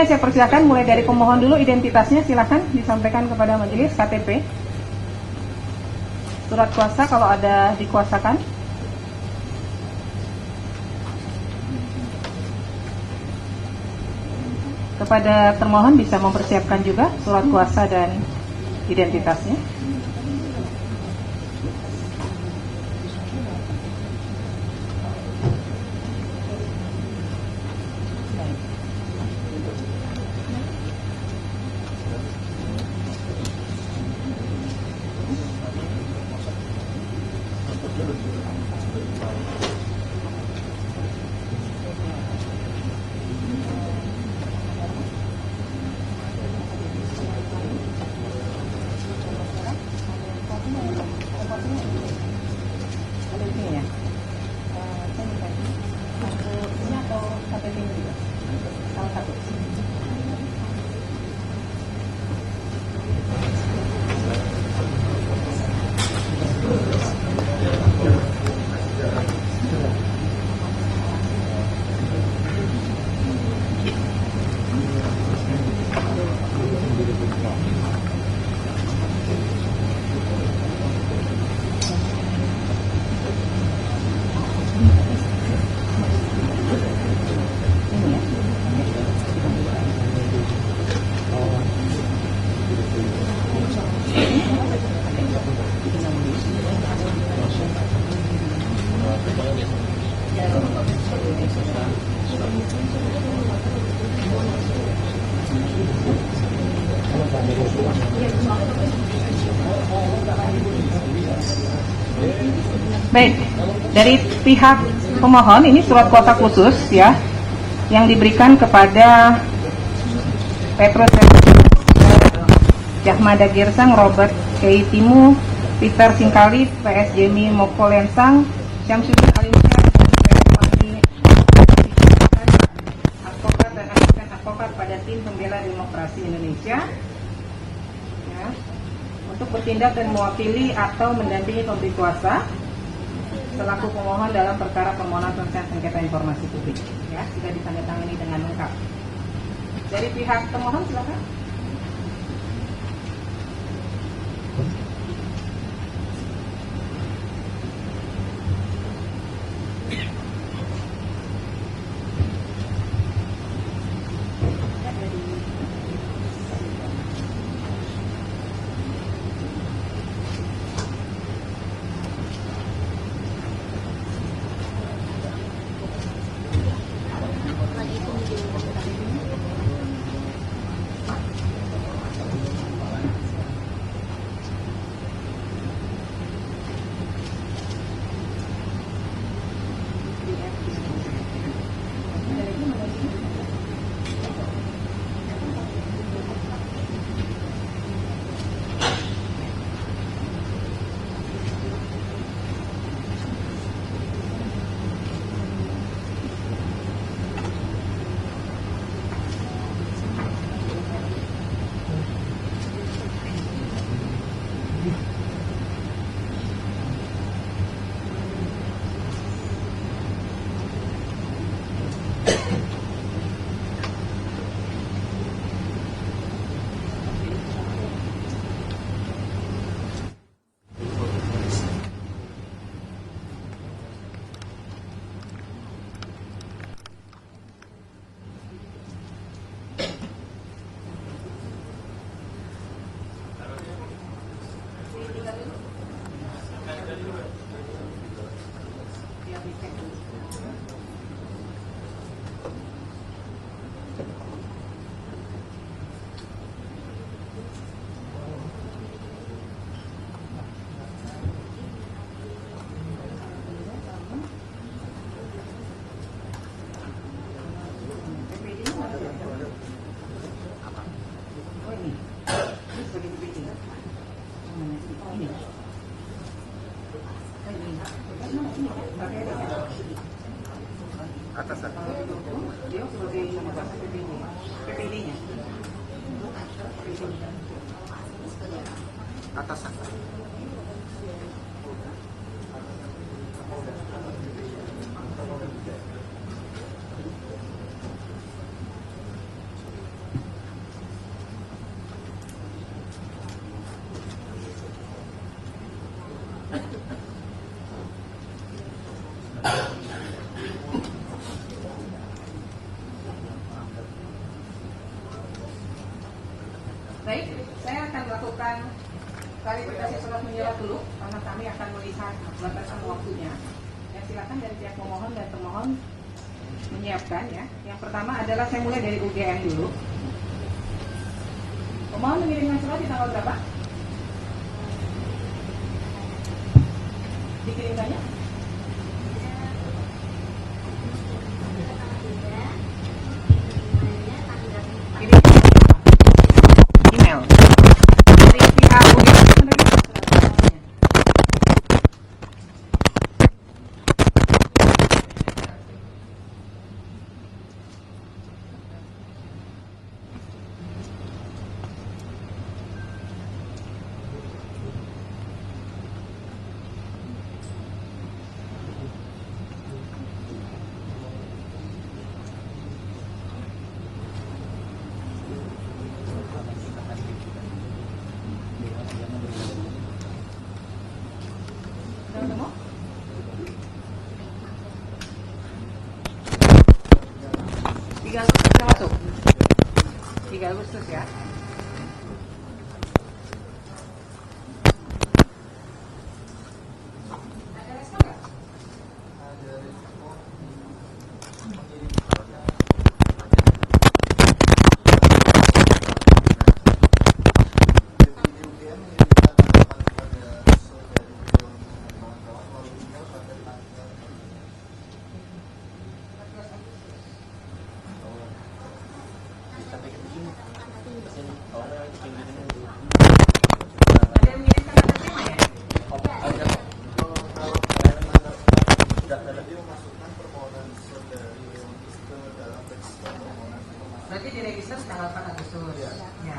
Saya persilakan mulai dari pemohon dulu, identitasnya silakan disampaikan kepada majelis. KTP, surat kuasa kalau ada dikuasakan. Kepada termohon bisa mempersiapkan juga surat kuasa dan identitasnya. Baik, dari pihak pemohon ini surat kuasa khusus ya yang diberikan kepada Petrus Jahmada Girsang, Robert Kei Timu, Peter Singkali, PS Jemi Moko Lensang, Syamsuddin Alimsyah, advokat dan asisten advokat pada tim pembela demokrasi Indonesia ya, untuk bertindak dan mewakili atau mendampingi pemberi kuasa selaku pemohon dalam perkara permohonan penyelesaian sengketa informasi publik ya, sudah ditandatangani dengan lengkap. Dari pihak termohon silakan. Atasan. Dia sebagai PPD-nya. Atasan. Baik, saya akan melakukan klarifikasi surat menyurat dulu karena kami akan melihat batasan waktunya. Ya, silakan dari pihak pemohon dan termohon menyiapkan ya. Yang pertama adalah saya mulai dari UGM dulu. Pemohon mengirimkan surat di tanggal berapa? Dikirimkannya? Email. Dari pihak UGM menerima surat. Sudah ketemu? 3 Agustus sudah masuk? 3 Agustus ya. Ada respon nggak? Ada yang mengirimkan atas tema ya? Berarti diregister tanggal 4 Agustus. Ya.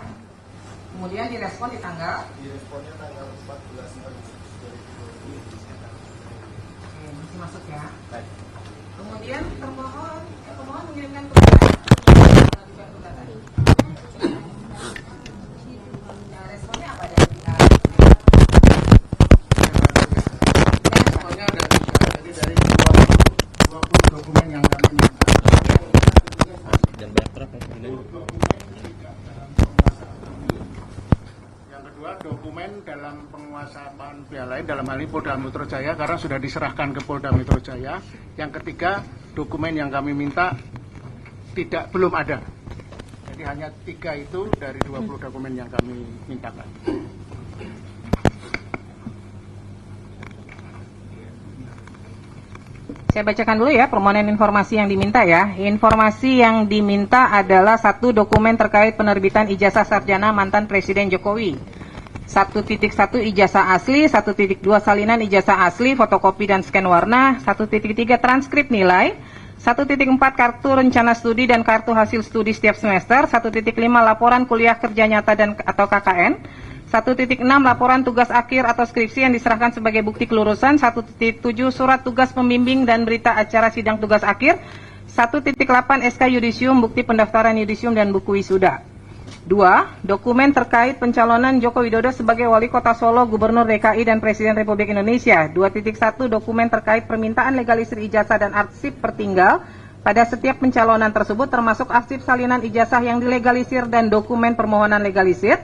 Kemudian direspon di tanggal? Diresponnya tanggal 14 Agustus 2020. Oke, masih masuk ya. Baik. Kemudian pemohon mengirimkan gugatan. Mengajukan gugatan. Nah, responnya apa dari pihak? Responnya ada tiga, jadi dari 20 dokumen yang kami minta. Yang kedua, dokumen dalam penguasaan pihak lain, dalam hal ini Polda Metro Jaya, karena sudah diserahkan ke Polda Metro Jaya. Yang ketiga, dokumen yang kami minta belum ada. Jadi hanya 3 itu dari 20 dokumen yang kami mintakan. Saya bacakan dulu ya permohonan informasi yang diminta ya. Informasi yang diminta adalah 1 dokumen terkait penerbitan ijazah sarjana mantan Presiden Jokowi. 1.1 ijazah asli, 1.2 salinan ijazah asli, fotokopi dan scan warna, 1.3 transkrip nilai, 1.4 kartu rencana studi dan kartu hasil studi setiap semester, 1.5 laporan kuliah kerja nyata dan atau KKN, 1.6 laporan tugas akhir atau skripsi yang diserahkan sebagai bukti kelulusan, 1.7 surat tugas pembimbing dan berita acara sidang tugas akhir, 1.8 SK yudisium bukti pendaftaran yudisium dan buku wisuda. 2. Dokumen terkait pencalonan Joko Widodo sebagai Wali Kota Solo, Gubernur DKI dan Presiden Republik Indonesia. 2.1 dokumen terkait permintaan legalisir ijazah dan arsip pertinggal pada setiap pencalonan tersebut termasuk arsip salinan ijazah yang dilegalisir dan dokumen permohonan legalisir.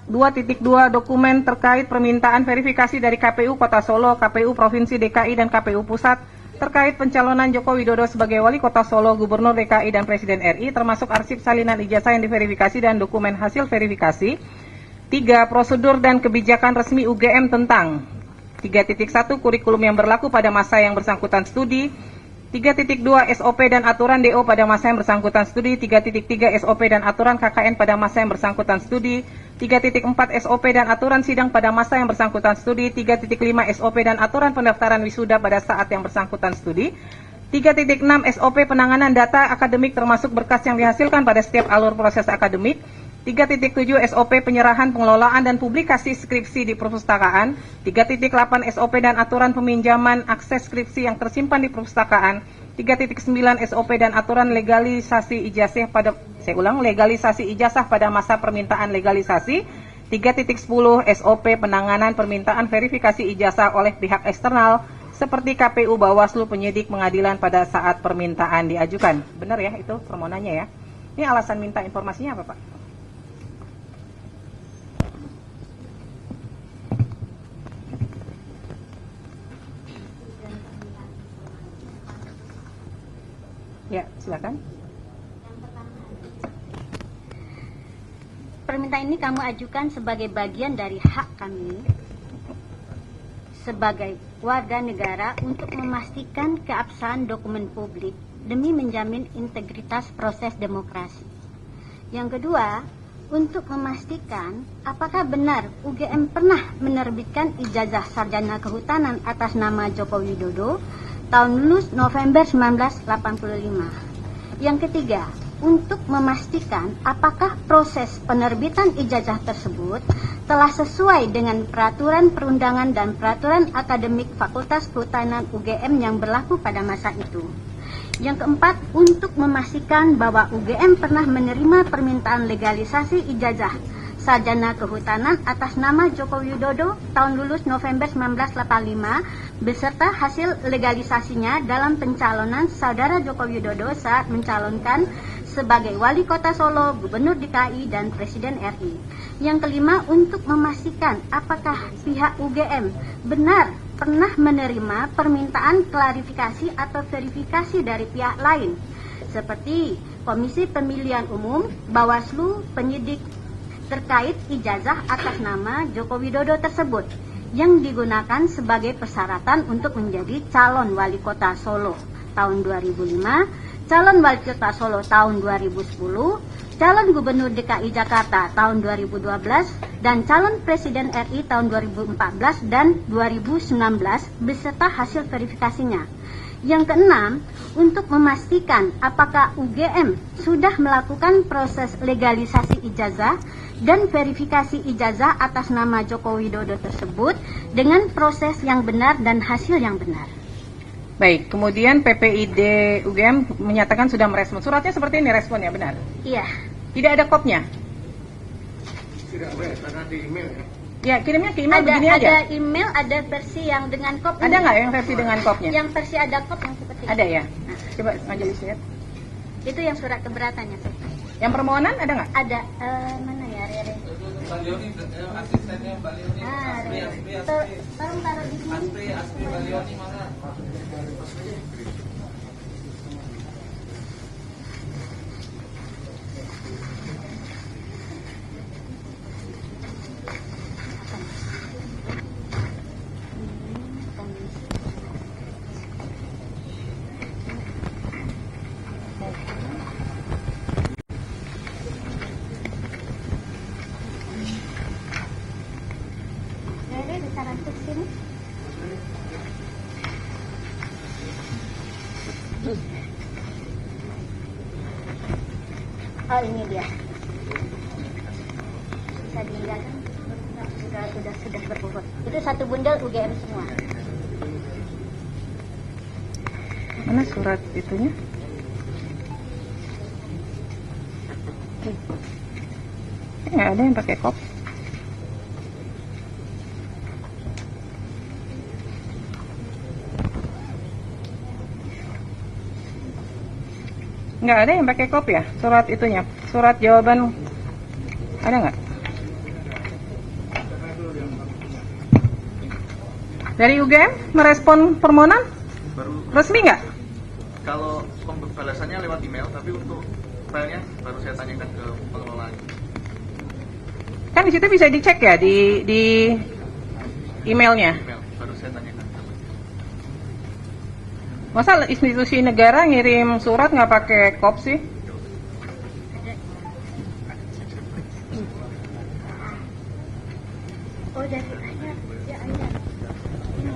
2.2 dokumen terkait permintaan verifikasi dari KPU Kota Solo, KPU Provinsi DKI dan KPU Pusat terkait pencalonan Joko Widodo sebagai Wali Kota Solo, Gubernur DKI dan Presiden RI termasuk arsip salinan ijazah yang diverifikasi dan dokumen hasil verifikasi. 3. Prosedur dan kebijakan resmi UGM tentang 3.1 kurikulum yang berlaku pada masa yang bersangkutan studi, 3.2 SOP dan aturan DO pada masa yang bersangkutan studi, 3.3 SOP dan aturan KKN pada masa yang bersangkutan studi, 3.4 SOP dan aturan sidang pada masa yang bersangkutan studi, 3.5 SOP dan aturan pendaftaran wisuda pada saat yang bersangkutan studi, 3.6 SOP penanganan data akademik termasuk berkas yang dihasilkan pada setiap alur proses akademik, 3.7 SOP penyerahan pengelolaan dan publikasi skripsi di perpustakaan, 3.8 SOP dan aturan peminjaman akses skripsi yang tersimpan di perpustakaan, 3.9 SOP dan aturan legalisasi ijazah legalisasi ijazah pada masa permintaan legalisasi, 3.10 SOP penanganan permintaan verifikasi ijazah oleh pihak eksternal seperti KPU, Bawaslu, penyidik, pengadilan pada saat permintaan diajukan. Benar ya itu permohonannya ya. Ini alasan minta informasinya apa Pak? permintaan ini kamu ajukan sebagai bagian dari hak kami sebagai warga negara untuk memastikan keabsahan dokumen publik demi menjamin integritas proses demokrasi. Yang kedua, untuk memastikan apakah benar UGM pernah menerbitkan ijazah sarjana kehutanan atas nama Joko Widodo tahun lulus November 1985. Yang ketiga, untuk memastikan apakah proses penerbitan ijazah tersebut telah sesuai dengan peraturan perundangan dan peraturan akademik Fakultas Kehutanan UGM yang berlaku pada masa itu. Yang keempat, untuk memastikan bahwa UGM pernah menerima permintaan legalisasi ijazah sarjana kehutanan atas nama Joko Widodo tahun lulus November 1985 beserta hasil legalisasinya dalam pencalonan saudara Joko Widodo saat mencalonkan sebagai Wali Kota Solo, Gubernur DKI, dan Presiden RI. Yang kelima, untuk memastikan apakah pihak UGM benar pernah menerima permintaan klarifikasi atau verifikasi dari pihak lain, seperti Komisi Pemilihan Umum, Bawaslu, penyidik terkait ijazah atas nama Joko Widodo tersebut, yang digunakan sebagai persyaratan untuk menjadi calon Wali Kota Solo tahun 2005, calon Wali Kota Solo tahun 2010, calon Gubernur DKI Jakarta tahun 2012, dan calon Presiden RI tahun 2014 dan 2019 beserta hasil verifikasinya. Yang keenam, untuk memastikan apakah UGM sudah melakukan proses legalisasi ijazah dan verifikasi ijazah atas nama Joko Widodo tersebut dengan proses yang benar dan hasil yang benar. Baik, kemudian PPID UGM menyatakan sudah merespon. Suratnya seperti ini responnya, benar? Iya. Tidak ada kopnya? Tidak boleh, karena di email ya. Ya, kirimnya ke email Ada, begini aja. ada email, ada versi yang dengan kop. Ada nggak yang versi dengan kopnya? Yang versi ada kop yang seperti Ada ini. ya? Coba Majelis lihat. Itu yang surat keberatannya. Yang permohonan ada nggak? Ada, mana ya, Rere? Asistennya Mbak Leoni. Ah, Rere. Tolong taruh di sini. Aspi Mbak Leoni mana? Rere, ditaruh ke sini. Oh, ini dia. Bisa dilihat. Sudah berbobot. Itu satu bundel UGM semua. Mana surat itunya? Nggak ada yang pakai kop. Nggak ada yang pakai kop ya, surat itunya, surat jawaban ada nggak? Dari UGM merespon permohonan Baru resmi nggak? kalau pembalasannya lewat email, tapi untuk filenya baru saya tanyakan ke pengelolaan. Kan di situ bisa dicek ya di emailnya. Email baru saya tanyakan. Masa institusi negara ngirim surat nggak pakai kop sih? Oh, dari ayat. Ya, ayat. Ini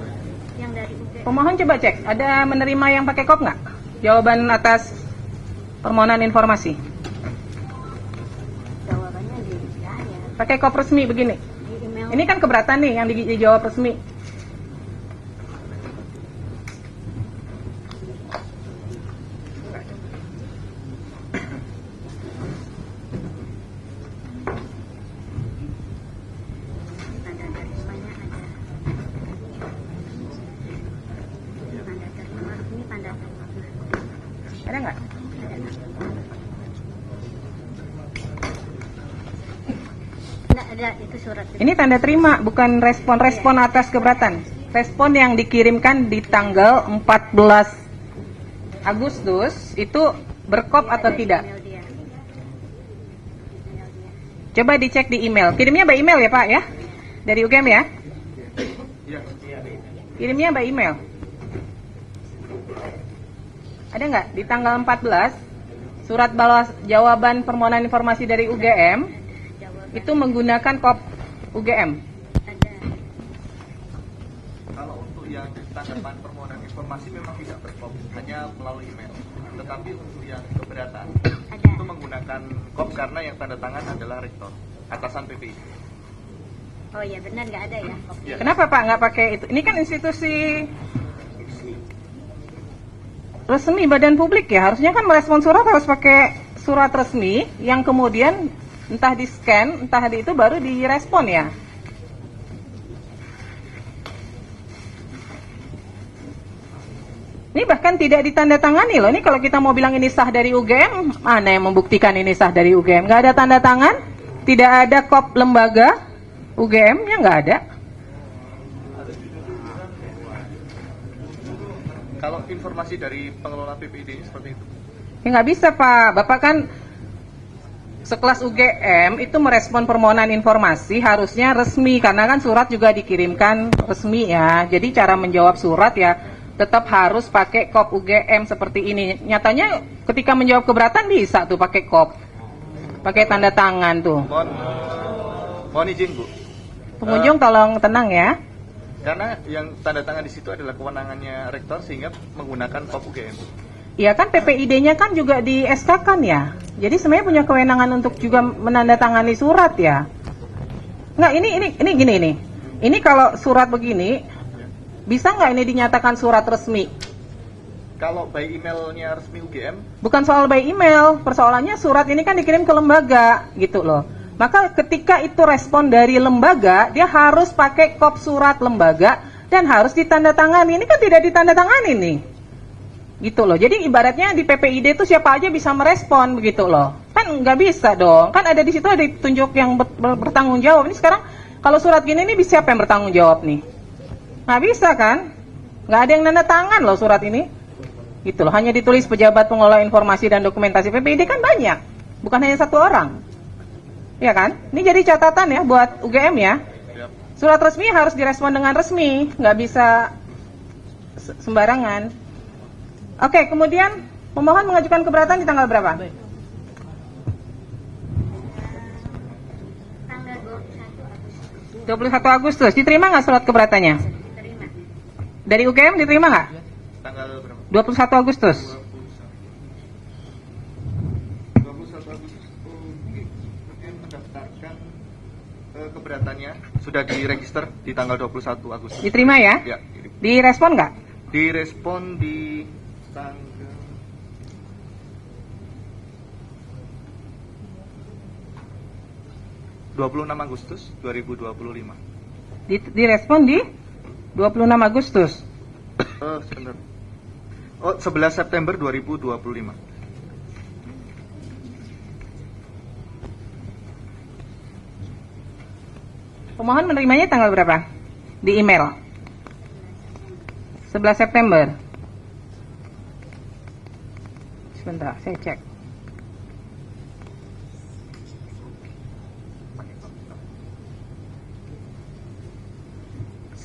yang dari UGM. Pemohon coba cek, ada menerima yang pakai kop nggak? Jawaban atas permohonan informasi. Jawabannya di ayat. Pakai kop resmi begini. Di email. Ini kan keberatan nih yang dijawab resmi. Tanda terimanya ada. Tanda terima. Ini tanda terima. Ada nggak? Nggak ada, itu surat. Ini tanda terima, bukan respon atas keberatan. Respon yang dikirimkan di tanggal 14 Agustus itu berkop atau tidak? Email dia. Email dia. Coba dicek di email. Kirimnya by email ya Pak ya? Dari UGM ya? Iya. Kirimnya by email. Ada nggak di tanggal 14 surat balas jawaban permohonan informasi dari UGM itu menggunakan kop UGM? Kalau untuk yang tanggapan permohonan informasi memang tidak berkop, hanya melalui email. Tetapi untuk yang keberatan itu menggunakan kop karena yang tanda tangan adalah rektor, atasan PPI. Oh iya benar nggak ada ya? Ya. Kenapa Pak nggak pakai itu? Ini kan institusi resmi badan publik ya, harusnya kan merespon surat harus pakai surat resmi yang kemudian entah di scan, entah di itu baru direspon ya. Ini bahkan tidak ditandatangani loh. Ini kalau kita mau bilang ini sah dari UGM, mana yang membuktikan ini sah dari UGM? Nggak ada tanda tangan, tidak ada kop lembaga UGM, ya nggak ada. Kalau informasi dari pengelola PPID seperti itu. Ya nggak bisa Pak, Bapak kan sekelas UGM itu merespon permohonan informasi harusnya resmi, karena kan surat juga dikirimkan resmi ya. Jadi cara menjawab surat ya tetap harus pakai kop UGM seperti ini. Nyatanya ketika menjawab keberatan bisa tuh pakai kop, pakai tanda tangan tuh. Mohon izin Bu. Pengunjung tolong tenang ya. Karena yang tanda tangan di situ adalah kewenangannya rektor sehingga menggunakan kop UGM. Iya kan PPID-nya kan juga di SK kan ya. Jadi sebenarnya punya kewenangan untuk juga menandatangani surat ya. Nggak, ini gini nih. Ini kalau surat begini bisa nggak ini dinyatakan surat resmi? Kalau by emailnya resmi UGM, Bukan soal by email, persoalannya surat ini kan dikirim ke lembaga gitu loh. Maka ketika itu respon dari lembaga, dia harus pakai kop surat lembaga dan harus ditandatangani. Ini kan tidak ditandatangani nih. Gitu loh. Jadi ibaratnya di PPID itu siapa aja bisa merespon begitu loh. Kan nggak bisa dong. Kan ada di situ ada ditunjuk yang bertanggung jawab. Ini sekarang kalau surat gini nih siapa yang bertanggung jawab nih? Nggak bisa kan? Nggak ada yang nanda tangan loh surat ini. Gitu loh. Hanya ditulis pejabat pengelola informasi dan dokumentasi PPID kan banyak. Bukan hanya satu orang. Ya kan? Ini jadi catatan ya buat UGM ya. Surat resmi harus direspon dengan resmi, nggak bisa sembarangan. Oke, kemudian pemohon mengajukan keberatan di tanggal berapa? Tanggal 21 Agustus. 21 Agustus. Diterima nggak surat keberatannya? Terima. Dari UGM diterima nggak? tanggal berapa? 21 Agustus. 21 Agustus. UGM mendaftarkan keberatannya sudah diregister di tanggal 21 Agustus. Diterima ya? Ya, Direspon nggak? direspon di tanggal 26 Agustus 2025. Direspon di 26 Agustus. Sebentar. 11 September 2025. Pemohon menerimanya tanggal berapa? Di email. 11 September. Sebentar, saya cek.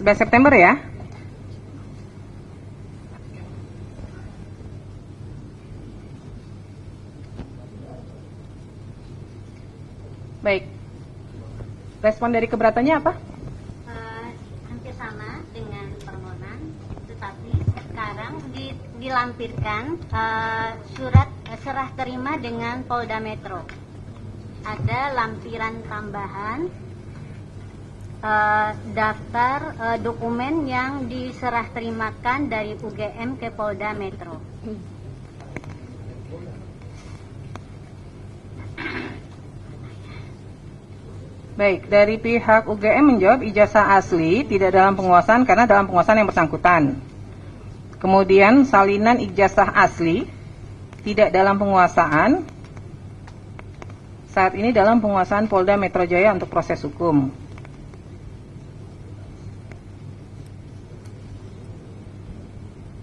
September ya. Baik. Respon dari keberatannya apa? Hampir sama dengan permohonan, tetapi sekarang dilampirkan surat serah terima dengan Polda Metro. Ada lampiran tambahan daftar dokumen yang diserah terimakan dari UGM ke Polda Metro. Baik, dari pihak UGM menjawab ijazah asli tidak dalam penguasaan karena dalam penguasaan yang bersangkutan. Kemudian salinan ijazah asli tidak dalam penguasaan, saat ini dalam penguasaan Polda Metro Jaya untuk proses hukum.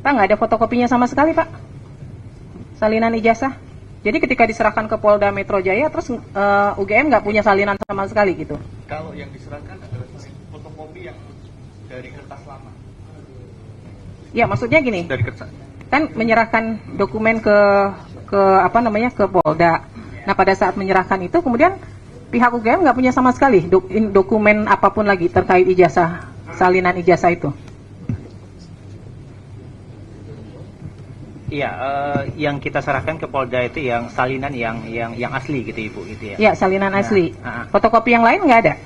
Pak, nggak ada fotokopinya sama sekali Pak? Salinan ijazah? Jadi ketika diserahkan ke Polda Metro Jaya, terus UGM nggak punya salinan sama sekali gitu? Kalau yang diserahkan adalah fotokopi yang dari kertas lama. Ya, maksudnya gini, Dari kertas. kan menyerahkan dokumen ke apa namanya, ke Polda. Nah, pada saat menyerahkan itu kemudian pihak UGM nggak punya sama sekali dokumen apapun lagi terkait ijazah, salinan ijazah itu. Iya, yang kita serahkan ke Polda itu yang salinan yang asli gitu Ibu gitu ya. Ya, salinan asli. Nah, Fotokopi yang lain nggak ada?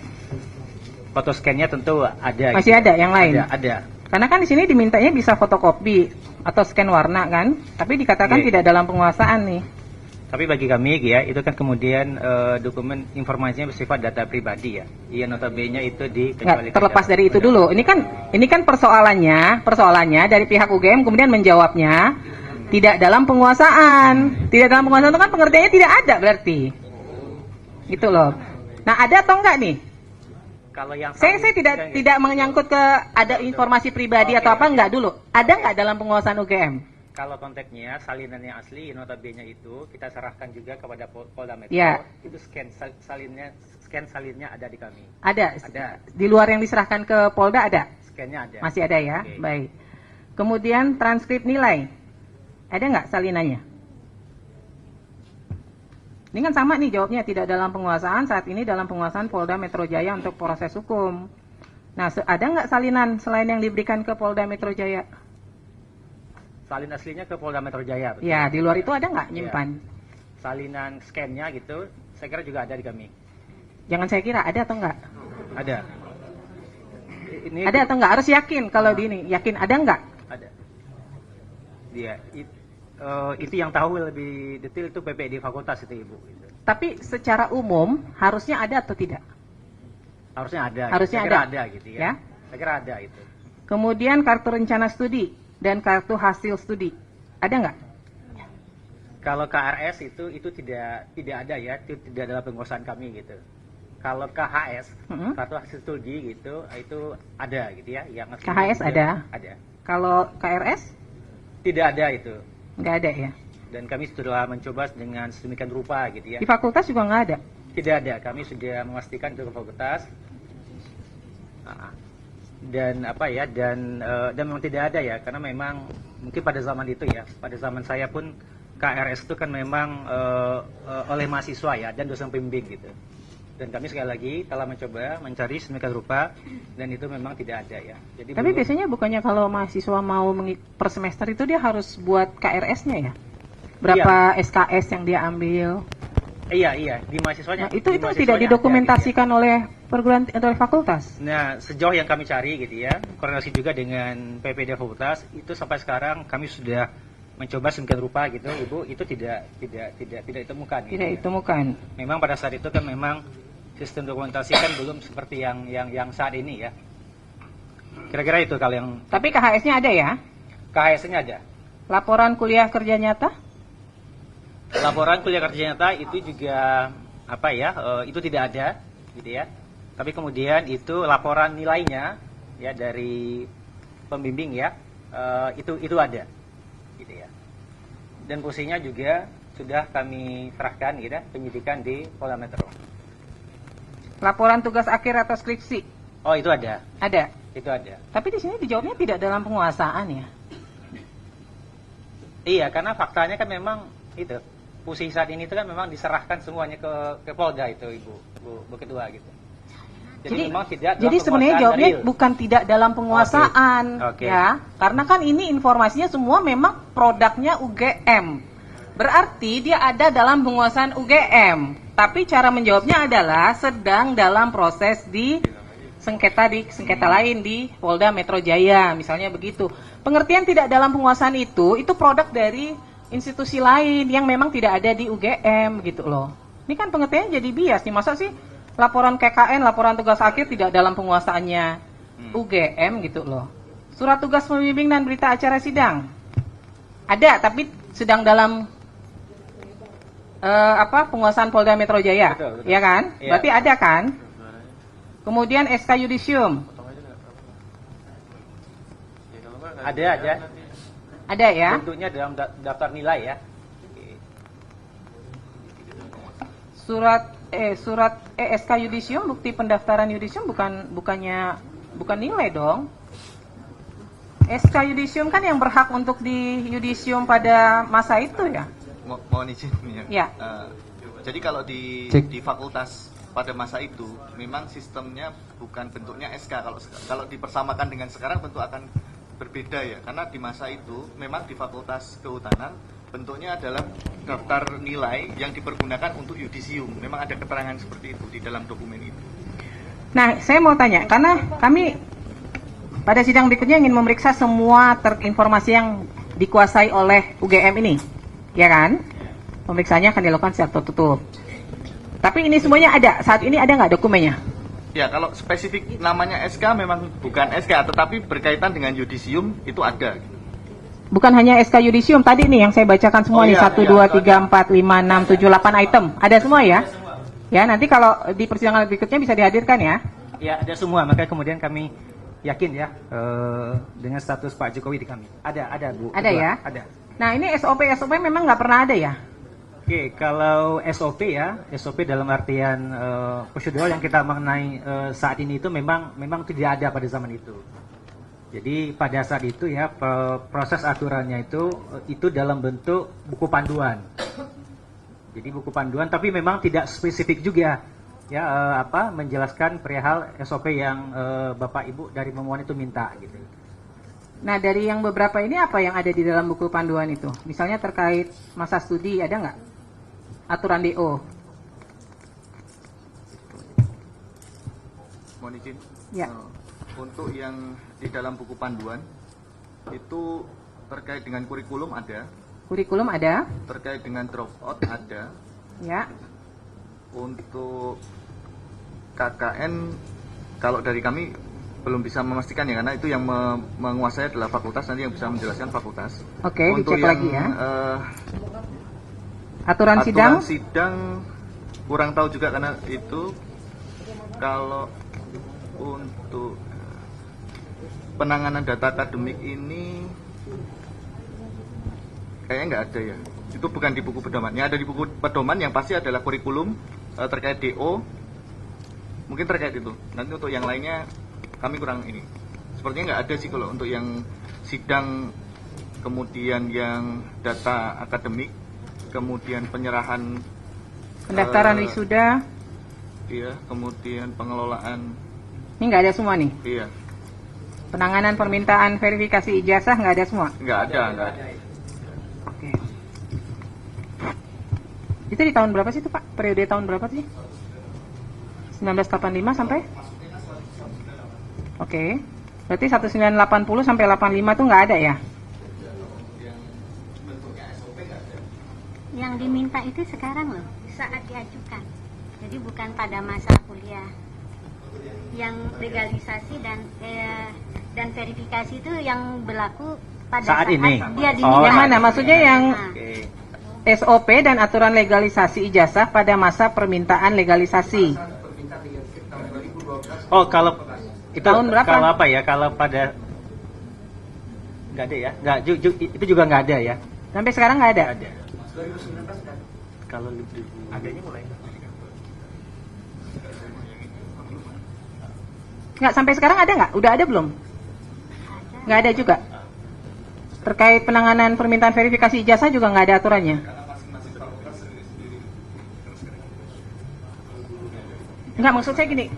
foto scan-nya tentu ada. Masih ada yang lain? Ada. Karena kan di sini dimintanya bisa fotokopi atau scan warna kan, tapi dikatakan Iya. tidak dalam penguasaan nih. Tapi bagi kami ya, itu kan kemudian dokumen informasinya bersifat data pribadi ya. Iya, notabene itu dikecualikan. Terlepas dari itu dulu. Ini kan persoalannya dari pihak UGM kemudian menjawabnya tidak dalam penguasaan. Tidak dalam penguasaan itu kan pengertiannya tidak ada berarti. Gitu loh. Nah, ada atau enggak nih? Kalau yang Saya tidak menyangkut ke ada informasi pribadi atau apa, enggak dulu. Ada enggak dalam penguasaan UGM? Kalau konteksnya salinan yang asli notabene itu kita serahkan juga kepada Polda Metro. Ya. Itu scan salinnya ada di kami. Ada. Ada. Di luar yang diserahkan ke Polda ada? Scan-nya ada. Masih ada ya? Oke. Baik. Kemudian transkrip nilai. Ada nggak salinannya? Ini kan sama nih jawabnya, tidak dalam penguasaan, saat ini dalam penguasaan Polda Metro Jaya untuk proses hukum. Nah, ada nggak salinan selain yang diberikan ke Polda Metro Jaya? Salin aslinya ke Polda Metro Jaya. Betul. Ya, di luar itu ada nggak nyimpan? Salinan scan-nya gitu, saya kira juga ada di kami. Jangan saya kira, ada atau nggak? Ada. Ini Ada atau nggak? Harus yakin kalau di ini. Yakin ada nggak? ada. Dia itu yang tahu lebih detail itu PPD fakultas itu Ibu. Gitu. Tapi secara umum harusnya ada atau tidak? Harusnya ada. Harusnya saya kira ada. ada gitu ya. Ya. Saya kira ada itu. Kemudian kartu rencana studi dan kartu hasil studi. Ada nggak? Kalau KRS itu tidak ada ya, itu tidak dalam penguasaan kami gitu. Kalau KHS, kartu hasil studi gitu, itu ada gitu ya. Yang KHS ada? Ada. Kalau KRS? Tidak ada itu. Nggak ada ya? Dan kami sudah mencoba dengan sedemikian rupa gitu ya. Di fakultas juga nggak ada? Tidak ada, kami sudah memastikan itu ke fakultas. Dan memang tidak ada ya, karena memang mungkin pada zaman itu ya, pada zaman saya pun KRS itu kan memang oleh mahasiswa ya dan dosen pembimbing gitu. Dan kami sekali lagi telah mencoba mencari sedemikian rupa dan itu memang tidak ada ya. Jadi Tapi biasanya bukannya kalau mahasiswa mau per semester itu dia harus buat KRS-nya ya? Berapa SKS yang dia ambil? Iya, di mahasiswanya. Nah, itu tidak didokumentasikan oleh perguruan oleh fakultas. Nah, sejauh yang kami cari gitu ya, koordinasi juga dengan PPD fakultas, itu sampai sekarang kami sudah mencoba sedemikian rupa gitu, Ibu, itu tidak ditemukan. Gitu Tidak ya. ditemukan. Memang pada saat itu kan memang sistem dokumentasi kan belum seperti yang saat ini ya. Kira-kira itu kalau yang. Tapi KHS-nya ada ya? KHS-nya ada. Laporan kuliah kerja nyata? Laporan kuliah kerja nyata itu juga itu tidak ada gitu ya. Tapi kemudian itu laporan nilainya ya dari pembimbing ya, itu ada gitu ya. Dan posisinya juga sudah kami serahkan gitu ya, penyidikan di Polda Metro. Laporan tugas akhir atau skripsi? Oh, itu ada. Ada. Itu ada. Tapi di sini dijawabnya tidak dalam penguasaan ya. Iya, karena faktanya kan memang itu posisi saat ini itu kan memang diserahkan semuanya ke Polda itu Bu Ketua gitu. Jadi memang tidak. Jadi sebenarnya jawabnya bukan tidak dalam penguasaan Okay. ya. Karena kan ini informasinya semua memang produknya UGM. Berarti dia ada dalam penguasaan UGM. Tapi cara menjawabnya adalah sedang dalam proses di sengketa lain di Polda Metro Jaya, misalnya begitu. Pengertian tidak dalam penguasaan itu produk dari institusi lain yang memang tidak ada di UGM gitu loh. Ini kan pengertiannya jadi bias nih, masa sih laporan KKN, laporan tugas akhir tidak dalam penguasaannya UGM gitu loh. Surat tugas pembimbing dan berita acara sidang ada, tapi sedang dalam penguasaan Polda Metro Jaya, betul. ya kan? Iya. Berarti ada kan? Kemudian SK Yudisium Ada. ada ya? Bentuknya dalam daftar nilai ya. surat SK yudisium, bukti pendaftaran yudisium bukan nilai dong. SK yudisium kan yang berhak untuk di yudisium pada masa itu ya. Mohon izin ya. Ya. Jadi kalau di fakultas pada masa itu memang sistemnya bukan bentuknya SK. Kalau dipersamakan dengan sekarang tentu akan berbeda ya. Karena di masa itu memang di Fakultas Kehutanan bentuknya adalah daftar nilai yang dipergunakan untuk yudisium. Memang ada keterangan seperti itu di dalam dokumen itu. Nah, saya mau tanya, karena kami pada sidang berikutnya ingin memeriksa semua informasi yang dikuasai oleh UGM ini, ya kan? Pemeriksaannya akan dilakukan secara tertutup. Tapi ini semuanya ada, saat ini ada nggak dokumennya? Ya, kalau spesifik namanya SK memang bukan SK, tetapi berkaitan dengan yudisium itu ada. Bukan hanya SK yudisium, tadi nih yang saya bacakan semua nih, 1, 2, 3, 4, 5, 6, 7, 8 item. Ada semua ya? Ya, nanti kalau di persidangan berikutnya bisa dihadirkan ya? Ya, ada semua. Makanya kemudian kami yakin ya dengan status Pak Jokowi di kami. Ada Bu. Ada Ketua. ya? Ada. Nah, ini SOP memang nggak pernah ada ya? Oke, kalau SOP ya, SOP dalam artian prosedural yang kita mengenai saat ini itu memang tidak ada pada zaman itu. Jadi pada saat itu ya proses aturannya itu dalam bentuk buku panduan. Jadi buku panduan, tapi memang tidak spesifik juga ya menjelaskan perihal SOP yang Bapak Ibu dari pemohon itu minta gitu. Nah, dari yang beberapa ini apa yang ada di dalam buku panduan itu? Misalnya terkait masa studi, ada nggak? Aturan DO. Mohon izin. Ya. Untuk yang di dalam buku panduan itu terkait dengan kurikulum ada. Kurikulum ada. Terkait dengan dropout ada. Ya. Untuk KKN kalau dari kami belum bisa memastikan ya, karena itu yang menguasai adalah fakultas, nanti yang bisa menjelaskan fakultas. Oke, untuk dicek yang, lagi ya. Aturan sidang kurang tahu juga karena itu. Kalau untuk penanganan data akademik ini kayaknya nggak ada ya. Itu bukan di buku pedoman. Yang ada di buku pedoman yang pasti adalah kurikulum terkait DO. Mungkin terkait itu. Nanti untuk yang lainnya kami kurang ini. Sepertinya nggak ada sih kalau untuk yang sidang, kemudian yang data akademik, kemudian penyerahan pendaftaran wisuda. Iya, kemudian pengelolaan. Ini nggak ada semua nih. Iya. Penanganan permintaan verifikasi ijazah nggak ada semua. Nggak ada. Oke. Itu di tahun berapa sih itu Pak? Periode tahun berapa sih? 1985 sampai? Oke. Berarti 1980 sampai 85 itu nggak ada ya? Yang diminta itu sekarang loh, saat diajukan. Jadi bukan pada masa kuliah. Yang legalisasi dan verifikasi itu yang berlaku pada saat ini. Dia diminta. Yang mana? Maksudnya yang Oke. SOP dan aturan legalisasi ijazah pada masa permintaan legalisasi. Oh, kalau itu Tahun berapa? Kalau apa ya? Kalau pada nggak ada ya? Itu juga nggak ada ya? Sampai sekarang nggak ada? Nggak ada. Kalau lebih adanya mulai. Nggak, sampai sekarang ada nggak? Udah ada belum? Nggak ada juga. Terkait penanganan permintaan verifikasi ijazah juga nggak ada aturannya. Nggak, maksud saya gini,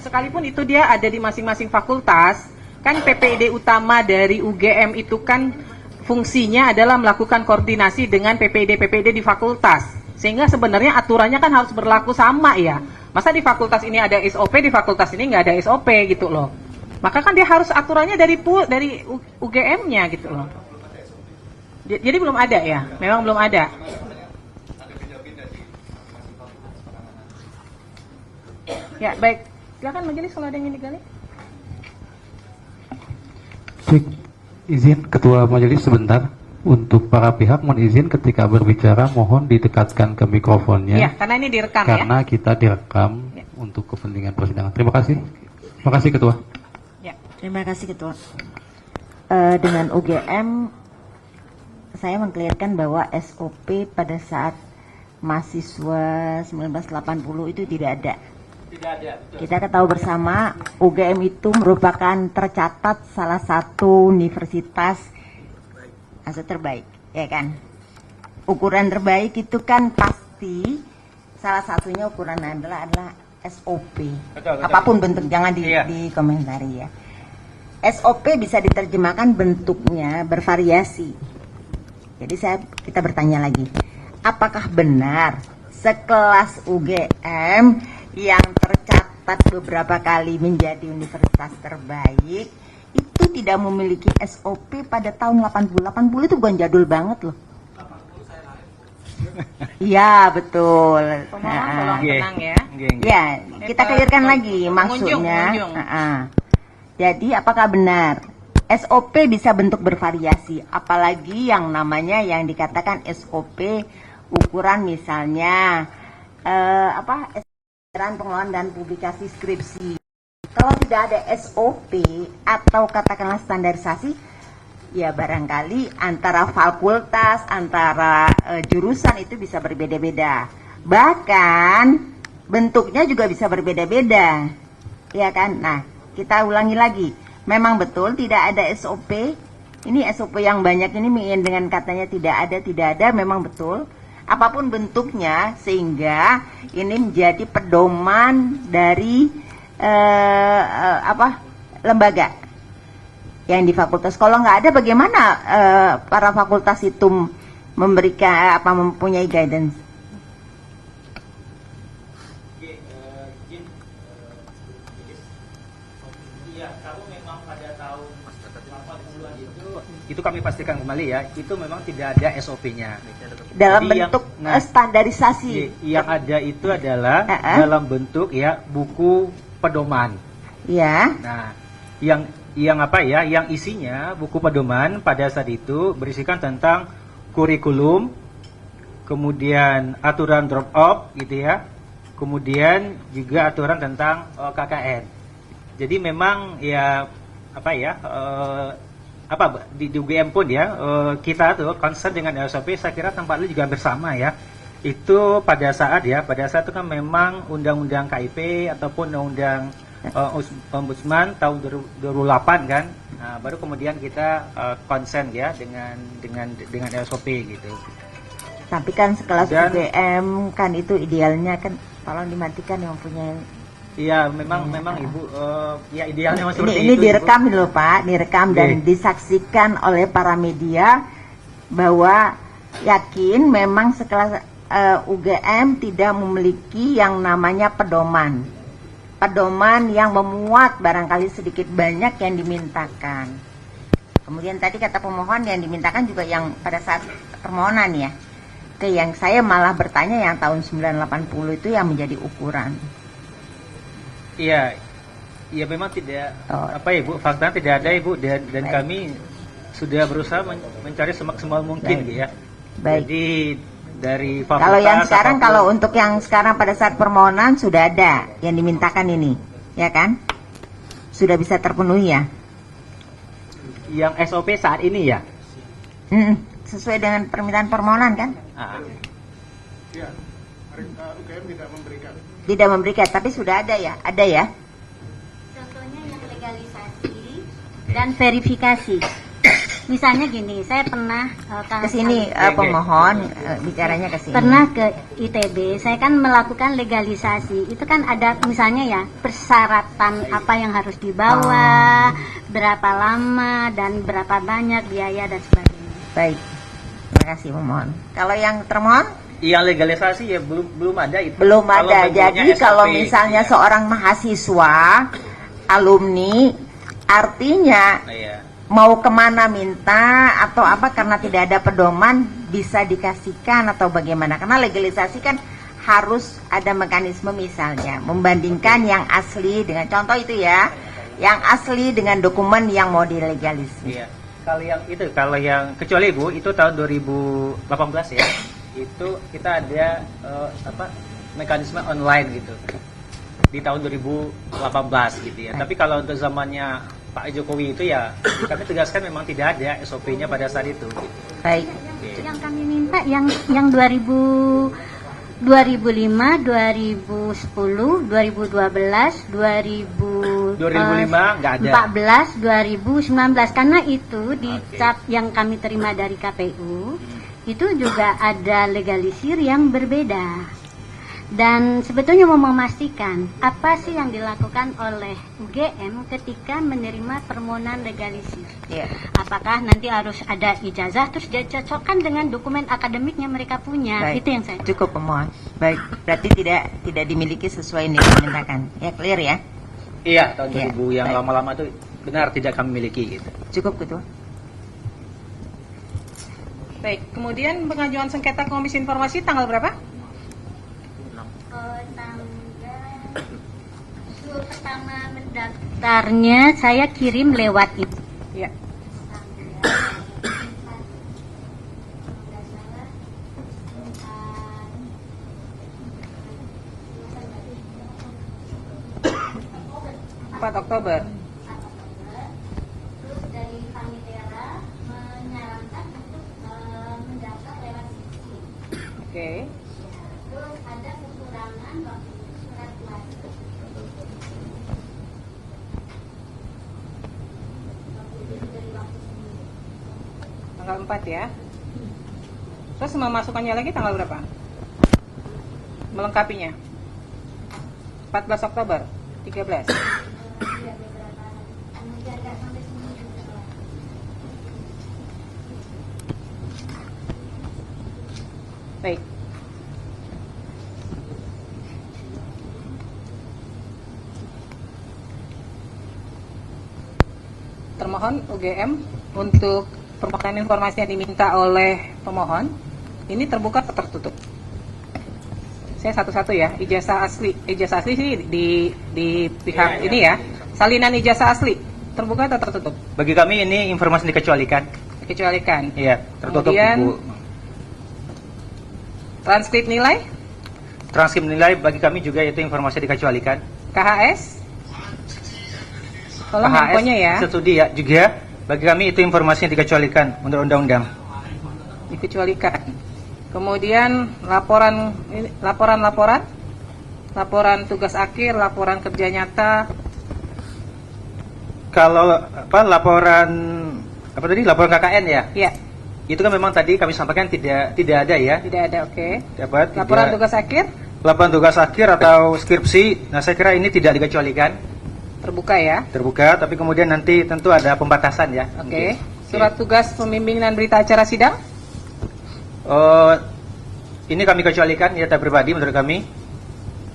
sekalipun itu dia ada di masing-masing fakultas, kan PPD utama dari UGM itu kan fungsinya adalah melakukan koordinasi dengan PPD di fakultas. Sehingga sebenarnya aturannya kan harus berlaku sama ya. Masa di fakultas ini ada SOP, di fakultas ini nggak ada SOP gitu loh. Maka kan dia harus aturannya dari UGM-nya gitu loh. Jadi belum ada ya? Memang belum ada. Ya, baik. Silakan majelis kalau ada yang ingin digali. Izin Ketua Majelis sebentar. Untuk para pihak mohon izin ketika berbicara mohon didekatkan ke mikrofonnya. Ya, karena ini direkam karena ya. kita direkam untuk kepentingan persidangan. Terima kasih. Terima kasih Ketua. Ya. Terima kasih Ketua. Dengan UGM saya mengklirkan bahwa SOP pada saat mahasiswa 1980 itu tidak ada. Tidak ada. Betul. Kita ketahui bersama UGM itu merupakan tercatat salah satu universitas terbaik, ya kan? Ukuran terbaik itu kan pasti salah satunya ukuran adalah SOP. Betul. Apapun bentuk, jangan Iya. dikomentari ya. SOP bisa diterjemahkan bentuknya bervariasi. Jadi kita bertanya lagi, apakah benar sekelas UGM yang tercatat beberapa kali menjadi universitas terbaik itu tidak memiliki SOP pada tahun 80? 80 itu bukan jadul banget loh. Iya betul. Pemohon tolong tenang ya. Ya, kita clearkan lagi maksudnya. pengunjung. Jadi apakah benar SOP bisa bentuk bervariasi, apalagi yang namanya yang dikatakan SOP ukuran misalnya pengelolaan dan publikasi skripsi. Kalau tidak ada SOP atau katakanlah standarisasi, ya barangkali antara fakultas, antara jurusan itu bisa berbeda-beda. Bahkan bentuknya juga bisa berbeda-beda. Ya kan? Nah, kita ulangi lagi. Memang betul tidak ada SOP. Ini SOP yang banyak ini dengan katanya tidak ada, memang betul. Apapun bentuknya, sehingga ini menjadi pedoman dari lembaga yang di fakultas. Kalau nggak ada, bagaimana para fakultas itu memberikan mempunyai guidance? Iya, kalau memang pada tahun 80-an itu kami pastikan kembali ya, itu memang tidak ada SOP-nya. Dalam Jadi bentuk yang standarisasi. yang ada itu adalah dalam bentuk ya buku pedoman. Ya. Nah, yang isinya buku pedoman pada saat itu berisikan tentang kurikulum, kemudian aturan drop off gitu ya, kemudian juga aturan tentang KKN. Jadi memang ya di UGM pun ya kita tuh concern dengan SOP, saya kira tempat lu juga bersama ya. Itu pada saat itu kan memang undang-undang KIP ataupun undang Ombudsman tahun 2008 kan. Nah, baru kemudian kita concern ya dengan SOP gitu. Tapi kan sekelas Dan- UGM kan itu idealnya kan tolong dimatikan yang punya. Iya, memang Ibu ya idealnya seperti itu. Ini direkam Ibu. loh Pak, direkam dan disaksikan oleh para media bahwa yakin memang sekelas UGM tidak memiliki yang namanya pedoman yang memuat barangkali sedikit banyak yang dimintakan. Kemudian tadi kata pemohon yang dimintakan juga yang pada saat permohonan ya. Yang saya malah bertanya yang tahun 1980 itu yang menjadi ukuran. Iya, memang tidak Ibu, faktanya tidak ada Ibu dan kami sudah berusaha mencari semaksimal mungkin gitu ya. Baik. Jadi dari fakultas. Kalau yang sekarang, apapun- kalau untuk yang sekarang pada saat permohonan sudah ada yang dimintakan ini, ya kan? Sudah bisa terpenuhi ya? yang SOP saat ini ya. Sesuai dengan permintaan permohonan kan? Ya, UGM tidak memberikan. Tidak memberikan, tapi sudah ada ya? Ada ya? Contohnya yang legalisasi dan verifikasi. Misalnya gini, saya pernah Ke sini pemohon bicaranya ke sini. pernah ke ITB, saya kan melakukan legalisasi. Itu kan ada misalnya ya persyaratan apa yang harus dibawa, berapa lama dan berapa banyak biaya dan sebagainya. Baik, terima kasih pemohon. Kalau yang termohon? Yang legalisasi ya belum ada itu. Belum Kalau ada. bentuknya Jadi kalau SOP, misalnya ya. seorang mahasiswa, alumni, artinya Iya. mau kemana minta atau apa karena tidak ada pedoman bisa dikasihkan atau bagaimana? Karena legalisasi kan harus ada mekanisme misalnya membandingkan yang asli dengan contoh itu ya, yang asli dengan dokumen yang mau dilegalisasi. Iya. Kalau yang kecuali Bu itu tahun 2018 ya. Itu kita ada mekanisme online gitu. Di tahun 2018 gitu ya. Tapi kalau untuk zamannya Pak Jokowi itu ya kami tegaskan memang tidak ada SOP-nya pada saat itu gitu. Baik. Yang kami minta yang 2018 2005, 2010, 2012, 2005 nggak ada. 2014, 2019 karena itu di cap yang kami terima dari KPU itu juga ada legalisir yang berbeda. Dan sebetulnya mau memastikan apa sih yang dilakukan oleh UGM ketika menerima permohonan legalisir. Ya. Apakah nanti harus ada ijazah terus dicocokkan dengan dokumen akademiknya mereka punya. Baik. Itu yang saya Cukup pemohon. Baik, berarti tidak dimiliki sesuai yang dimintakan. Ya, clear ya? Iya, tahun Iya, 2000 yang baik. lama-lama itu benar tidak kami miliki gitu. Cukup, Ketua. Baik, kemudian pengajuan sengketa Komisi Informasi tanggal berapa? pertama mendaftarnya saya kirim lewat itu. Ya. Oktober. Terus dari Panitera menyarankan untuk mendaftar lewat sisi. Oke. Terus ada kekurangan waktu itu surat kuasa. Tanggal 4 ya. Terus memasukkannya lagi tanggal berapa? Melengkapinya. 14 Oktober, 13. Baik. Termohon UGM untuk permohonan informasi yang diminta oleh pemohon ini terbuka atau tertutup? Saya satu-satu ya. Ijazah asli sih di pihak ini ya. Salinan ijazah asli terbuka atau tertutup? Bagi kami ini informasi dikecualikan. Dikecualikan. Iya, tertutup Kemudian, Bu. transkrip nilai, Transkrip nilai bagi kami juga itu informasi dikecualikan. KHS. Tolong KHS, infonya ya. studi ya juga bagi kami itu informasi yang dikecualikan menurut undang-undang. Dikecualikan. Kemudian laporan tugas akhir, laporan kerja nyata. Kalau laporan laporan KKN ya, Ya, itu kan memang tadi kami sampaikan tidak ada ya. tidak ada. Oke. Dapat Laporan tugas akhir laporan tugas akhir atau skripsi. Nah, saya kira ini tidak dikecualikan, terbuka ya. terbuka, tapi kemudian nanti tentu ada pembatasan ya. Oke. Mungkin. Surat tugas pembimbingan berita acara sidang. Ini kami kecualikan data pribadi menurut kami.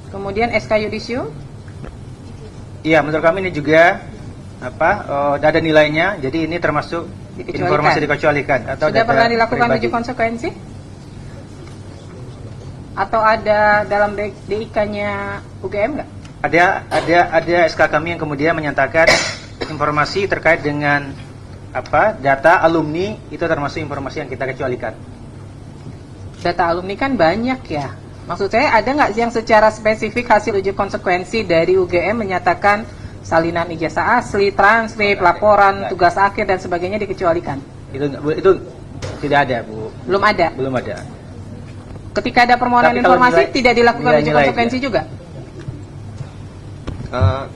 Kemudian SK Yudisium. Iya, menurut kami ini juga ada nilainya. Jadi ini termasuk Dikecualikan. informasi dikecualikan atau Sudah data pernah dilakukan pribadi. uji konsekuensi? Atau ada dalam DIK-nya UGM nggak? Ada SK kami yang kemudian menyatakan informasi terkait dengan data alumni itu termasuk informasi yang kita kecualikan. Data alumni kan banyak ya. Maksud saya ada nggak yang secara spesifik hasil uji konsekuensi dari UGM menyatakan salinan ijazah asli, transkrip, laporan, tugas akhir dan sebagainya dikecualikan? Itu tidak ada, Bu. Belum ada. Belum ada. Ketika ada permohonan Tapi kalau informasi nilai- tidak dilakukan uji nilai-nilai, konsekuensi ya. juga?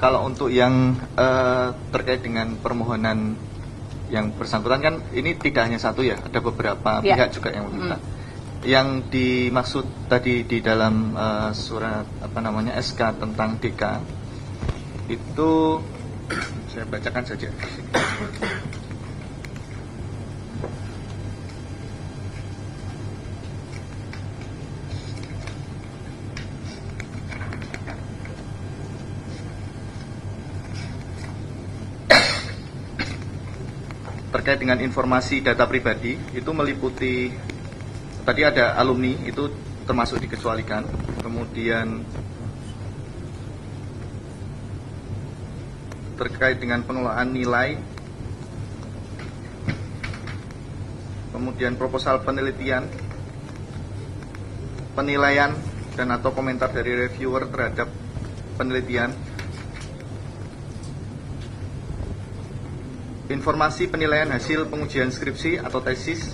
Kalau untuk yang terkait dengan permohonan yang bersangkutan kan ini tidak hanya satu ya, ada beberapa Ya. pihak juga yang meminta. Yang dimaksud tadi di dalam surat SK tentang DK itu saya bacakan saja. Terkait dengan informasi data pribadi itu meliputi tadi ada alumni itu termasuk dikecualikan, kemudian terkait dengan pengelolaan nilai, kemudian proposal penelitian, penilaian dan atau komentar dari reviewer terhadap penelitian, informasi penilaian hasil pengujian skripsi atau tesis,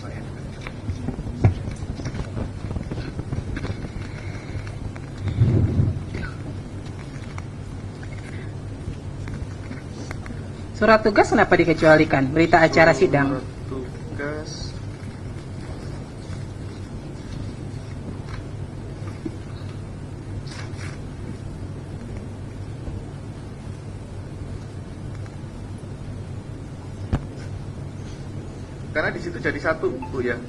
Surat tugas kenapa dikecualikan? Berita acara sidang. Tugas. Karena di situ jadi satu, Bu ya.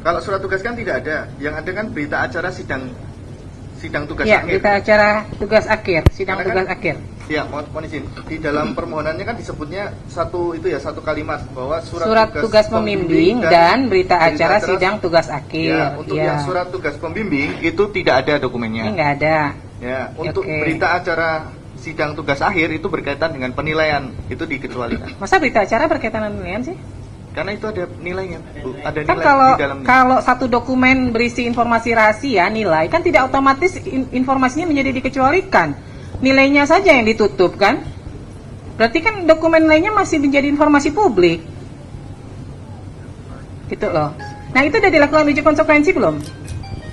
Kalau surat tugas kan tidak ada. Yang ada kan berita acara sidang tugas Ya, akhir. berita acara tugas akhir, sidang Karena tugas kan- akhir. Ya, mohon izin. Di dalam permohonannya kan disebutnya satu kalimat bahwa Surat tugas pembimbing dan berita acara sidang tugas akhir. Ya, untuk yang surat tugas pembimbing itu tidak ada dokumennya. Ini nggak ada. Ya, untuk Oke. berita acara sidang tugas akhir itu berkaitan dengan penilaian, itu dikecualikan. Masa berita acara berkaitan dengan penilaian sih? Karena itu ada nilainya, Bu. Ada Kan nilai kalau di dalamnya. kalau satu dokumen berisi informasi rahasia nilai kan tidak otomatis informasinya menjadi dikecualikan. Nilainya saja yang ditutup kan? Berarti kan dokumen lainnya masih menjadi informasi publik. Gitu loh. Nah, itu udah dilakukan uji konsekuensi belum?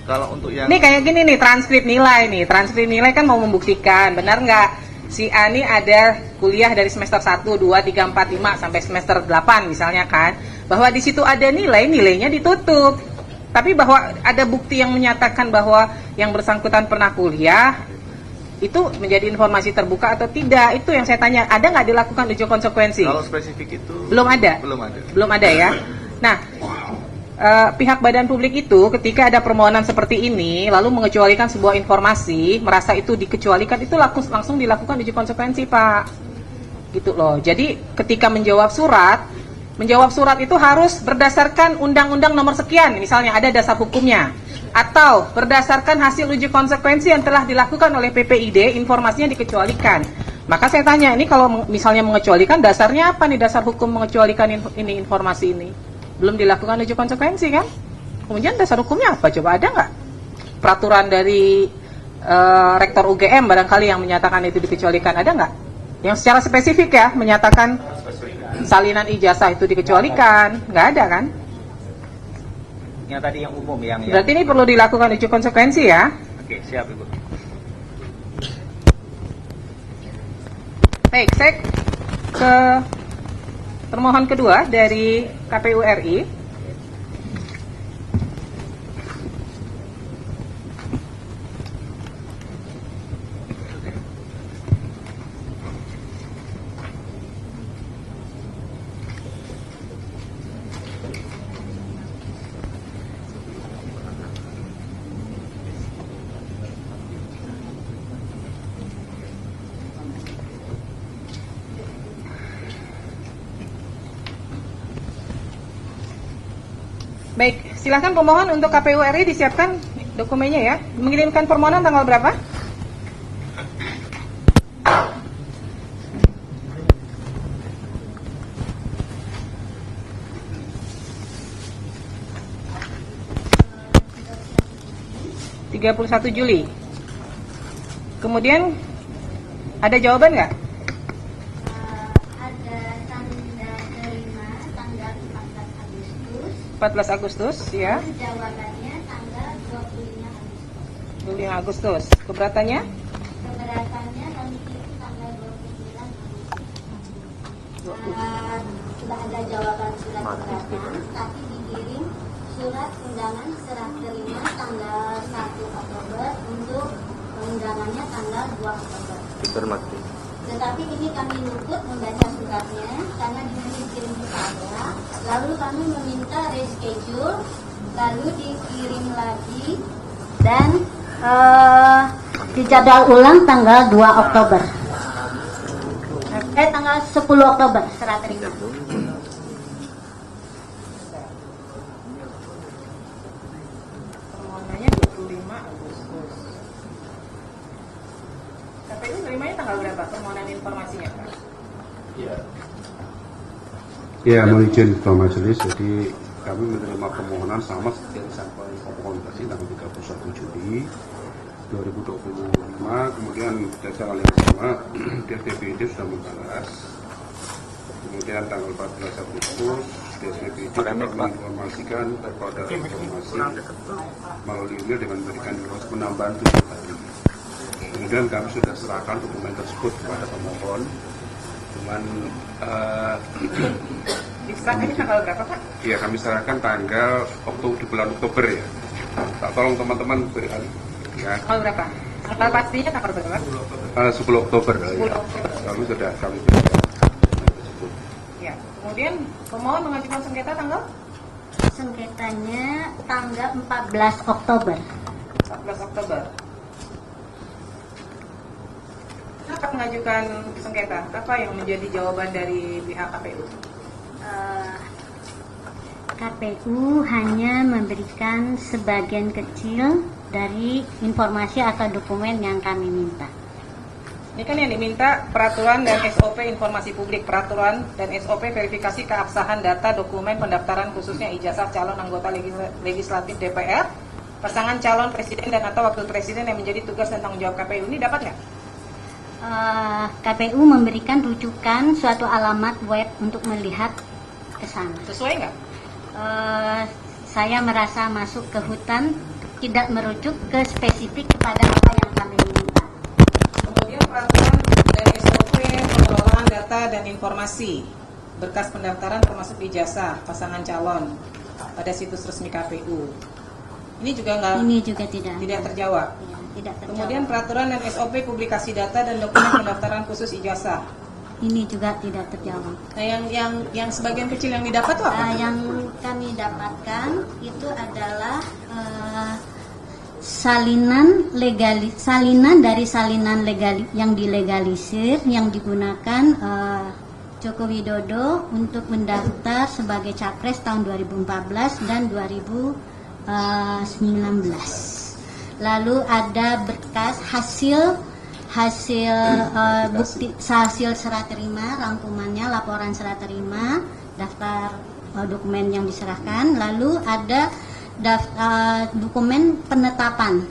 Kalau untuk yang Nih kayak gini nih, transkrip nilai nih. Transkrip nilai kan mau membuktikan, benar nggak? Si A ini ada kuliah dari semester 1, 2, 3, 4, 5 sampai semester 8 misalnya kan. Bahwa di situ ada nilainya ditutup. Tapi bahwa ada bukti yang menyatakan bahwa yang bersangkutan pernah kuliah, itu menjadi informasi terbuka atau tidak? Itu yang saya tanya. Ada nggak dilakukan uji konsekuensi? kalau spesifik itu Belum ada? belum ada. Belum ada ya. Nah, pihak badan publik itu ketika ada permohonan seperti ini lalu mengecualikan sebuah informasi, merasa itu dikecualikan, itu langsung dilakukan uji konsekuensi, Pak. Gitu loh. Jadi ketika menjawab surat itu harus berdasarkan undang-undang nomor sekian, misalnya ada dasar hukumnya, atau berdasarkan hasil uji konsekuensi yang telah dilakukan oleh PPID, informasinya dikecualikan. Maka saya tanya, ini kalau misalnya mengecualikan, dasarnya apa nih dasar hukum mengecualikan informasi ini? Belum dilakukan uji konsekuensi kan? Kemudian dasar hukumnya apa? Coba ada nggak? Peraturan dari Rektor UGM barangkali yang menyatakan itu dikecualikan, ada nggak? Yang secara spesifik ya, menyatakan salinan ijazah itu dikecualikan, nggak ada kan? Yang tadi yang umum yang Berarti ini perlu dilakukan uji konsekuensi ya? Oke, siap Ibu. Baik, saya ke termohon kedua dari KPU RI. Baik, silakan pemohon untuk KPU RI disiapkan dokumennya ya. Mengirimkan permohonan tanggal berapa? Juli. Kemudian ada jawaban nggak? Ada tanda terima tanggal 14 Agustus ya. jawabannya tanggal 25 Agustus. Keberatannya? Keberatannya kami kirim tanggal 29 sudah ada jawaban surat keberatan, tapi dikirim surat undangan serah terima tanggal 1 Oktober untuk undangannya tanggal 2 Oktober. Tetapi ini kami luput membaca suratnya karena di sini dikirim ke saya. Lalu kami meminta reschedule, lalu dikirim lagi dan dijadwal ulang tanggal 2 Oktober. Tanggal 10 Oktober serah terima. Permohonannya 25 Agustus. KPU nerimanya tanggal berapa permohonan informasinya, Pak? Ya, mohon izin Ketua Majelis, jadi kami menerima permohonan sama seperti yang disampaikan pemohon tadi tanggal 31 Juli 2025, kemudian dasar hal yang sama DSPPID sudah membalas, kemudian tanggal 14 Agustus DSPPID juga menginformasikan kepada informasi melalui email dengan memberikan informasi penambahan 7 hari. Kemudian kami sudah serahkan dokumen tersebut kepada pemohon Cuman Diserahkannya tanggal berapa, Pak? ya kami serahkan tanggal di bulan Oktober ya. Tak tolong teman-teman berikan ya. Tanggal berapa? Tanggal pastinya tanggal berapa? 10 Oktober. 10 Ya. Oktober. Kami berikan. Ya. Kemudian pemohon mengajukan sengketa tanggal Sengketanya tanggal 14 Oktober. 14 Oktober. Kenapa mengajukan sengketa? Apa yang menjadi jawaban dari pihak KPU? KPU hanya memberikan sebagian kecil dari informasi atau dokumen yang kami minta. Ini kan yang diminta peraturan dan SOP informasi publik, peraturan dan SOP verifikasi keabsahan data dokumen pendaftaran khususnya ijazah calon anggota legislatif DPR, pasangan calon presiden dan atau wakil presiden yang menjadi tugas dan tanggung jawab KPU. Ini dapat nggak? KPU memberikan rujukan suatu alamat web untuk melihat ke sana. Sesuai nggak? Saya merasa masuk ke hutan tidak merujuk ke spesifik kepada apa yang kami minta. Kemudian peraturan dan SOP pengelolaan data dan informasi berkas pendaftaran termasuk ijazah pasangan calon pada situs resmi KPU. Ini juga nggak? Ini juga tidak terjawab. Ya, tidak terjawab. Kemudian peraturan dan SOP publikasi data dan dokumen pendaftaran khusus ijazah. Ini juga tidak terjawab. Nah, yang sebagian kecil yang didapat tuh apa? Yang kami dapatkan itu adalah salinan dari salinan yang dilegalisir yang digunakan Joko Widodo untuk mendaftar sebagai capres tahun 2014 dan 2019. Lalu ada berkas hasil bukti hasil serah terima, rangkumannya, laporan serah terima, daftar dokumen yang diserahkan, lalu ada dokumen penetapan.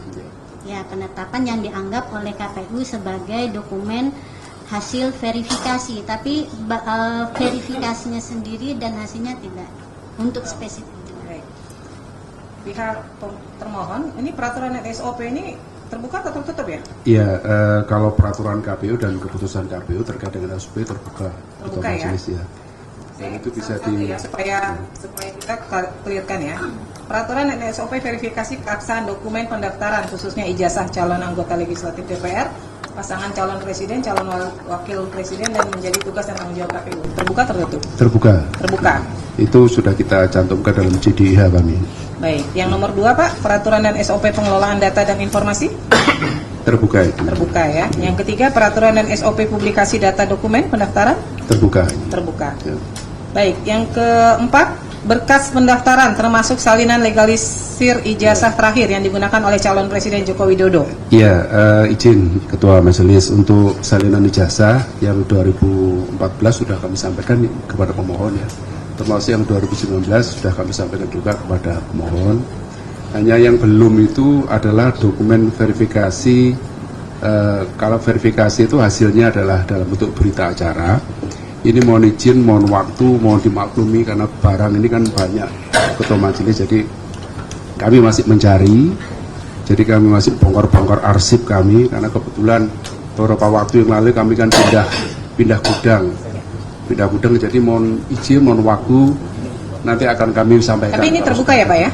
Ya, penetapan yang dianggap oleh KPU sebagai dokumen hasil verifikasi, tapi verifikasinya sendiri dan hasilnya tidak untuk spesifik. Baik. Pihak termohon, ini peraturan dan SOP ini terbuka atau tertutup ya? Iya, kalau peraturan KPU dan keputusan KPU terkait dengan SOP terbuka atau majelis ya. Dan itu bisa ya, supaya kita clearkan ya. Peraturan dan SOP verifikasi keabsahan dokumen pendaftaran khususnya ijazah calon anggota legislatif DPR, pasangan calon presiden, calon wakil presiden dan menjadi tugas dan tanggung jawab KPU. Terbuka tertutup? Terbuka. Terbuka. Itu sudah kita cantumkan dalam JDIH kami. Baik, yang nomor 2 Pak, peraturan dan SOP pengelolaan data dan informasi? Terbuka itu. Terbuka ya. Yang ketiga, peraturan dan SOP publikasi data dokumen pendaftaran? Terbuka. Terbuka. Ya. Baik, yang keempat, berkas pendaftaran termasuk salinan legalisir ijazah terakhir yang digunakan oleh calon presiden Joko Widodo. Iya, izin Ketua Majelis untuk salinan ijazah yang 2014 sudah kami sampaikan kepada pemohon ya. Termasuk yang 2019 sudah kami sampaikan juga kepada pemohon. Hanya yang belum itu adalah dokumen verifikasi. Kalau verifikasi itu hasilnya adalah dalam bentuk berita acara. Ini mohon izin, mohon waktu, mohon dimaklumi karena barang ini kan banyak Ketua Majelis, jadi kami masih mencari. Jadi kami masih bongkar-bongkar arsip kami karena kebetulan beberapa waktu yang lalu kami kan pindah gudang, jadi mohon izin, mohon waktu, nanti akan kami sampaikan. Tapi ini terbuka ya Pak ya?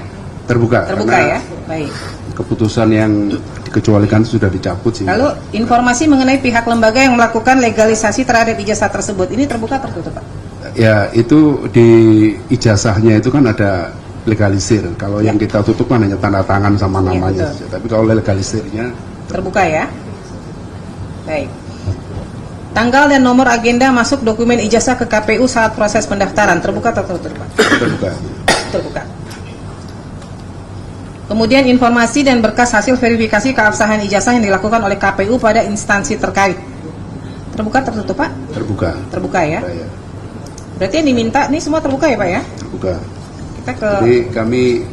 Terbuka ya, baik. Keputusan yang dikecualikan sudah dicabut sih. Lalu informasi mengenai pihak lembaga yang melakukan legalisasi terhadap ijazah tersebut, ini terbuka tertutup Pak? Ya, itu di ijazahnya itu kan ada legalisir. Kalau yang kita tutup kan hanya tanda tangan sama namanya. Ya, tapi kalau legalisirnya terbuka ya? Baik. Tanggal dan nomor agenda masuk dokumen ijazah ke KPU saat proses pendaftaran, terbuka atau tertutup Pak? terbuka. Terbuka. Kemudian informasi dan berkas hasil verifikasi keabsahan ijazah yang dilakukan oleh KPU pada instansi terkait. Terbuka tertutup Pak? Terbuka. Terbuka ya? Ya. Berarti yang diminta ini semua terbuka ya Pak ya? Terbuka. Kita Jadi kami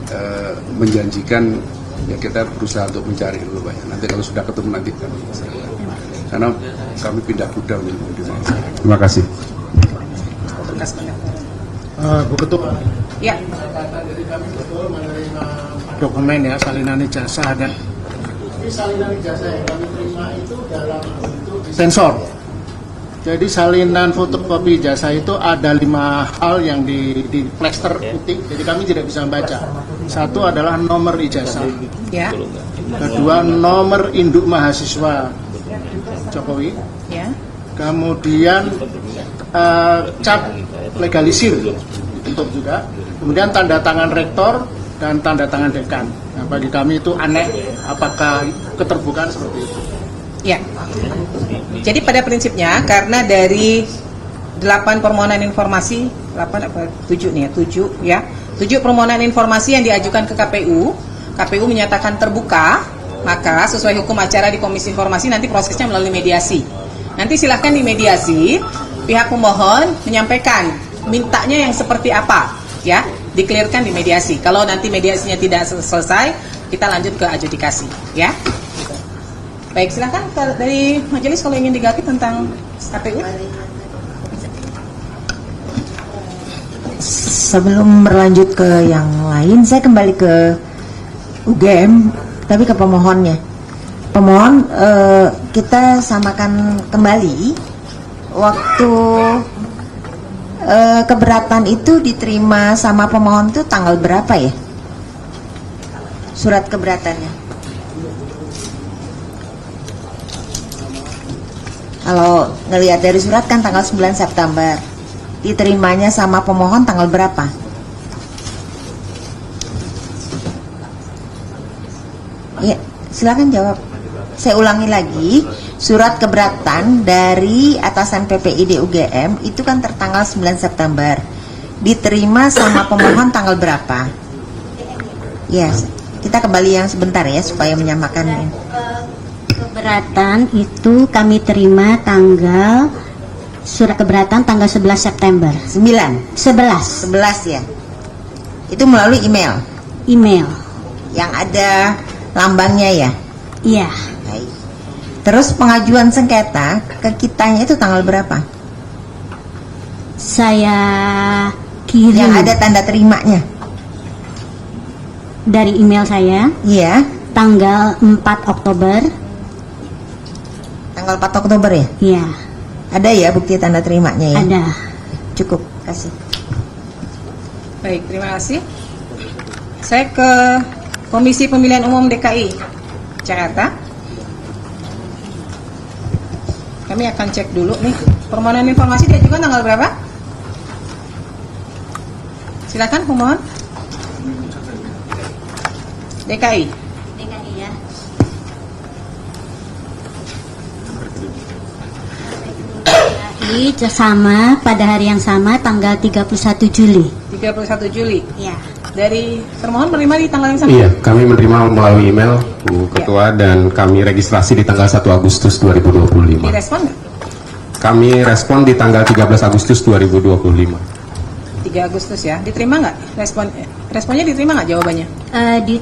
menjanjikan ya kita berusaha untuk mencari dulu Pak ya. Nanti kalau sudah ketemu nanti kami serahkan. Karena kami pindah gudang di Malang. Terima kasih. berkas pendaftaran. Bu Ketua. Ya. Dokumen ya, salinan ijazah dan ini salinan ijazah yang kami terima itu dalam bentuk sensor. Jadi salinan fotokopi ijazah itu ada 5 hal yang di plester putih, jadi kami tidak bisa membaca. Satu adalah nomor ijazah, Ya. kedua nomor induk mahasiswa Jokowi, Ya. kemudian cap legalisir ditutup juga, kemudian tanda tangan rektor dan tanda tangan dekan. Nah, bagi kami itu aneh, apakah keterbukaan seperti itu? Ya. Jadi pada prinsipnya karena dari 8 permohonan informasi, 8 apa 7 nih ya, 7 ya. 7 permohonan informasi yang diajukan ke KPU, KPU menyatakan terbuka, maka sesuai hukum acara di Komisi Informasi nanti prosesnya melalui mediasi. Nanti silahkan di mediasi, pihak pemohon menyampaikan mintanya yang seperti apa, ya, dikelirkan di mediasi. Kalau nanti mediasinya tidak selesai, kita lanjut ke adjudikasi, ya. Baik, silahkan dari majelis kalau ingin diganti tentang KPU. Sebelum berlanjut ke yang lain, saya kembali ke UGM, tapi ke pemohonnya. Pemohon, kita samakan kembali waktu keberatan itu diterima sama pemohon itu tanggal berapa ya? Surat keberatannya. Kalau ngelihat dari surat kan tanggal 9 September. Diterimanya sama pemohon tanggal berapa? Ya, silakan jawab. Saya ulangi lagi, surat keberatan dari atasan PPID UGM itu kan tertanggal 9 September. Diterima sama pemohon tanggal berapa? Yes, kita kembali yang sebentar ya supaya menyamakan. Keberatan itu kami terima surat keberatan tanggal 11 September. 11 ya. Itu melalui email yang ada lambangnya ya. Iya. Baik. Terus pengajuan sengketa ke kitanya itu tanggal berapa? Saya kirim Yang ada tanda terimanya. dari email saya Iya. tanggal 4 Oktober. Tanggal 4 Oktober ya? Iya, Ada ya bukti tanda terimanya ya? ada. Cukup, kasih. Baik, terima kasih. Saya ke Komisi Pemilihan Umum DKI Jakarta. Kami akan cek dulu nih permohonan informasi diajukan tanggal berapa? Silakan pemohon. DKI. DKI ya. Sama pada hari yang sama tanggal 31 Juli. 31 Juli. Ya. Dari termohon menerima di tanggal yang sama? Iya, kami menerima melalui email Bu Ketua dan kami registrasi di tanggal 1 Agustus 2025. Direspon nggak? Kami respon di tanggal 13 Agustus 2025. 3 Agustus ya. Diterima nggak? Responnya diterima nggak jawabannya? Di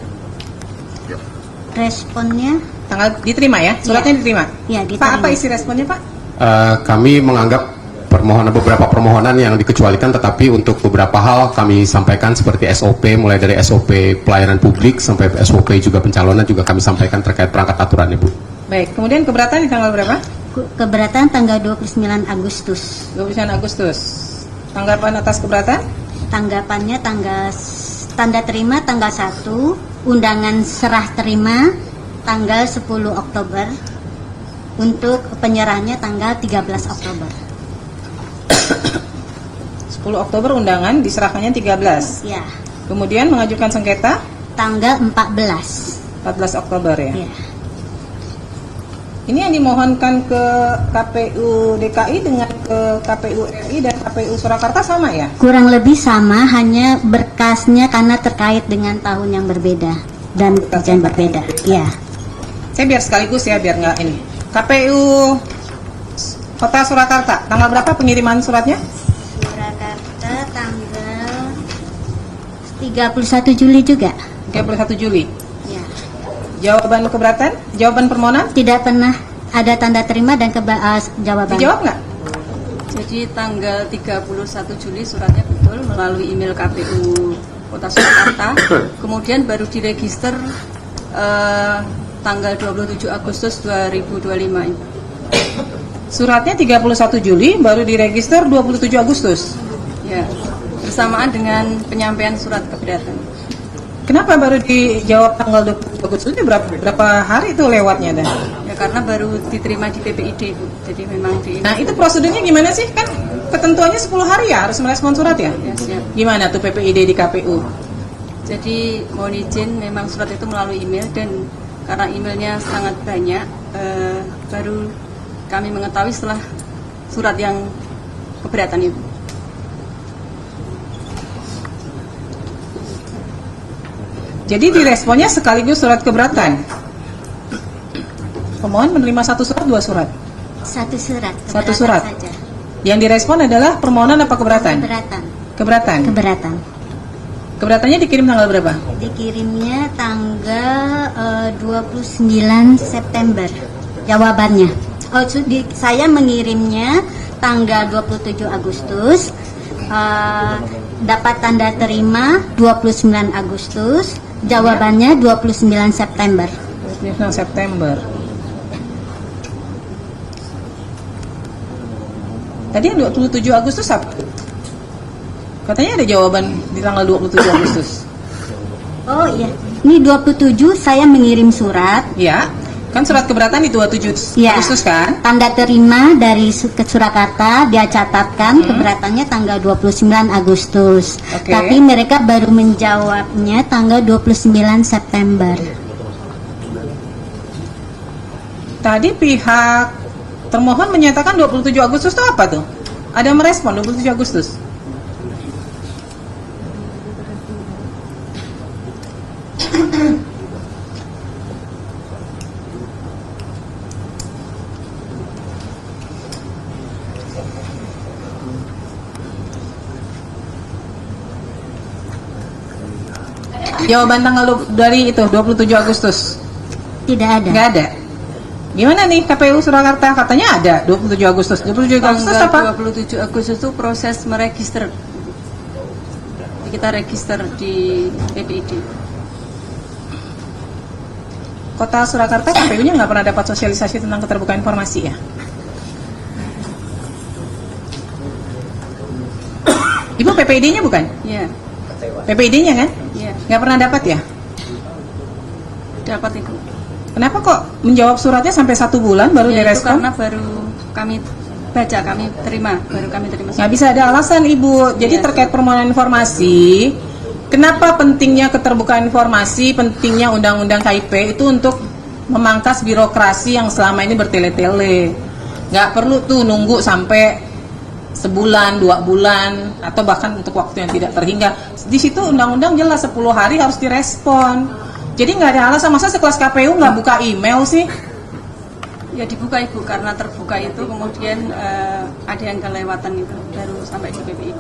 responnya Tanggal diterima ya? Suratnya diterima? ya Pak, diterima. apa isi responnya Pak? Kami menganggap beberapa permohonan yang dikecualikan, tetapi untuk beberapa hal kami sampaikan seperti SOP, mulai dari SOP pelayanan publik sampai SOP juga pencalonan juga kami sampaikan terkait perangkat aturan Ibu. Baik, kemudian keberatan di tanggal berapa? Keberatan tanggal 29 Agustus. 29 Agustus. Tanggapan atas keberatan? Tanggapannya tanda terima tanggal 1, undangan serah terima tanggal 10 Oktober, untuk penyerahannya tanggal 13 Oktober. 10 Oktober undangan diserahkannya 13. Ya, Kemudian mengajukan sengketa tanggal 14. 14 Oktober ya. Ya. Ini yang dimohonkan ke KPU DKI dengan ke KPU RI dan KPU Surakarta sama ya? Kurang lebih sama, hanya berkasnya karena terkait dengan tahun yang berbeda dan yang berbeda. Ya. Saya biar sekaligus ya, biar nggak ini. KPU Kota Surakarta, tanggal berapa pengiriman suratnya? Surakarta tanggal 31 Juli juga. 31 Juli. Ya. Jawaban keberatan? Jawaban permohonan? Tidak pernah ada tanda terima dan jawaban. Dijawab nggak? Jadi tanggal 31 Juli suratnya betul melalui email KPU Kota Surakarta. Kemudian baru diregister tanggal 27 Agustus 2025. Suratnya 31 Juli, baru diregister 27 Agustus. Ya, bersamaan dengan penyampaian surat keberatan. Kenapa baru dijawab tanggal 27 Agustus? Itu berapa hari itu lewatnya dah? Ya karena baru diterima di PPID, Bu. Jadi memang di Nah, itu prosedurnya gimana sih? Kan ketentuannya 10 hari ya harus merespon surat ya? Ya, siap. Gimana tuh PPID di KPU? Jadi mohon izin, memang surat itu melalui email dan karena emailnya sangat banyak, baru kami mengetahui setelah surat yang keberatan itu. Jadi diresponnya sekaligus surat keberatan. Pemohon menerima satu surat, dua surat. Satu surat. Satu keberatan surat. Saja. Yang direspon adalah permohonan apa keberatan? Keberatan. Keberatan. Keberatan. Keberatannya dikirim tanggal berapa? Dikirimnya tanggal 29 September. Jawabannya. Saya mengirimnya tanggal 27 Agustus. Dapat tanda terima 29 Agustus. Jawabannya 29 September. 29 September. Tadi yang 27 Agustus apa? Katanya ada jawaban di tanggal 27 Agustus. Oh iya, ini 27 saya mengirim surat. Ya, kan surat keberatan di 27 Ya, Agustus kan? tanda terima dari ke Surakarta, dia catatkan keberatannya tanggal 29 Agustus. Oke. Tapi mereka baru menjawabnya tanggal 29 September. Tadi pihak termohon menyatakan 27 Agustus itu apa tuh? Ada merespon 27 Agustus? Jawaban tanggal dari itu 27 Agustus Tidak ada. nggak ada. Gimana nih KPU Surakarta? Katanya ada 27 Agustus. 27 Agustus Tanggal apa? 27 Agustus itu proses meregister. Kita register di PPID. Kota Surakarta KPU-nya nggak pernah dapat sosialisasi tentang keterbukaan informasi ya? Ibu PPID-nya bukan? Ya, PPID-nya kan? ya, Nggak pernah dapat ya? dapat itu. Kenapa kok menjawab suratnya sampai 1 bulan baru Ya, itu direspon? karena baru kami baca, kami terima, baru kami terima. Nggak bisa ada alasan Ibu. Jadi Iya. terkait permohonan informasi, kenapa pentingnya keterbukaan informasi, pentingnya undang-undang KIP itu untuk memangkas birokrasi yang selama ini bertele-tele. Nggak perlu tuh nunggu sampai sebulan, 2 bulan, atau bahkan untuk waktu yang tidak terhingga. Di situ undang-undang jelas 10 hari harus direspon. Jadi nggak ada alasan, masa sekelas KPU nggak buka email sih? Ya dibuka Ibu, karena terbuka itu kemudian ada yang kelewatan itu baru sampai di PPID.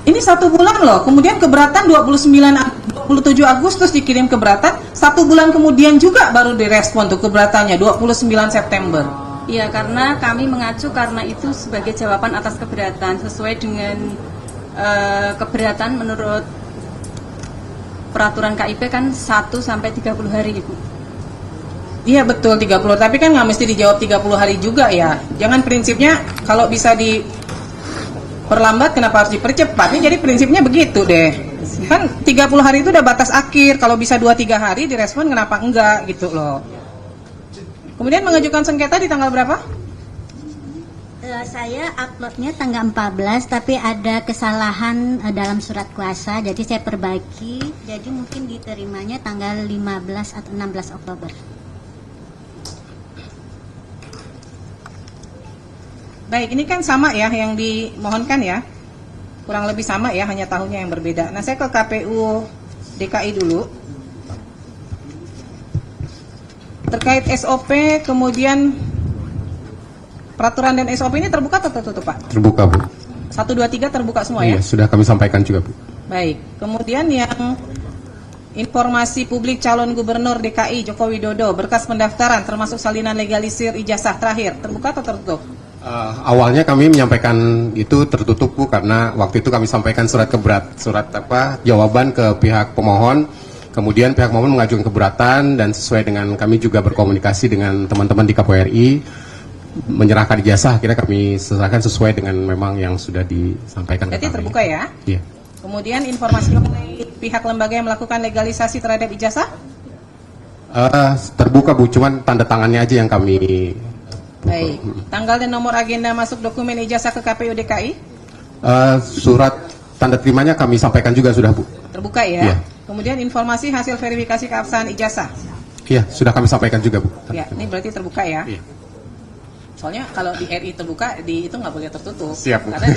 Ini 1 bulan loh, kemudian keberatan 27 Agustus dikirim keberatan, 1 bulan kemudian juga baru direspon tuh keberatannya 29 September. Iya, karena kami mengacu karena itu sebagai jawaban atas keberatan sesuai dengan keberatan menurut peraturan KIP kan 1 sampai 30 hari Ibu. Iya betul 30, tapi kan nggak mesti dijawab 30 hari juga ya. Jangan prinsipnya kalau bisa diperlambat kenapa harus dipercepat? Ini jadi prinsipnya begitu deh. Kan 30 hari itu udah batas akhir, kalau bisa 2-3 hari direspon kenapa enggak gitu loh. Kemudian mengajukan sengketa di tanggal berapa? Saya uploadnya tanggal 14, tapi ada kesalahan dalam surat kuasa, jadi saya perbaiki. Jadi mungkin diterimanya tanggal 15 atau 16 Oktober. Baik, ini kan sama ya yang dimohonkan ya. Kurang lebih sama ya, hanya tahunnya yang berbeda. Nah, saya ke KPU DKI dulu. Terkait SOP, kemudian peraturan dan SOP ini terbuka atau tertutup, Pak? Terbuka, Bu. 1, 2, 3 terbuka semua Iya, ya? sudah kami sampaikan juga, Bu. Baik, kemudian yang informasi publik calon gubernur DKI Joko Widodo, berkas pendaftaran termasuk salinan legalisir ijazah terakhir, terbuka atau tertutup? Awalnya kami menyampaikan itu tertutup, Bu, karena waktu itu kami sampaikan surat jawaban ke pihak pemohon. Kemudian pihak pemohon mengajukan keberatan dan sesuai dengan kami juga berkomunikasi dengan teman-teman di KPU RI. menyerahkan ijazah, akhirnya kami selesaikan sesuai dengan memang yang sudah disampaikan ke Berarti kami. terbuka ya? Iya. Kemudian informasi mengenai pihak lembaga yang melakukan legalisasi terhadap ijazah? Terbuka Bu, cuman tanda tangannya aja yang kami. Baik. Tanggal dan nomor agenda masuk dokumen ijazah ke KPU DKI? Surat tanda terimanya kami sampaikan juga sudah Bu. Terbuka ya? Iya. Kemudian informasi hasil verifikasi keabsahan ijazah? Iya, sudah kami sampaikan juga Bu. Ya, ini berarti terbuka ya? Iya. Soalnya kalau di RI terbuka, di itu nggak boleh tertutup. Siap, Bu. Karena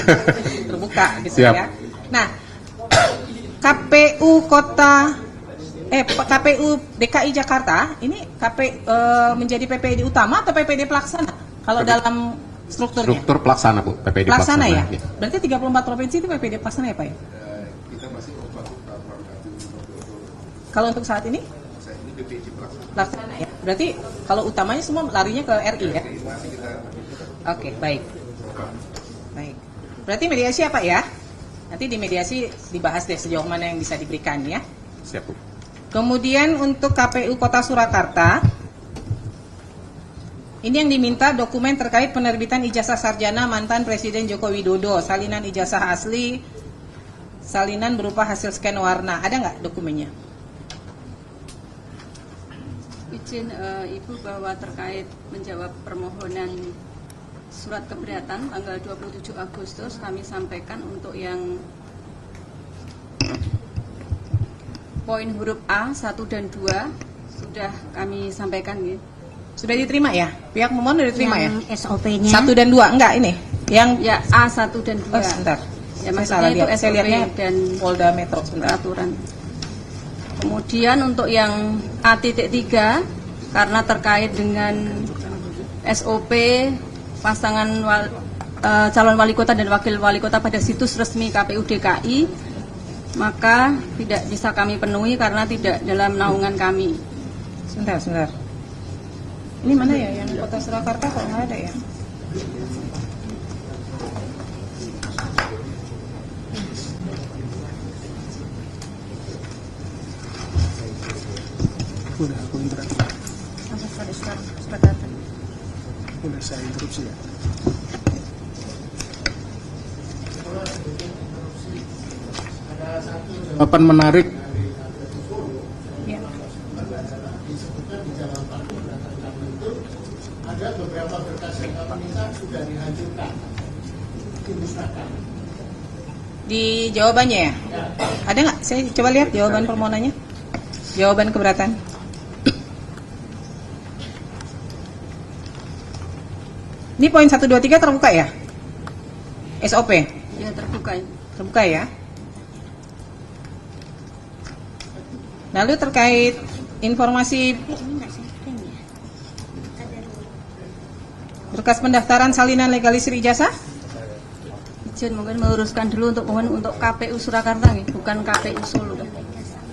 terbuka gitu Siap. ya. Nah, KPU KPU DKI Jakarta ini menjadi PPD utama atau PPD pelaksana? Kalau dalam strukturnya? Struktur pelaksana Bu, PPD Pelaksana ya? Iya. Berarti 34 provinsi itu PPD pelaksana ya Pak ya? Kalau untuk saat ini? Pelaksana ya. Berarti kalau utamanya semua larinya ke RI ya? Oke, baik. Baik. Berarti mediasi apa ya? Nanti di mediasi dibahas deh sejauh mana yang bisa diberikan ya. Siap Bu. Kemudian untuk KPU Kota Surakarta, ini yang diminta dokumen terkait penerbitan ijazah sarjana mantan Presiden Joko Widodo, salinan ijazah asli, salinan berupa hasil scan warna. Ada nggak dokumennya? Izin Ibu bahwa terkait menjawab permohonan surat keberatan tanggal 27 Agustus kami sampaikan untuk yang poin huruf A 1 dan 2 sudah kami sampaikan gitu. Sudah diterima ya? Pihak pemohon sudah diterima ya? SOP-nya 1 dan 2 enggak ini? Yang Ya A1 dan 2. oh, sebentar. Ya, Saya maksudnya salah itu lihat. Saya SOP lihatnya dan Polda Metro sebentar. peraturan. Kemudian untuk yang A.3 karena terkait dengan SOP pasangan calon wali kota dan wakil wali kota pada situs resmi KPU DKI, maka tidak bisa kami penuhi karena tidak dalam naungan kami. Sebentar. Ini mana ya yang Kota Surakarta kok nggak ada ya? Udah, aku interupsi. Udah saya interupsi ya. Jawaban menarik. Ya. Di jawabannya ya? Ada nggak? Saya coba lihat jawaban permohonannya. Jawaban keberatan. Ini poin 1, 2, 3 terbuka ya? SOP? Ya terbuka. Terbuka ya? Lalu terkait informasi berkas pendaftaran salinan legalisir ijazah? Izin mungkin meluruskan dulu untuk mohon untuk KPU Surakarta, bukan KPU Solo.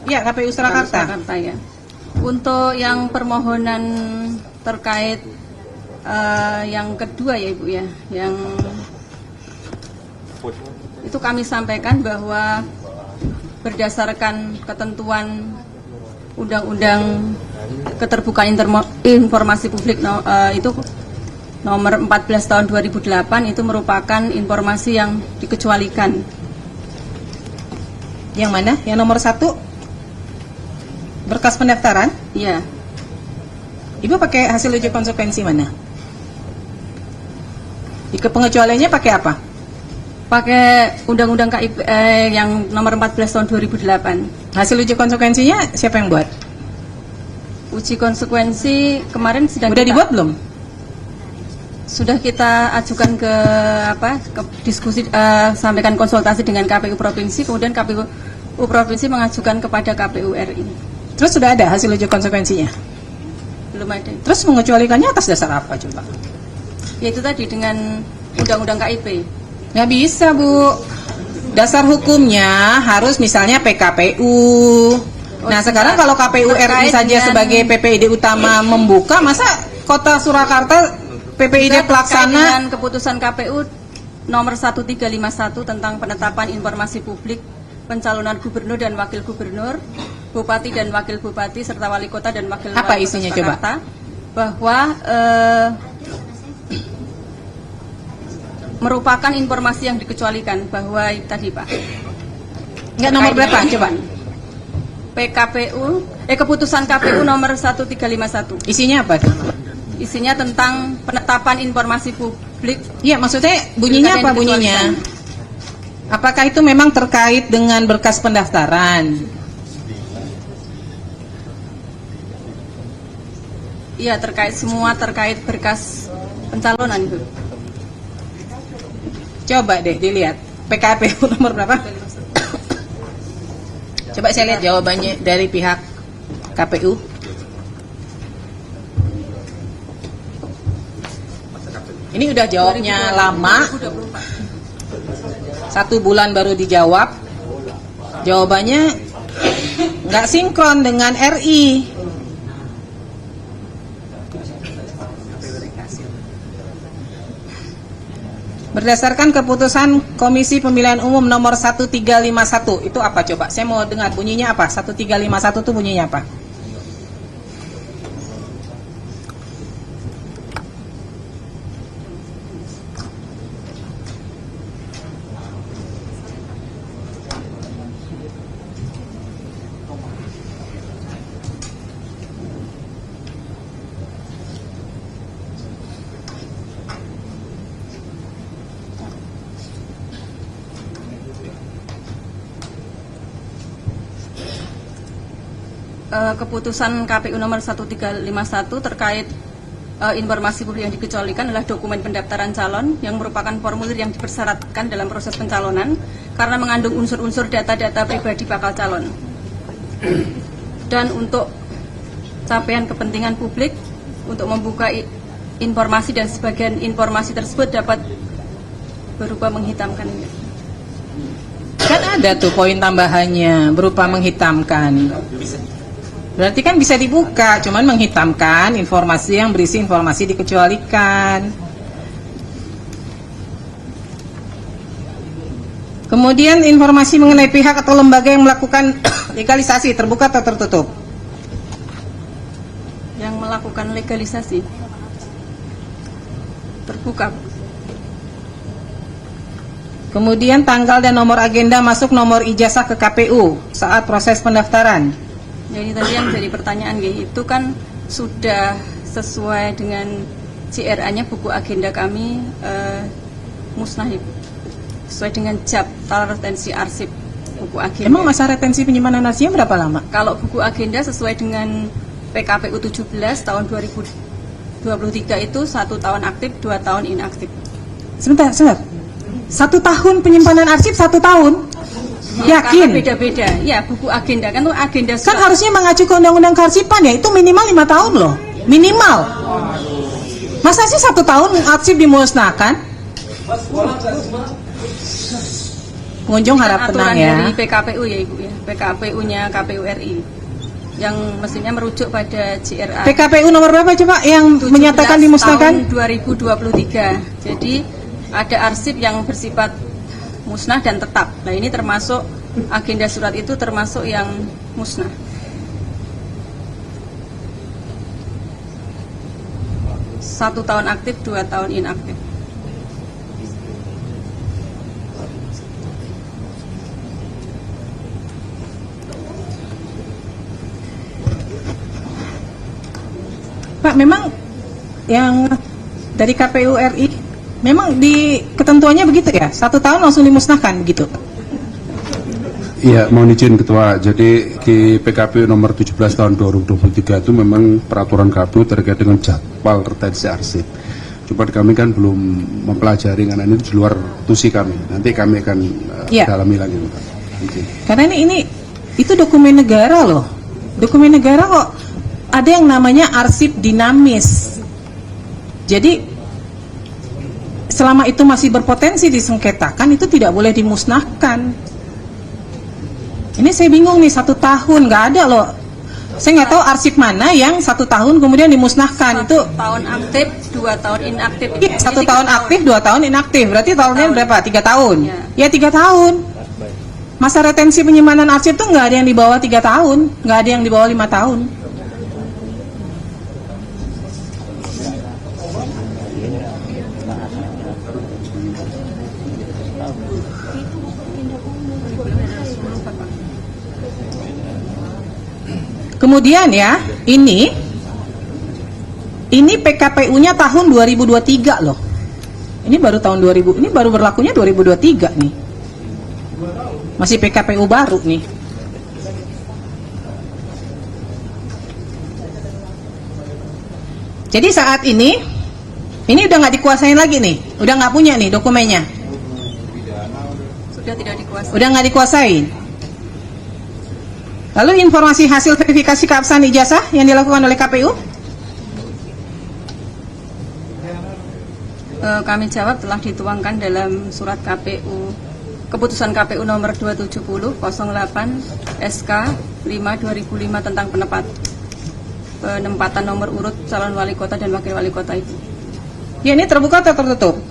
Iya, KPU Surakarta. Surakarta ya. Untuk yang permohonan terkait yang kedua ya Ibu ya, yang itu kami sampaikan bahwa berdasarkan ketentuan Undang-Undang Keterbukaan Informasi Publik itu nomor 14 tahun 2008 itu merupakan informasi yang dikecualikan. Yang mana? Yang nomor 1? Berkas pendaftaran? Iya. Ibu pakai hasil uji konsekuensi mana? Di pengecualiannya pakai apa? Pakai Undang-Undang KIP yang nomor 14 tahun 2008. Hasil uji konsekuensinya siapa yang buat? Uji konsekuensi kemarin sedang Udah dibuat belum? Sudah kita ajukan ke diskusi, sampaikan konsultasi dengan KPU Provinsi, kemudian KPU Provinsi mengajukan kepada KPU RI. Terus sudah ada hasil uji konsekuensinya? Belum ada. Terus mengecualikannya atas dasar apa coba? Yaitu tadi dengan Undang-Undang KIP. Nggak bisa Bu. Dasar hukumnya harus misalnya PKPU. Nah sekarang kalau KPU RI saja sebagai PPID utama membuka, masa Kota Surakarta PPID pelaksana dengan keputusan KPU nomor 1351 tentang penetapan informasi publik pencalonan gubernur dan wakil gubernur, bupati dan wakil bupati serta wali kota dan wakil wali Apa kota isinya, Jakarta, bahwa merupakan informasi yang dikecualikan bahwa tadi Pak. Enggak, nomor berapa? Coba. Keputusan KPU nomor 1351. Isinya apa? Isinya tentang penetapan informasi publik. Iya, maksudnya bunyinya apa bunyinya? Apakah itu memang terkait dengan berkas pendaftaran? Iya, terkait berkas pencalonan, Bu. Coba deh dilihat. PKPU nomor berapa? Coba saya lihat jawabannya dari pihak KPU. Ini udah jawabnya lama. 1 bulan baru dijawab. Jawabannya nggak sinkron dengan RI. Berdasarkan keputusan Komisi Pemilihan Umum nomor 1351, itu apa coba? Saya mau dengar bunyinya apa? 1351 itu bunyinya apa? Keputusan KPU nomor 1351 terkait informasi publik yang dikecualikan adalah dokumen pendaftaran calon yang merupakan formulir yang dipersyaratkan dalam proses pencalonan karena mengandung unsur-unsur data-data pribadi bakal calon. Dan untuk capaian kepentingan publik untuk membuka informasi dan sebagian informasi tersebut dapat berupa menghitamkan. Kan ada tuh poin tambahannya berupa menghitamkan. Berarti kan bisa dibuka, cuman menghitamkan informasi yang berisi informasi dikecualikan. Kemudian informasi mengenai pihak atau lembaga yang melakukan legalisasi terbuka atau tertutup? Yang melakukan legalisasi terbuka. Kemudian tanggal dan nomor agenda masuk nomor ijazah ke KPU saat proses pendaftaran. Jadi tadi yang jadi pertanyaan itu kan sudah sesuai dengan CRA-nya buku agenda kami musnah, sesuai dengan daftar retensi arsip buku agenda. Emang masa retensi penyimpanan arsipnya berapa lama? Kalau buku agenda sesuai dengan PKPU 17 tahun 2023 itu 1 tahun aktif, 2 tahun inaktif. Sebentar. 1 tahun penyimpanan arsip 1 tahun? Yakin? Karena beda-beda. Ya, buku agenda kan tuh agenda kan harusnya mengacu ke undang-undang kearsipan ya, itu minimal 5 tahun loh. Minimal. Masa sih 1 tahun arsip dimusnahkan? Pengunjung harap tenang ya. Dari PKPU ya Ibu ya. PKPU-nya KPU RI. Yang mestinya merujuk pada CRA. PKPU nomor berapa coba yang menyatakan dimusnahkan? Tahun 2023. Jadi ada arsip yang bersifat musnah dan tetap. Nah ini termasuk agenda surat itu termasuk yang musnah. Satu tahun aktif, 2 tahun inaktif. Pak, memang yang dari KPU RI memang di ketentuannya begitu ya? 1 tahun langsung dimusnahkan begitu? Iya, mohon izin Ketua. Jadi di PKPU nomor 17 tahun 2023 itu memang peraturan KPU terkait dengan jadwal retensi arsip. Cuma kami kan belum mempelajari karena ini di luar tusi kami. Nanti kami akan dalami lagi, Pak. Izin. Karena ini itu dokumen negara loh. Dokumen negara kok ada yang namanya arsip dinamis. Jadi selama itu masih berpotensi disengketakan, itu tidak boleh dimusnahkan. Ini saya bingung nih, 1 tahun nggak ada loh. Saya nggak tahu arsip mana yang 1 tahun kemudian dimusnahkan. 1 itu tahun aktif, 2 tahun inaktif. 1 tahun aktif, 2 tahun inaktif. Berarti tahunnya berapa? 3 tahun. Ya 3 tahun. Masa retensi penyimpanan arsip tuh nggak ada yang di bawah 3 tahun, nggak ada yang di bawah 5 tahun. Kemudian ya, ini PKPU-nya tahun 2023 loh. Ini baru tahun 2000, ini baru berlakunya 2023 nih. Masih PKPU baru nih. Jadi saat ini udah nggak dikuasain lagi nih, udah nggak punya nih dokumennya. Sudah tidak dikuasai. Udah nggak dikuasain. Lalu informasi hasil verifikasi keabsahan ijazah yang dilakukan oleh KPU? Kami jawab telah dituangkan dalam surat KPU, keputusan KPU nomor 270/08 SK 5/2005 tentang penempatan nomor urut calon wali kota dan wakil wali kota itu. Ya, ini terbuka atau tertutup?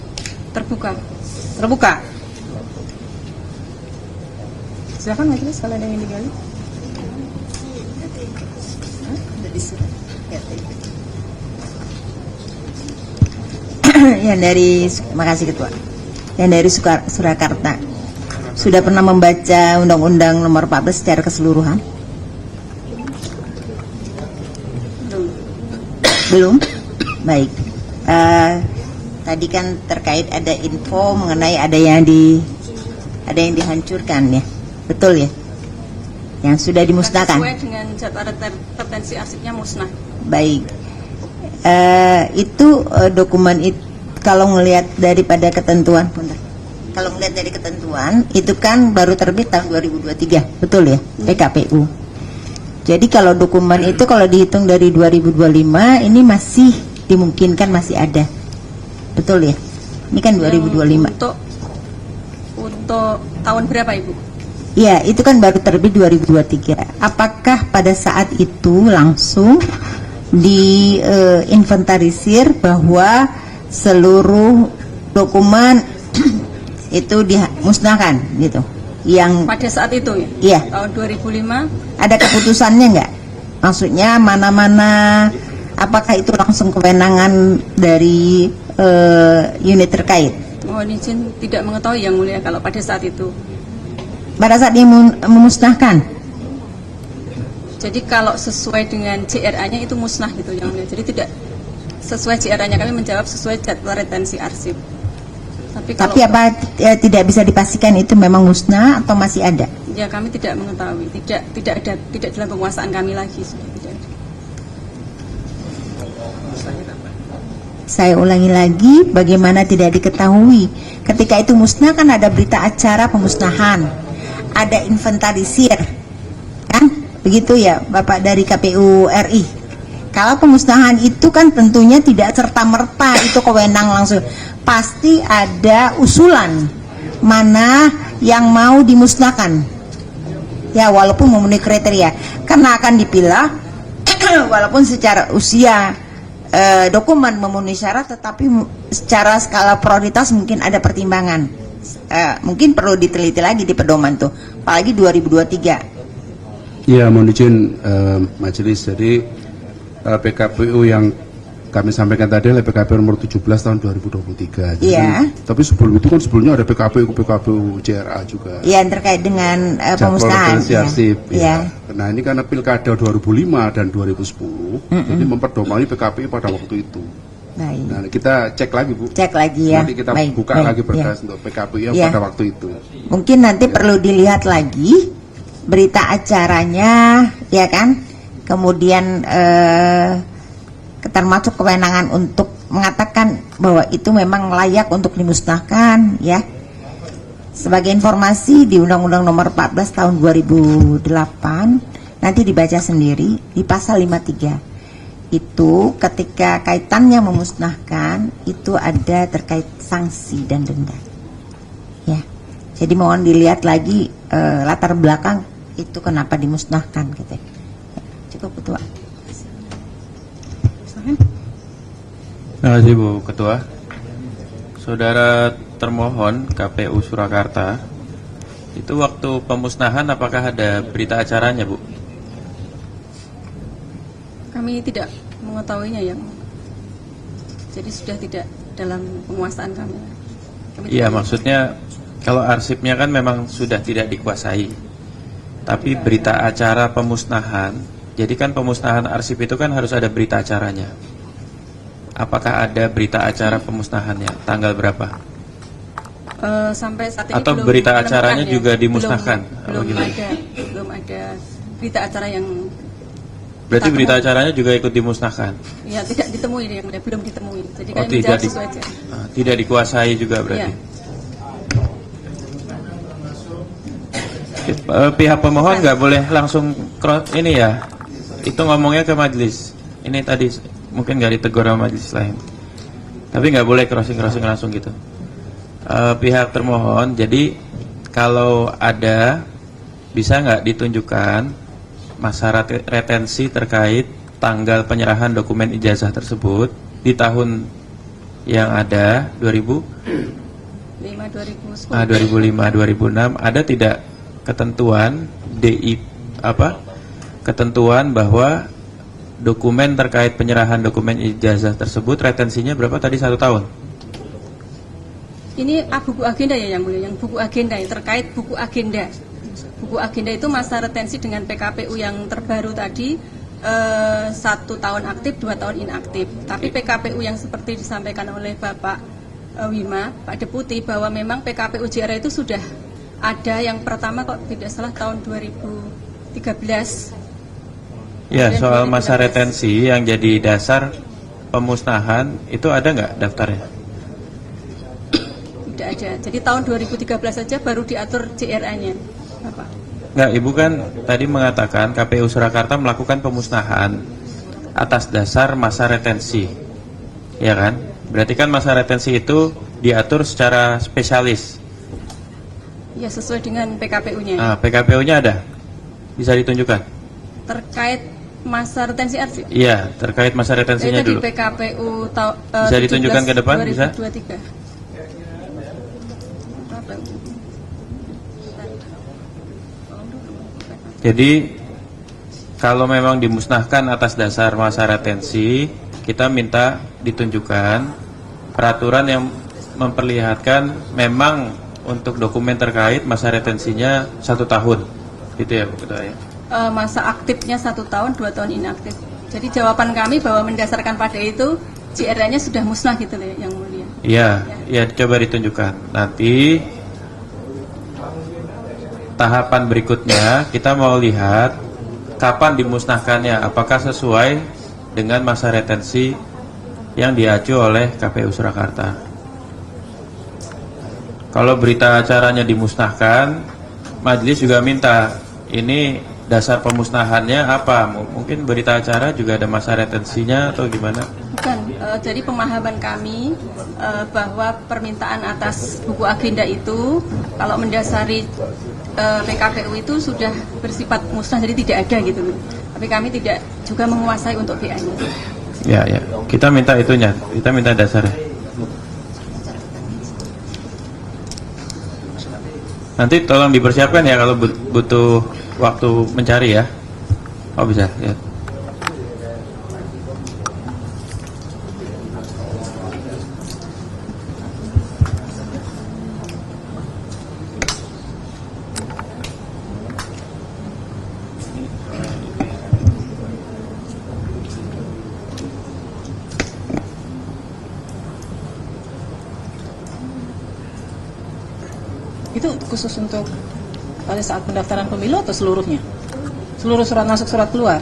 Terbuka. Terbuka. Silakan majelis kalau ada yang digali. Yang dari, makasih Ketua. Yang dari Surakarta, sudah pernah membaca Undang-Undang Nomor 14 secara keseluruhan? Belum? Baik. Tadi kan terkait ada info mengenai ada yang dihancurkan ya, betul ya? Yang sudah dimusnahkan. Sesuai dengan jadwal retensi arsipnya musnah. Baik. Itu dokumen itu kalau ngelihat daripada ketentuan, kalau ngelihat dari ketentuan itu kan baru terbit tahun 2023, betul ya, PKPU. Jadi kalau dokumen itu kalau dihitung dari 2025 ini masih dimungkinkan masih ada, betul ya? Ini kan 2025. Untuk tahun berapa Ibu? Ya, itu kan baru terbit 2023. Apakah pada saat itu langsung diinventarisir bahwa seluruh dokumen itu dimusnahkan gitu? Yang pada saat itu ya? Iya. Tahun 2005. Ada keputusannya nggak? Maksudnya mana-mana, apakah itu langsung kewenangan dari unit terkait? Mohon izin tidak mengetahui Yang Mulia kalau pada saat itu. Pada saat dia memusnahkan? Jadi kalau sesuai dengan JRA-nya itu musnah gitu Yang Mulia. Jadi tidak sesuai JRA-nya, kami menjawab sesuai jadwal retensi arsip. Tapi apa tidak bisa dipastikan itu memang musnah atau masih ada? Ya, kami tidak mengetahui. Tidak dalam penguasaan kami lagi, sudah tidak ada. Saya ulangi lagi, bagaimana tidak diketahui? Ketika itu musnah kan ada berita acara pemusnahan, ada inventarisir, kan? Begitu ya, Bapak dari KPU RI. Kalau pemusnahan itu kan tentunya tidak serta-merta itu kewenang langsung. Pasti ada usulan mana yang mau dimusnahkan. Ya, walaupun memenuhi kriteria. Karena akan dipilah walaupun secara usia dokumen memenuhi syarat, tetapi secara skala prioritas mungkin ada pertimbangan. Mungkin perlu diteliti lagi di pedoman tuh, apalagi 2023. Ya, mohon izin majelis. Jadi PKPU yang kami sampaikan tadi adalah PKPU nomor 17 tahun 2023. Iya. Tapi sebelum itu kan sebelumnya ada PKPU JRA juga. Iya, terkait dengan pemusnahan. Ya. Nah, ini karena Pilkada 2005 dan 2010, jadi memperdomani PKPU pada waktu itu. Baik. Nah, kita cek lagi Bu. Cek lagi ya. Nanti kita buka lagi berkas untuk PKPU yang pada waktu itu. Mungkin nanti perlu dilihat lagi berita acaranya, ya kan? Kemudian termasuk kewenangan untuk mengatakan bahwa itu memang layak untuk dimusnahkan, ya. Sebagai informasi di Undang-Undang Nomor 14 tahun 2008 nanti dibaca sendiri di pasal 53. Itu ketika kaitannya memusnahkan itu ada terkait sanksi dan denda. Ya. Jadi mohon dilihat lagi latar belakang itu kenapa dimusnahkan gitu. Cukup Ketua. Terima kasih Bu Ketua. Saudara termohon KPU Surakarta, itu waktu pemusnahan apakah ada berita acaranya Bu? Kami tidak mengetahuinya Yang. Jadi sudah tidak dalam penguasaan kami. Iya, maksudnya kalau arsipnya kan memang sudah tidak dikuasai. Tapi berita acara pemusnahan, jadi kan pemusnahan arsip itu kan harus ada berita acaranya. Apakah ada berita acara pemusnahannya? Tanggal berapa? Sampai saat ini Atau belum berita menemukan acaranya ya. juga dimusnahkan? Belum ada berita acara yang Berarti kita berita temui. acaranya juga ikut dimusnahkan? Ya tidak ditemui, yang belum ditemui. Jadi Oh, kami tidak, menjawab sesuai aja. tidak dikuasai juga berarti? Iya. Pihak pemohon nggak boleh langsung ini ya, itu ngomongnya ke majelis. Ini tadi mungkin nggak ditegur sama majelis lain, tapi nggak boleh crossing langsung gitu. Pihak termohon, jadi kalau ada bisa nggak ditunjukkan masa retensi terkait tanggal penyerahan dokumen ijazah tersebut di tahun yang ada 2005, 2006 ada tidak ketentuan ketentuan bahwa dokumen terkait penyerahan dokumen ijazah tersebut retensinya berapa tadi, 1 tahun? Ini buku agenda ya yang mulia, yang buku agenda yang terkait buku agenda. Buku agenda itu masa retensi dengan PKPU yang terbaru tadi 1 tahun aktif, 2 tahun inaktif. Tapi PKPU yang seperti disampaikan oleh Bapak Wima, Pak Deputi, bahwa memang PKPU JR itu sudah ada yang pertama kok tidak salah tahun 2013. Ya, Kemudian soal masa 2013. retensi yang jadi dasar pemusnahan itu ada nggak daftarnya? Tidak ada. Jadi tahun 2013 saja baru diatur JRA-nya, Bapak. Nggak, Ibu kan tadi mengatakan KPU Surakarta melakukan pemusnahan atas dasar masa retensi, ya kan? Berarti kan masa retensi itu diatur secara spesialis. Ya, sesuai dengan PKPU-nya. Nah, PKPU-nya ada? Bisa ditunjukkan? Terkait masa retensi arsip. Iya, terkait masa retensinya Itu di dulu. PKPU Bisa ditunjukkan ke depan, bisa? 2023. Jadi kalau memang dimusnahkan atas dasar masa retensi, kita minta ditunjukkan peraturan yang memperlihatkan memang untuk dokumen terkait masa retensinya 1 tahun, gitu ya Bu Ketua ya. Masa aktifnya 1 tahun, 2 tahun inaktif. Jadi jawaban kami bahwa mendasarkan pada itu JRA-nya sudah musnah gitu loh yang mulia. Iya, ya coba ditunjukkan. Nanti tahapan berikutnya kita mau lihat kapan dimusnahkannya, apakah sesuai dengan masa retensi yang diacu oleh KPU Surakarta. Kalau berita acaranya dimusnahkan, majelis juga minta ini dasar pemusnahannya apa? Mungkin berita acara juga ada masa retensinya atau gimana? Bukan, jadi pemahaman kami bahwa permintaan atas buku agenda itu kalau mendasari PKPU itu sudah bersifat musnah, jadi tidak ada gitu loh. Tapi kami tidak juga menguasai untuk BA-nya. Ya, ya. Kita minta itunya, kita minta dasarnya. Nanti tolong dipersiapkan ya kalau butuh waktu mencari ya. Oh bisa, ya. Itu khusus untuk pada saat pendaftaran pemilu atau seluruhnya? Seluruh surat masuk, surat keluar?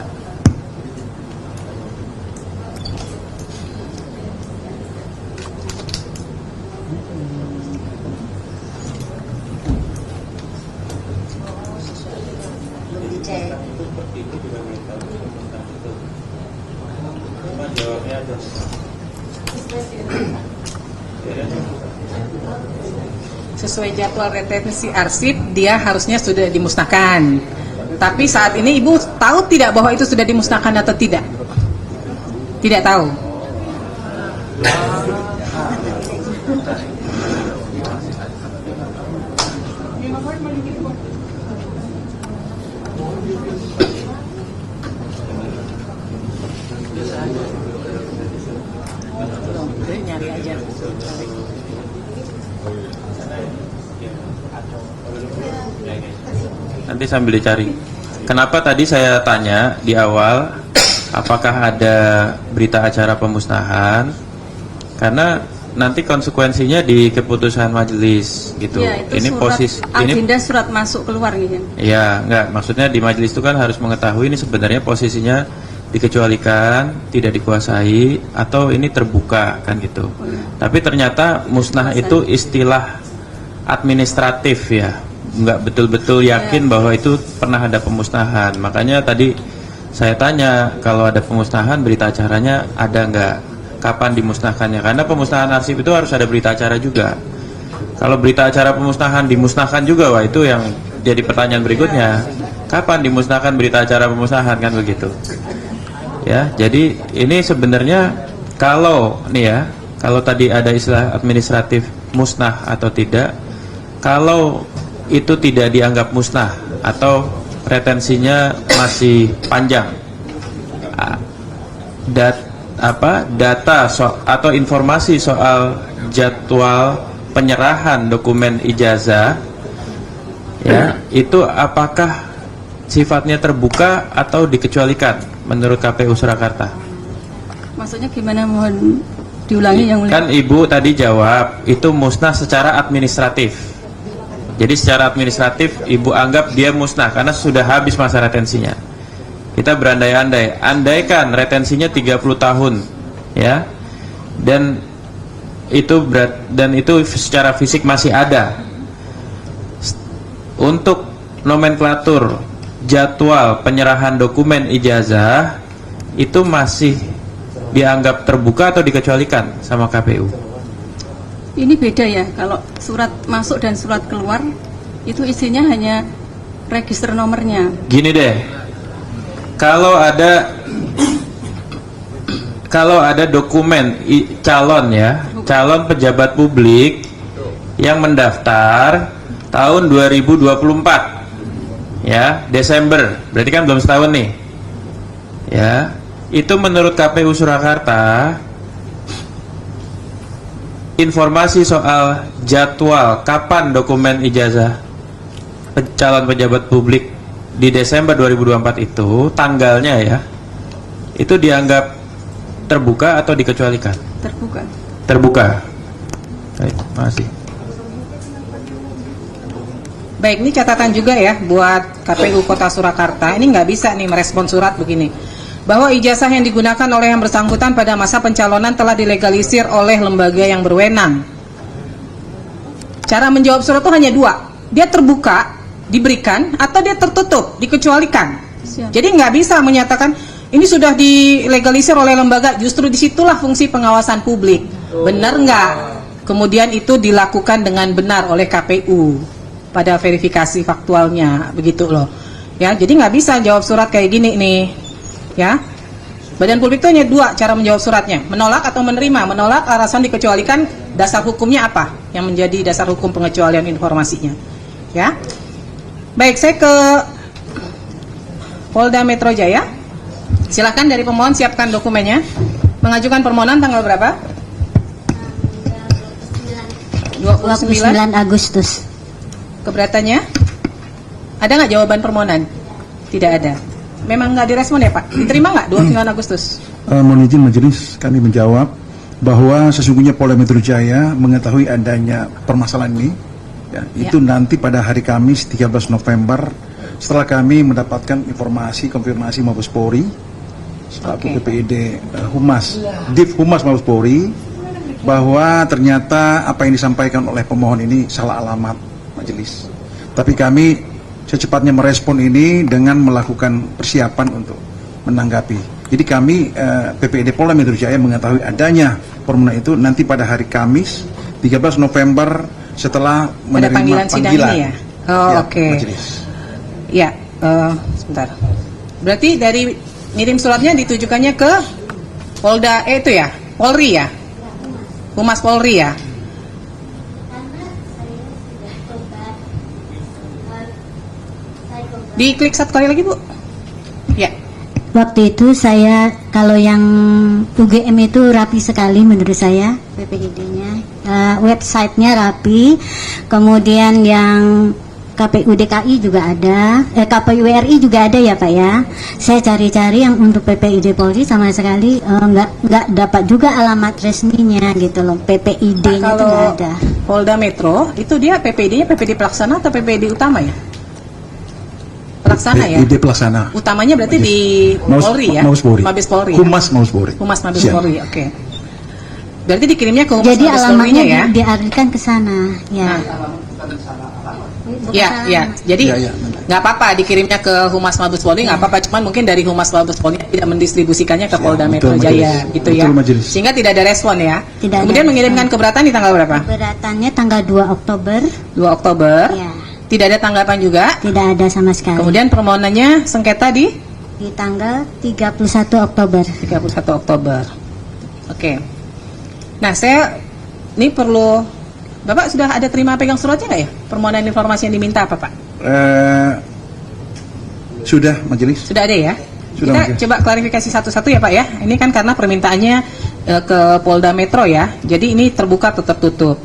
Sesuai jadwal retensi arsip, dia harusnya sudah dimusnahkan. Tapi saat ini Ibu tahu tidak bahwa itu sudah dimusnahkan atau tidak? Tidak tahu. Nyari aja. Nanti sambil dicari. Kenapa tadi saya tanya di awal apakah ada berita acara pemusnahan? Karena nanti konsekuensinya di keputusan majelis gitu. Ya, itu ini surat posisi agenda surat masuk keluar gitu. Ya, enggak, maksudnya di majelis itu kan harus mengetahui ini sebenarnya posisinya dikecualikan, tidak dikuasai, atau ini terbuka kan gitu. Tapi ternyata musnah itu istilah administratif ya, nggak betul-betul yakin bahwa itu pernah ada pemusnahan. Makanya tadi saya tanya kalau ada pemusnahan berita acaranya ada nggak, kapan dimusnahkannya, karena pemusnahan arsip itu harus ada berita acara juga. Kalau berita acara pemusnahan dimusnahkan juga, wah itu yang jadi pertanyaan berikutnya, kapan dimusnahkan berita acara pemusnahan, kan begitu ya. Jadi ini sebenarnya kalau nih ya, kalau tadi ada istilah administratif musnah atau tidak, kalau itu tidak dianggap musnah atau retensinya masih panjang, data atau informasi soal jadwal penyerahan dokumen ijazah ya, itu apakah sifatnya terbuka atau dikecualikan menurut KPU Surakarta? Maksudnya gimana, mohon diulangi yang mulia. Kan Ibu tadi jawab itu musnah secara administratif. Jadi secara administratif Ibu anggap dia musnah karena sudah habis masa retensinya. Kita berandai-andai, andaikan retensinya 30 tahun ya, dan itu secara fisik masih ada. Untuk nomenklatur jadwal penyerahan dokumen ijazah itu masih dianggap terbuka atau dikecualikan sama KPU? Ini beda ya, kalau surat masuk dan surat keluar itu isinya hanya register nomornya. Gini deh, kalau ada dokumen calon ya, calon pejabat publik yang mendaftar tahun 2024 ya, Desember, berarti kan belum setahun nih ya, itu menurut KPU Surakarta informasi soal jadwal kapan dokumen ijazah calon pejabat publik di Desember 2024 itu tanggalnya ya, itu dianggap terbuka atau dikecualikan? Terbuka. Terbuka. Baik, makasih. Baik, ini catatan juga ya buat KPU Kota Surakarta. Ini nggak bisa nih merespon surat begini, bahwa ijazah yang digunakan oleh yang bersangkutan pada masa pencalonan telah dilegalisir oleh lembaga yang berwenang. Cara menjawab surat itu hanya dua, dia terbuka, diberikan, atau dia tertutup, dikecualikan. Jadi nggak bisa menyatakan ini sudah dilegalisir oleh lembaga, justru disitulah fungsi pengawasan publik. Benar nggak? Kemudian itu dilakukan dengan benar oleh KPU pada verifikasi faktualnya, begitu loh. Ya, jadi nggak bisa jawab surat kayak gini nih. Ya, badan publik itu hanya dua cara menjawab suratnya, menolak atau menerima. Menolak alasan dikecualikan, dasar hukumnya apa yang menjadi dasar hukum pengecualian informasinya. Ya, baik, saya ke Polda Metro Jaya. Silakan dari pemohon siapkan dokumennya. Mengajukan permohonan tanggal berapa? 29 Agustus. Keberatannya? Ada nggak jawaban permohonan? Tidak ada. Memang nggak direspon ya Pak? Diterima nggak 29 Agustus? Mohon izin majelis, kami menjawab bahwa sesungguhnya Polda Metro Jaya mengetahui adanya permasalahan ini ya, itu nanti pada hari Kamis 13 November setelah kami mendapatkan informasi konfirmasi Mabes Polri selaku PPID Humas, Div Humas Mabes Polri, bahwa ternyata apa yang disampaikan oleh pemohon ini salah alamat majelis. Tapi kami secepatnya merespon ini dengan melakukan persiapan untuk menanggapi. Jadi kami PPID Polda Metro Jaya mengetahui adanya permohonan itu nanti pada hari Kamis 13 November setelah menerima panggilan ya? Oh, oke. Ya, sebentar. Berarti dari ngirim suratnya ditujukannya ke Polda itu ya, Polri ya, Humas Polri ya. Diklik satu kali lagi Bu. Ya. Waktu itu saya, kalau yang UGM itu rapi sekali menurut saya PPID-nya. websitenya rapi, kemudian yang KPU DKI juga ada, KPU RI juga ada ya Pak ya. Saya cari-cari yang untuk PPID Polri sama sekali nggak dapat juga alamat resminya gitu loh. PPID-nya itu nggak ada. Polda Metro itu dia PPID-nya PPID pelaksana atau PPID utama ya? Pelaksana ya? PPID pelaksana. Utamanya berarti di Polri ya? Mabes Polri. Mabes Polri. Humas Mabes Polri. Humas Mabes Siap. Polri, oke. Berarti dikirimnya ke Humas Jadi Mabes alamatnya Polri-nya ya? dialihkan ke sana ya. Ya, ya. Jadi nggak apa-apa dikirimnya ke Humas Mabes Polri, nggak apa-apa. Cuman mungkin dari Humas Mabes Polri tidak mendistribusikannya ke Polda Metro Jaya, gitu ya. Sehingga tidak ada respon ya. Kemudian mengirimkan keberatan di tanggal berapa? Keberatannya tanggal 2 Oktober. 2 Oktober. Ya. Tidak ada tanggapan juga? Tidak ada sama sekali. Kemudian permohonannya sengketa di tanggal 31 Oktober. 31 Oktober. Oke. Nah, saya ini perlu, Bapak sudah ada terima pegang suratnya nggak ya? Permohonan informasi yang diminta apa Pak? Sudah majelis. Sudah ada ya? Sudah, Kita majelis. coba klarifikasi satu-satu ya Pak ya. Ini kan karena permintaannya ke Polda Metro ya. Jadi ini terbuka tetap tutup.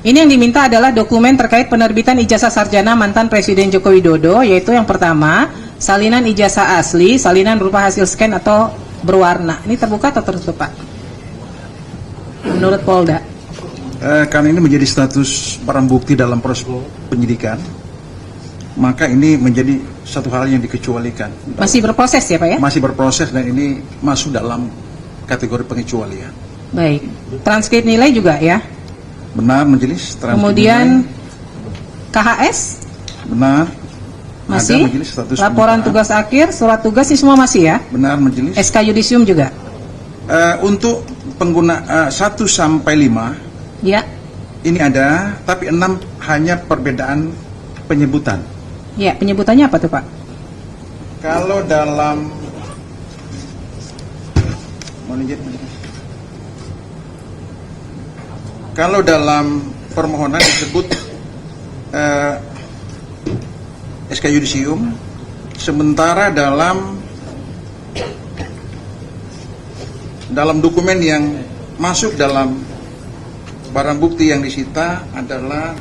Ini yang diminta adalah dokumen terkait penerbitan ijazah sarjana mantan Presiden Joko Widodo, yaitu yang pertama, salinan ijazah asli, salinan berupa hasil scan atau berwarna. Ini terbuka atau tertutup Pak? Menurut Polda? Karena ini menjadi status barang bukti dalam proses penyidikan, maka ini menjadi satu hal yang dikecualikan. Masih berproses ya Pak ya? Masih berproses dan ini masuk dalam kategori pengecualian. Baik. Transkrip nilai juga ya? Benar majelis. Kemudian KHS? Benar. Masih? Ada majelis status Laporan penyitaan. tugas akhir, surat tugas ini semua masih ya? Benar majelis. SK Yudisium juga? Untuk pengguna 1 sampai 5 Ya. ini ada, tapi 6 hanya perbedaan penyebutan. Ya, penyebutannya apa tuh Pak? Kalau dalam mohon izin, kalau dalam permohonan disebut SK Yudisium, sementara dalam dokumen yang masuk dalam barang bukti yang disita adalah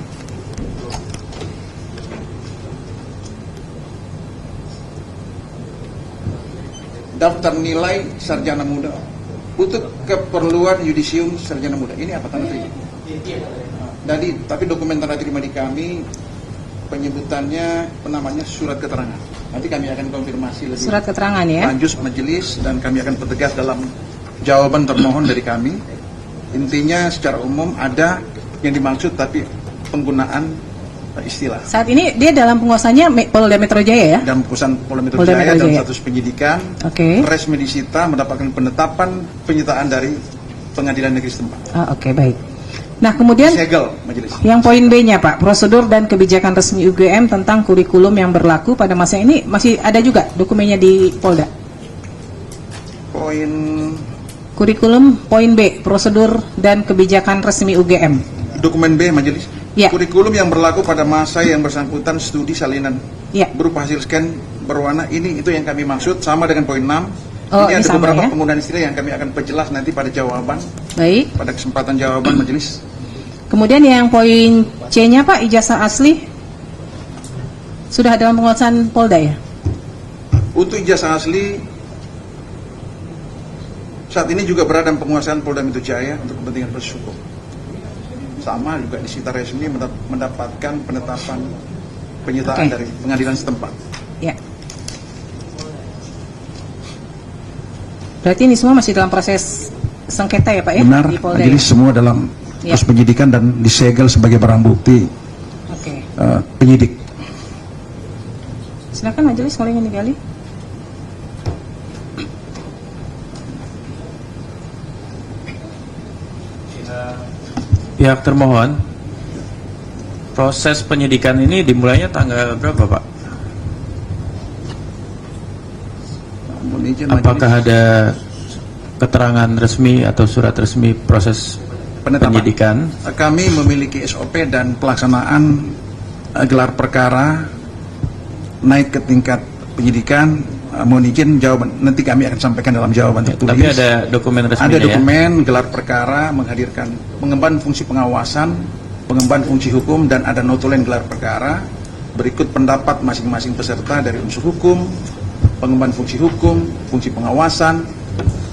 daftar nilai sarjana muda untuk keperluan yudisium sarjana muda. Ini apa tanda terima? Jadi, tapi dokumen tanda terima di kami penyebutannya namanya surat keterangan. Nanti kami akan konfirmasi lebih Surat keterangan ya? lanjut majelis dan kami akan pertegas dalam jawaban termohon dari kami. Intinya secara umum ada yang dimaksud tapi penggunaan istilah. Saat ini dia dalam penguasanya Polda Metro Jaya ya? Dalam putusan Polda Metro Polda Jaya Metro dalam Jaya. status penyidikan, Oke. resmi disita mendapatkan penetapan penyitaan dari pengadilan negeri setempat. Oke, baik. Nah, kemudian Segel majelis. yang poin B-nya Pak, prosedur dan kebijakan resmi UGM tentang kurikulum yang berlaku pada masa ini masih ada juga dokumennya di Polda? Poin Kurikulum poin B, prosedur dan kebijakan resmi UGM. dokumen B majelis. Ya. Kurikulum yang berlaku pada masa yang bersangkutan studi salinan Ya. berupa hasil scan berwarna, ini itu yang kami maksud sama dengan poin 6. Oh, ini ini ada sama beberapa ya? penggunaan istilah yang kami akan perjelas nanti pada jawaban, Baik. pada kesempatan jawaban majelis. Kemudian yang poin C-nya Pak, ijazah asli sudah dalam penguasaan Polda ya? Untuk ijazah asli saat ini juga berada dalam penguasaan Polda Metro Jaya untuk kepentingan proses hukum. Sama juga disita resmi mendapatkan penetapan penyitaan Oke. dari pengadilan setempat. Ya. Berarti ini semua masih dalam proses sengketa ya Pak ya? Benar, Di Polda jadi ya? semua dalam Ya. proses penyidikan dan disegel sebagai barang bukti Oke. penyidik. Silakan majelis kalau ingin digali. Pihak termohon, proses penyidikan ini dimulainya tanggal berapa Pak? Mohon izin, Apakah ada keterangan resmi atau surat resmi proses Penetapan. penyidikan? Kami memiliki SOP dan pelaksanaan gelar perkara naik ke tingkat penyidikan mohon izin jawaban nanti kami akan sampaikan dalam jawaban tertulis. Tapi ada dokumen resminya. Ada dokumen gelar perkara menghadirkan pengemban fungsi pengawasan, pengemban fungsi hukum, dan ada notulen gelar perkara. Berikut pendapat masing-masing peserta dari unsur hukum, pengemban fungsi hukum, fungsi pengawasan,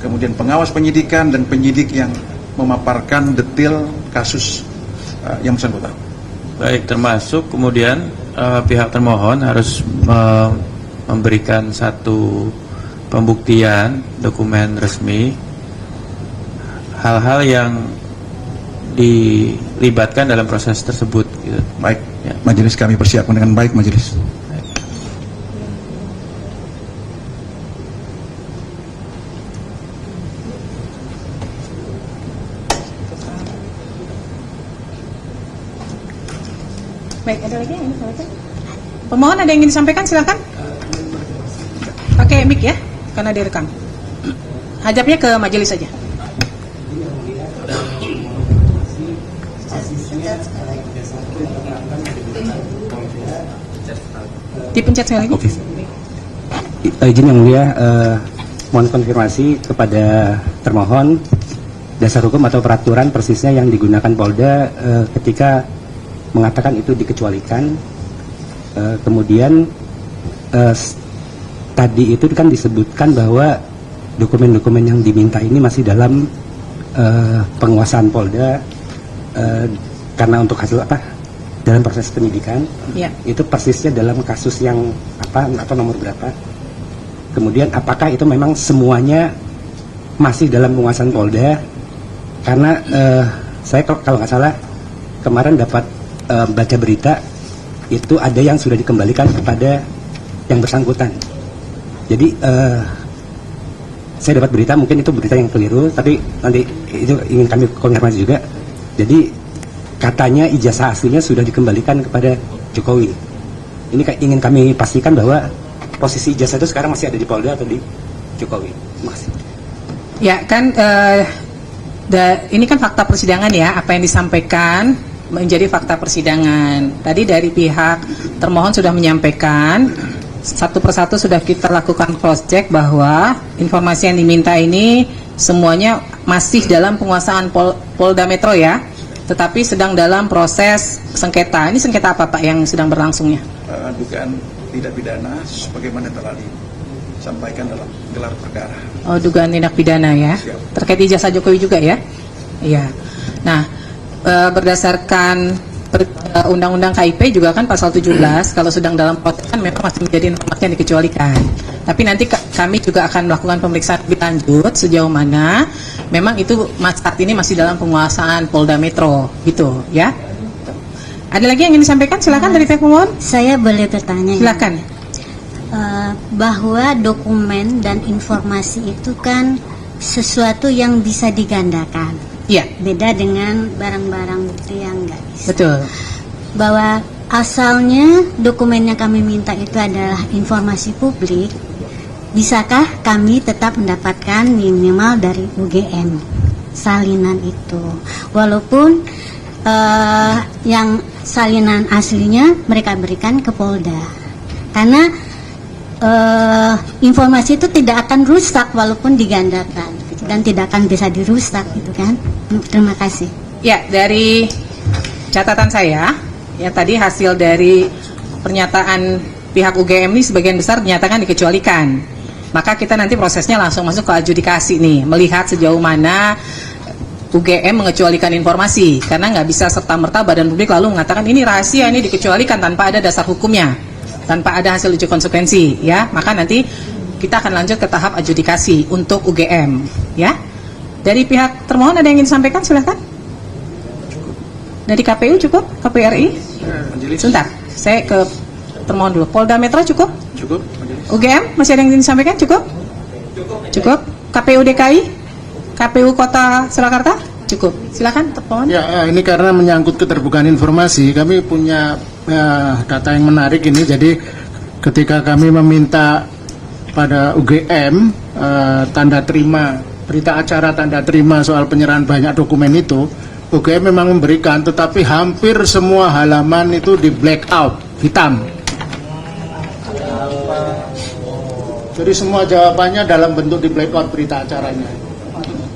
kemudian pengawas penyidikan dan penyidik yang memaparkan detail kasus yang bersangkutan. Baik, termasuk kemudian pihak termohon harus memberikan satu pembuktian dokumen resmi hal-hal yang dilibatkan dalam proses tersebut. Gitu. Baik, ya. Majelis kami persiapkan dengan baik, majelis. Baik, ada lagi yang ingin disampaikan? Pemohon ada yang ingin disampaikan, silakan. Pakai mic ya, karena direkam. Hajapnya ke majelis saja. Dipencet sekali lagi. Oke. Izin yang mulia, mohon konfirmasi kepada termohon dasar hukum atau peraturan persisnya yang digunakan Polda ketika mengatakan itu dikecualikan. Kemudian tadi itu kan disebutkan bahwa dokumen-dokumen yang diminta ini masih dalam penguasaan Polda karena untuk hasil dalam proses penyidikan. Ya. Itu persisnya dalam kasus yang atau nomor berapa. Kemudian apakah itu memang semuanya masih dalam penguasaan Polda, karena saya kalau nggak salah kemarin dapat baca berita itu ada yang sudah dikembalikan kepada yang bersangkutan. Jadi saya dapat berita, mungkin itu berita yang keliru, tapi nanti itu ingin kami konfirmasi juga. Jadi katanya ijazah aslinya sudah dikembalikan kepada Jokowi. Ini ingin kami pastikan bahwa posisi ijazah itu sekarang masih ada di Polda atau di Jokowi. Terima kasih. Ya kan, ini kan fakta persidangan ya, apa yang disampaikan menjadi fakta persidangan. Tadi dari pihak termohon sudah menyampaikan, satu persatu sudah kita lakukan cross check bahwa informasi yang diminta ini semuanya masih dalam penguasaan Polda Metro ya, tetapi sedang dalam proses sengketa. Ini sengketa apa Pak yang sedang berlangsungnya? Dugaan tindak pidana sebagaimana telah disampaikan dalam gelar perkara. Oh, dugaan tindak pidana ya. Siap. Terkait ijazah Jokowi juga ya? Iya. Nah, berdasarkan Undang-Undang KIP juga kan pasal 17, kalau sedang dalam proses kan memang masih menjadi informasi yang dikecualikan. Tapi nanti kami juga akan melakukan pemeriksaan lebih lanjut sejauh mana memang itu saat ini masih dalam penguasaan Polda Metro, gitu ya. Ada lagi yang ingin disampaikan? Silakan dari pihak pemohon. Saya boleh bertanya? Silakan. Bahwa dokumen dan informasi itu kan sesuatu yang bisa digandakan. Iya. Beda dengan barang-barang bukti yang enggak bisa. Betul. Bahwa asalnya dokumen yang kami minta itu adalah informasi publik, bisakah kami tetap mendapatkan minimal dari UGM salinan itu, walaupun yang salinan aslinya mereka berikan ke Polda, karena informasi itu tidak akan rusak walaupun digandakan dan tidak akan bisa dirusak, gitu kan. Terima kasih. Ya, dari catatan saya, ya tadi hasil dari pernyataan pihak UGM ini sebagian besar dinyatakan dikecualikan. Maka kita nanti prosesnya langsung masuk ke adjudikasi nih, melihat sejauh mana UGM mengecualikan informasi, karena nggak bisa serta-merta badan publik lalu mengatakan ini rahasia, ini dikecualikan tanpa ada dasar hukumnya, tanpa ada hasil uji konsekuensi, ya. Maka nanti kita akan lanjut ke tahap adjudikasi untuk UGM, ya. Dari pihak termohon ada yang ingin disampaikan, silahkan. Dari KPU cukup? KPU RI? Sebentar, saya ke termohon dulu. Polda Metro cukup? Cukup. UGM masih ada yang ingin disampaikan? Cukup? Cukup. KPU DKI? KPU Kota Surakarta? Cukup. Silakan termohon. Ya, ini karena menyangkut keterbukaan informasi, kami punya data yang menarik ini. Jadi ketika kami meminta pada UGM tanda terima berita acara tanda terima soal penyerahan banyak dokumen itu, UGM memang memberikan, tetapi hampir semua halaman itu di black out, hitam. Jadi semua jawabannya dalam bentuk di blackout berita acaranya.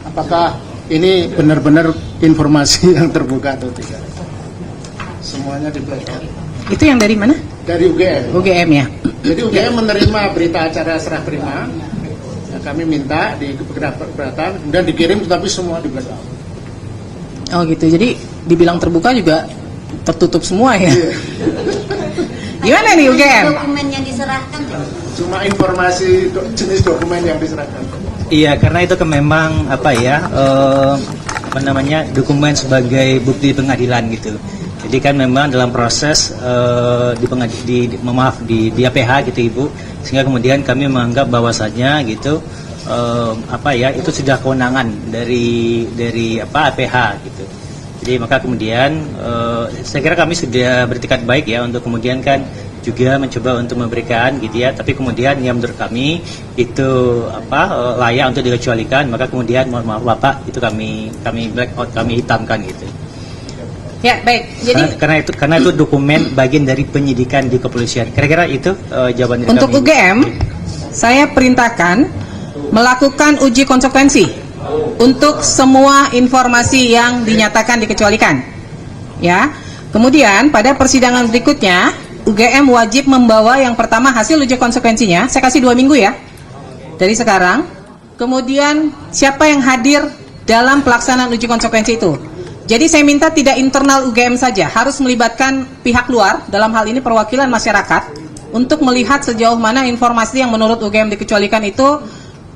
Apakah ini benar-benar informasi yang terbuka atau tidak? Semuanya di blackout. Itu yang dari mana? Dari UGM. UGM ya. Jadi UGM menerima berita acara serah terima. Ya, kami minta di keberatan, kemudian dikirim, tetapi semua di blackout. Oh gitu. Jadi dibilang terbuka juga tertutup semua ya. Iya. Gimana nih UGM? Dokumen yang diserahkan. Cuma informasi jenis dokumen yang diserahkan. Iya, karena itu kan memang apa ya, apa namanya, dokumen sebagai bukti pengadilan gitu. Jadi kan memang dalam proses di APH gitu Ibu, sehingga kemudian kami menganggap bahwasannya gitu apa ya, itu sudah kewenangan dari APH gitu. Jadi maka kemudian saya kira kami sudah bertekad baik ya untuk kemudian kan juga mencoba untuk memberikan gitu ya, tapi kemudian yang menurut kami itu layak untuk dikecualikan, maka kemudian mohon maaf Bapak, itu kami blackout, kami hitamkan gitu. Ya baik. Jadi karena itu dokumen bagian dari penyidikan di kepolisian. Kira-kira itu jawaban dari untuk kami. UGM, saya perintahkan melakukan uji konsekuensi untuk semua informasi yang dinyatakan dikecualikan. Ya. Kemudian pada persidangan berikutnya UGM wajib membawa yang pertama hasil uji konsekuensinya. Saya kasih 2 minggu ya dari sekarang. Kemudian siapa yang hadir dalam pelaksanaan uji konsekuensi itu. Jadi saya minta tidak internal UGM saja, harus melibatkan pihak luar, dalam hal ini perwakilan masyarakat, untuk melihat sejauh mana informasi yang menurut UGM dikecualikan itu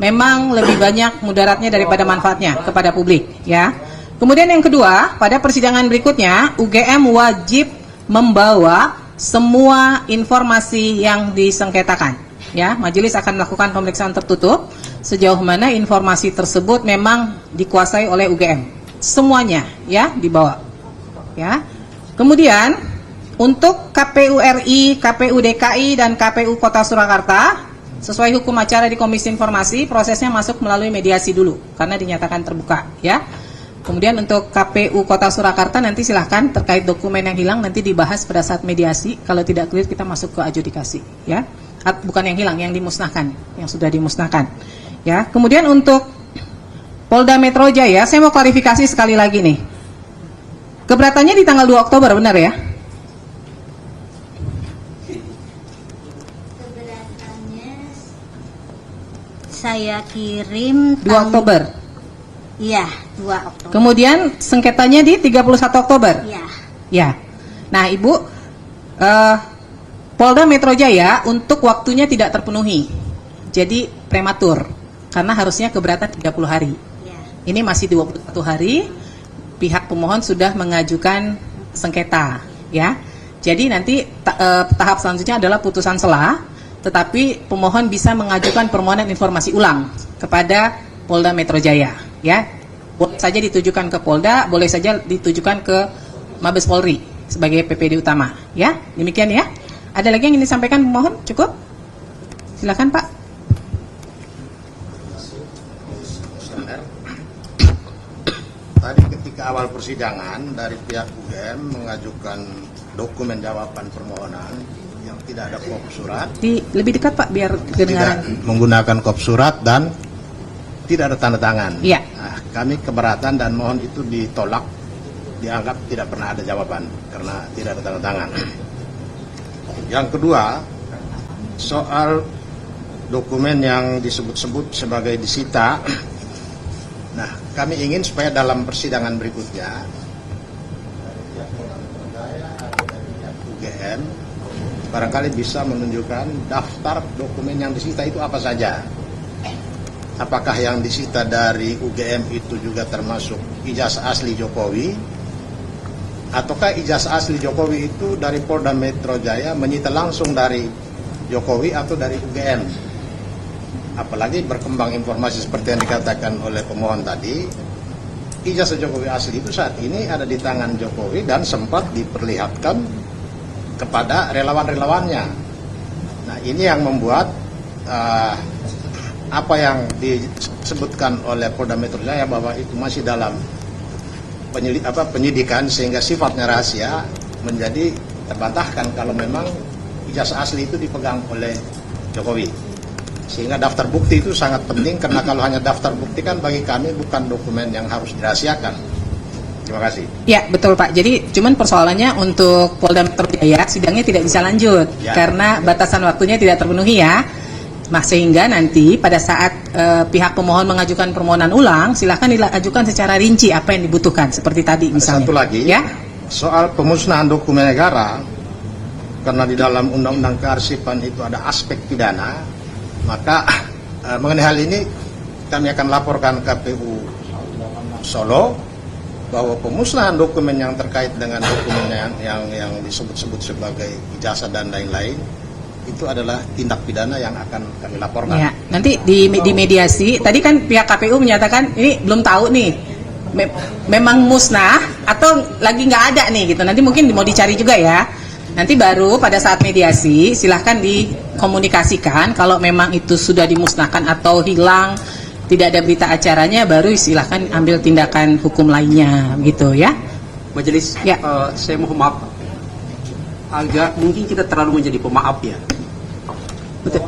memang lebih banyak mudaratnya daripada manfaatnya kepada publik ya. Kemudian yang kedua, pada persidangan berikutnya UGM wajib membawa semua informasi yang disengketakan ya. Majelis akan melakukan pemeriksaan tertutup sejauh mana informasi tersebut memang dikuasai oleh UGM. Semuanya ya dibawa ya. Kemudian untuk KPU RI, KPU DKI dan KPU Kota Surakarta sesuai hukum acara di Komisi Informasi, prosesnya masuk melalui mediasi dulu karena dinyatakan terbuka ya. Kemudian untuk KPU Kota Surakarta nanti silahkan terkait dokumen yang hilang nanti dibahas pada saat mediasi. Kalau tidak clear kita masuk ke adjudikasi ya. Bukan yang hilang, yang dimusnahkan, yang sudah dimusnahkan ya. Kemudian untuk Polda Metro Jaya, saya mau klarifikasi sekali lagi nih. Keberatannya di tanggal 2 Oktober, benar ya? Keberatannya saya kirim 2 Oktober. Iya, 2 Oktober. Kemudian sengketanya di 31 Oktober. Iya. Ya. Nah, Ibu, Polda Metro Jaya untuk waktunya tidak terpenuhi. Jadi prematur karena harusnya keberatan 30 hari. Ini masih 21 hari, pihak pemohon sudah mengajukan sengketa, ya. Jadi nanti tahap selanjutnya adalah putusan sela, tetapi pemohon bisa mengajukan permohonan informasi ulang kepada Polda Metro Jaya, ya. Boleh saja ditujukan ke Polda, boleh saja ditujukan ke Mabes Polri sebagai PPD utama, ya. Demikian ya. Ada lagi yang ingin disampaikan pemohon? Cukup? Silakan Pak. Tadi ketika awal persidangan dari pihak UGM mengajukan dokumen jawaban permohonan yang tidak ada kop surat. Lebih dekat Pak biar kedengaran. Tidak menggunakan kop surat dan tidak ada tanda tangan. Iya. Nah, kami keberatan dan mohon itu ditolak, dianggap tidak pernah ada jawaban karena tidak ada tanda tangan. Yang kedua, soal dokumen yang disebut-sebut sebagai disita. Nah, kami ingin supaya dalam persidangan berikutnya UGM barangkali bisa menunjukkan daftar dokumen yang disita itu apa saja. Apakah yang disita dari UGM itu juga termasuk ijazah asli Jokowi, ataukah ijazah asli Jokowi itu dari Polda Metro Jaya menyita langsung dari Jokowi atau dari UGM? Apalagi berkembang informasi seperti yang dikatakan oleh pemohon tadi, ijazah Jokowi asli itu saat ini ada di tangan Jokowi dan sempat diperlihatkan kepada relawan-relawannya. Nah, ini yang membuat apa yang disebutkan oleh Polda Metro Jaya bahwa itu masih dalam penyidikan sehingga sifatnya rahasia menjadi terbantahkan kalau memang ijazah asli itu dipegang oleh Jokowi. Sehingga daftar bukti itu sangat penting, karena kalau hanya daftar bukti kan bagi kami bukan dokumen yang harus dirahasiakan. Terima kasih. Ya, betul Pak. Jadi cuman persoalannya untuk Polda Metro Jaya sidangnya tidak bisa lanjut karena batasan waktunya tidak terpenuhi ya. Nah, sehingga nanti pada saat pihak pemohon mengajukan permohonan ulang, silahkan diajukan secara rinci apa yang dibutuhkan seperti tadi misalnya. Satu lagi, ya. Soal pemusnahan dokumen negara, karena di dalam Undang-Undang Kearsipan itu ada aspek pidana, maka mengenai hal ini kami akan laporkan KPU Solo bahwa pemusnahan dokumen yang terkait dengan dokumen yang disebut-sebut sebagai ijazah dan lain-lain itu adalah tindak pidana yang akan kami laporkan. Ya, nanti di mediasi, tadi kan pihak KPU menyatakan ini belum tahu nih, memang musnah atau lagi nggak ada nih gitu. Nanti mungkin mau dicari juga ya. Nanti baru pada saat mediasi silahkan dikomunikasikan kalau memang itu sudah dimusnahkan atau hilang, tidak ada berita acaranya, baru silahkan ambil tindakan hukum lainnya gitu ya. Majelis, ya. Saya mohon maaf, agak mungkin kita terlalu menjadi pemaaf ya. Betul.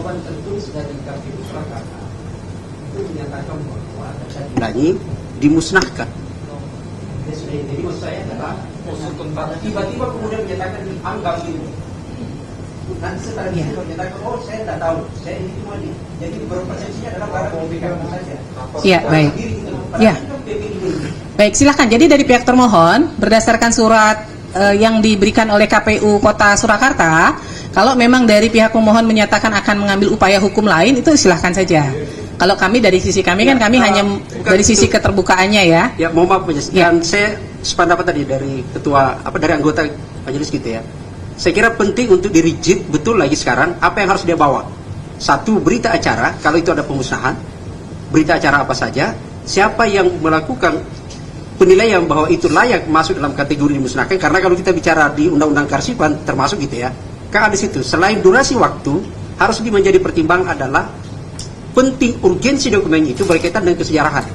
Lagi dimusnahkan. Jadi maksud saya adalah tiba-tiba kemudian menyatakan dianggap itu. Nanti setelah itu menyatakan, oh saya tidak tahu, saya ini cuma di. Jadi berpersepsinya adalah barang memberikan saja. Iya, baik. Ya. Baik, silakan. Jadi dari pihak termohon berdasarkan surat yang diberikan oleh KPU Kota Surakarta, kalau memang dari pihak pemohon menyatakan akan mengambil upaya hukum lain, itu silahkan saja. Kalau kami dari sisi kami kan kami hanya dari sisi keterbukaannya ya. Ya, mohon maaf Majelis. Dan saya sependapat tadi dari ketua dari anggota Majelis gitu ya. Saya kira penting untuk dirigid betul lagi sekarang apa yang harus dia bawa. Satu, berita acara kalau itu ada pemusnahan. Berita acara apa saja, siapa yang melakukan penilaian bahwa itu layak masuk dalam kategori dimusnahkan, karena kalau kita bicara di Undang-Undang Kearsipan termasuk gitu ya. Kan ada situ. Selain durasi waktu, harus menjadi pertimbangan adalah penting urgensi dokumen itu berkaitan dengan kesejarahan.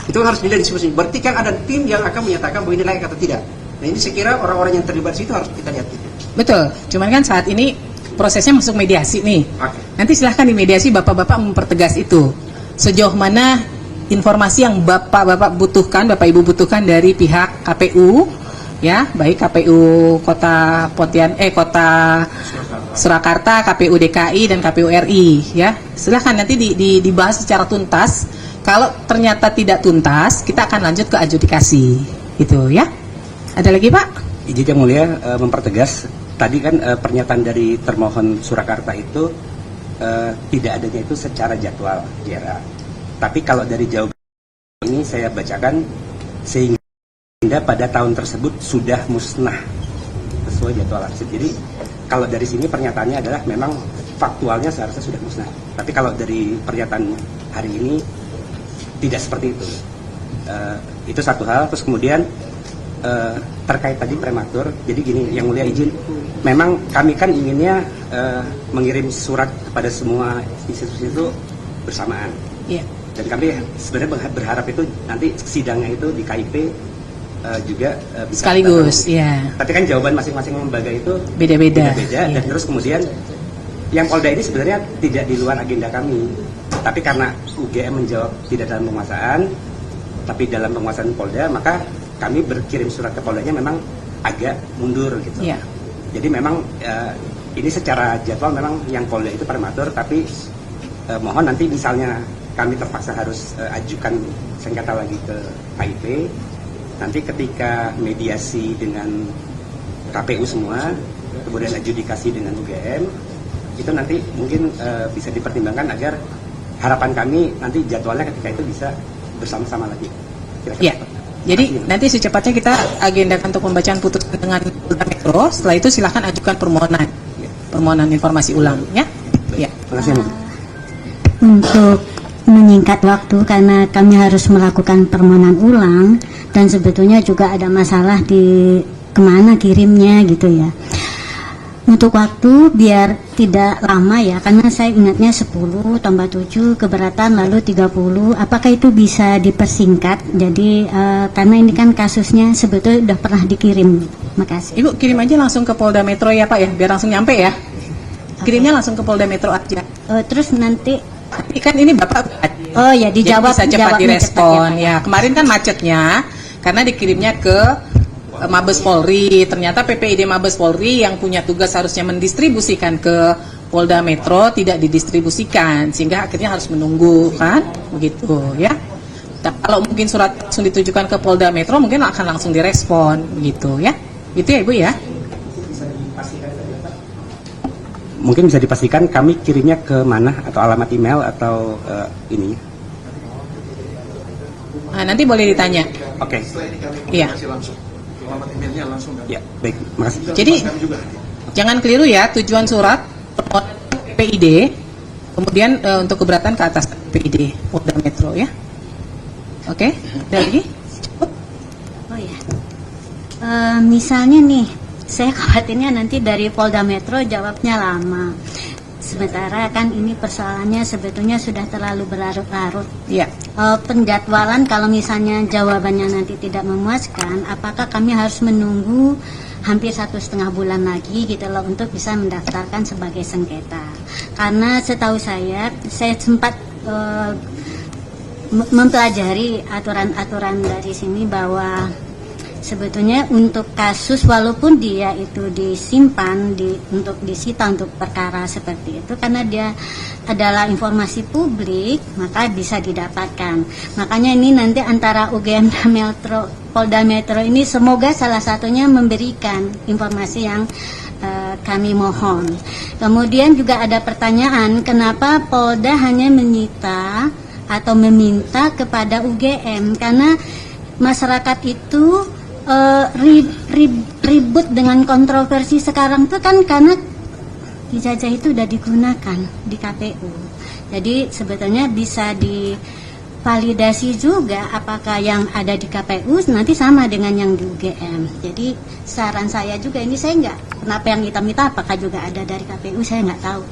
Itu harus dilihat diskusi. Berarti kan ada tim yang akan menyatakan bahwa ini layak atau tidak. Nah ini saya kira orang-orang yang terlibat di situ harus kita lihat itu. Betul. Cuman kan saat ini prosesnya masuk mediasi nih. Nanti silahkan di mediasi bapak-bapak mempertegas itu. Sejauh mana informasi yang bapak-bapak butuhkan, bapak ibu butuhkan dari pihak KPU, ya, baik KPU Kota Kota Surakarta, KPU DKI dan KPU RI, ya. Silahkan nanti dibahas secara tuntas. Kalau ternyata tidak tuntas, kita akan lanjut ke adjudikasi, gitu ya. Ada lagi Pak? Izin Yang Mulia mempertegas, tadi kan pernyataan dari termohon Surakarta itu tidak adanya itu secara jadwal, JRA. Tapi kalau dari jawaban ini saya bacakan, sehingga pada tahun tersebut sudah musnah sesuai jadwal arsip. Jadi kalau dari sini pernyataannya adalah memang faktualnya seharusnya sudah musnah. Tapi kalau dari pernyataan hari ini tidak seperti itu. Itu satu hal. Terus kemudian terkait tadi prematur, jadi gini, Yang Mulia izin, memang kami kan inginnya mengirim surat kepada semua institusi itu bersamaan. Iya. Dan kami sebenarnya berharap itu nanti sidangnya itu di KIP juga bisa sekaligus, ya. Tapi kan jawaban masing-masing lembaga itu beda-beda. Dan terus kemudian yang Polda ini sebenarnya tidak di luar agenda kami. Tapi karena UGM menjawab tidak dalam penguasaan, tapi dalam penguasaan Polda, maka kami berkirim surat ke Poldanya memang agak mundur gitu. Ya. Jadi memang ini secara jadwal memang yang Polda itu prematur, tapi mohon nanti misalnya kami terpaksa harus ajukan sengketa lagi ke KIP. Nanti ketika mediasi dengan KPU semua, kemudian adjudikasi dengan UGM, itu nanti mungkin bisa dipertimbangkan agar harapan kami nanti jadwalnya ketika itu bisa bersama-sama lagi. Ya. Jadi nanti secepatnya kita agendakan untuk pembacaan putusan dengan Polda Metro. Setelah itu silahkan ajukan permohonan informasi ulang, ya. Ya. Terima kasih. Untuk menyingkat waktu karena kami harus melakukan permohonan ulang dan sebetulnya juga ada masalah di kemana kirimnya gitu ya. Untuk waktu biar tidak lama ya, karena saya ingatnya 10 tambah 7 keberatan lalu 30, apakah itu bisa dipersingkat? Jadi karena ini kan kasusnya sebetulnya sudah pernah dikirim. Makasih. Ibu kirim aja langsung ke Polda Metro ya Pak ya, biar langsung nyampe ya. Kirimnya langsung ke Polda Metro aja. Terus nanti Tapi kan ini Bapak Oh ya, dijawab. jadi bisa cepat dijawabnya direspon. cepat, Ya, kemarin kan macetnya karena dikirimnya ke Mabes Polri. Ternyata PPID Mabes Polri yang punya tugas harusnya mendistribusikan ke Polda Metro tidak didistribusikan, sehingga akhirnya harus menunggu, kan? Begitu ya. Nah, kalau mungkin surat langsung ditujukan ke Polda Metro mungkin akan langsung direspon, begitu ya. Itu ya Ibu ya. Mungkin bisa dipastikan kami kirimnya ke mana, atau alamat email atau ini? Nah, nanti boleh ditanya. Oke. Iya. Alamat emailnya langsung. Ya, baik. Makasih. Jadi jangan keliru ya, tujuan surat permohonan PID, kemudian untuk keberatan ke atas PID Polda Metro ya. Oke, ada lagi? Oh ya. Misalnya nih, saya khawatirnya nanti dari Polda Metro jawabnya lama. Sementara kan ini persoalannya sebetulnya sudah terlalu berlarut-larut. Iya. Penjadwalan kalau misalnya jawabannya nanti tidak memuaskan, apakah kami harus menunggu hampir 1,5 bulan lagi gitu loh untuk bisa mendaftarkan sebagai sengketa? Karena setahu saya sempat mempelajari aturan-aturan dari sini bahwa sebetulnya untuk kasus walaupun dia itu disimpan untuk disita untuk perkara seperti itu, karena dia adalah informasi publik maka bisa didapatkan. Makanya ini nanti antara UGM dan Polda Metro ini semoga salah satunya memberikan informasi yang kami mohon. Kemudian juga ada pertanyaan, kenapa Polda hanya menyita atau meminta kepada UGM, karena masyarakat itu ribut dengan kontroversi sekarang tuh kan karena ijazah itu udah digunakan di KPU. Jadi sebetulnya bisa divalidasi juga apakah yang ada di KPU nanti sama dengan yang di UGM. Jadi saran saya juga, ini saya nggak, kenapa yang hitam-hitam apakah juga ada dari KPU, saya nggak tahu.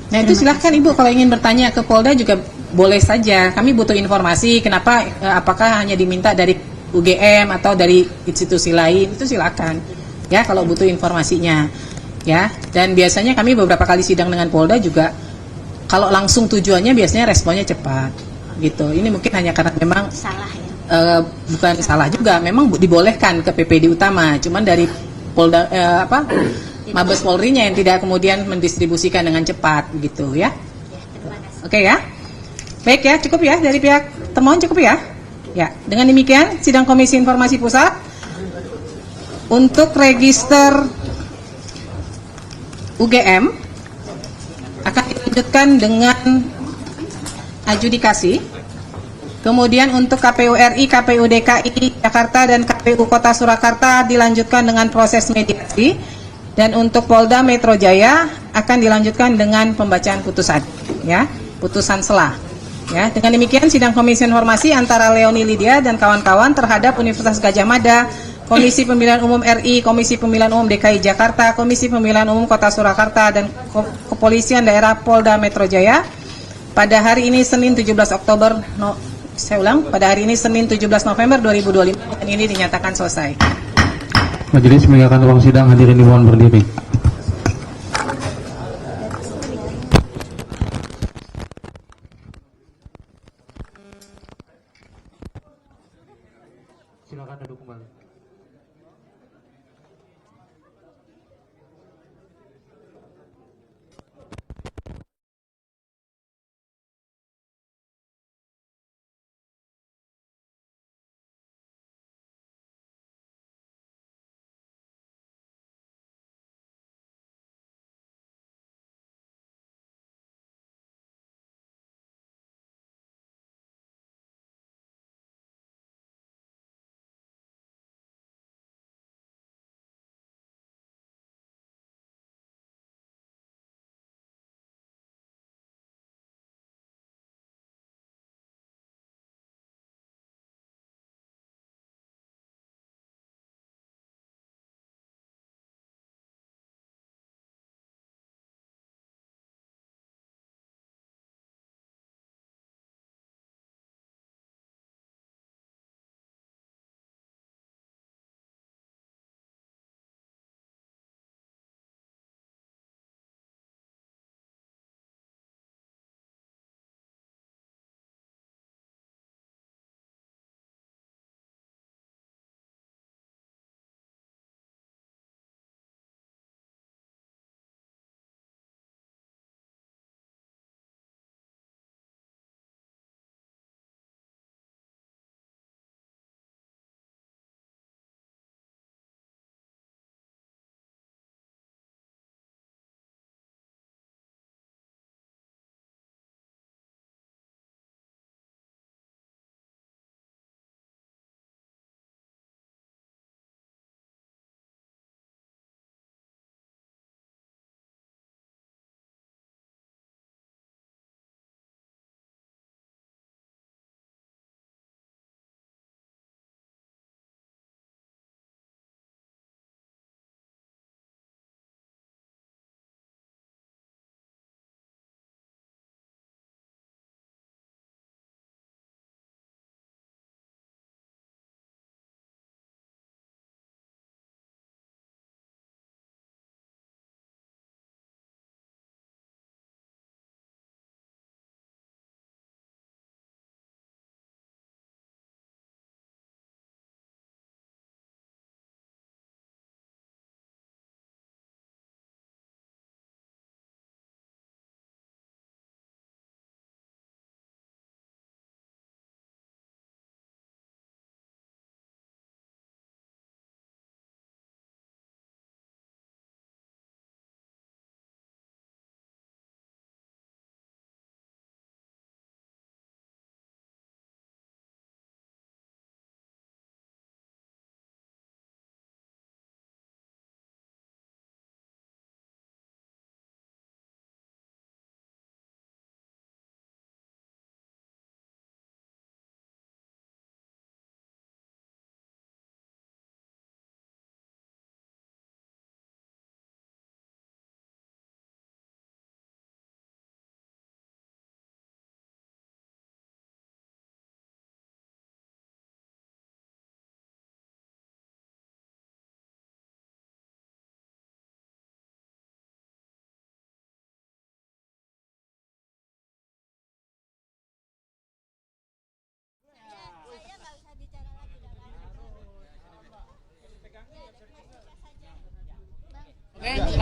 Nah itu silahkan Ibu kalau ingin bertanya ke Polda juga boleh saja. Kami butuh informasi kenapa, apakah hanya diminta dari UGM atau dari institusi lain, itu silakan ya kalau butuh informasinya ya. Dan biasanya kami beberapa kali sidang dengan Polda juga kalau langsung tujuannya biasanya responnya cepat gitu. Ini mungkin hanya karena memang salah ya. Bukan salah juga, memang dibolehkan ke PPD utama, cuman dari Polda Mabes Polri-nya yang tidak kemudian mendistribusikan dengan cepat gitu ya. Oke ya. Baik ya, cukup ya dari pihak termohon, cukup ya. Ya, dengan demikian sidang Komisi Informasi Pusat untuk register UGM akan dilanjutkan dengan adjudikasi. Kemudian untuk KPU RI, KPU DKI Jakarta dan KPU Kota Surakarta dilanjutkan dengan proses mediasi. Dan untuk Polda Metro Jaya akan dilanjutkan dengan pembacaan putusan, ya, putusan selah. Ya, dengan demikian sidang Komisi Informasi antara Leoni Lydia dan kawan-kawan terhadap Universitas Gadjah Mada, Komisi Pemilihan Umum RI, Komisi Pemilihan Umum DKI Jakarta, Komisi Pemilihan Umum Kota Surakarta dan Kepolisian Daerah Polda Metro Jaya pada hari ini Senin 17 Oktober pada hari ini Senin 17 November 2025 dan ini dinyatakan selesai. Majelis meninggalkan ruang sidang, hadirin dimohon berdiri.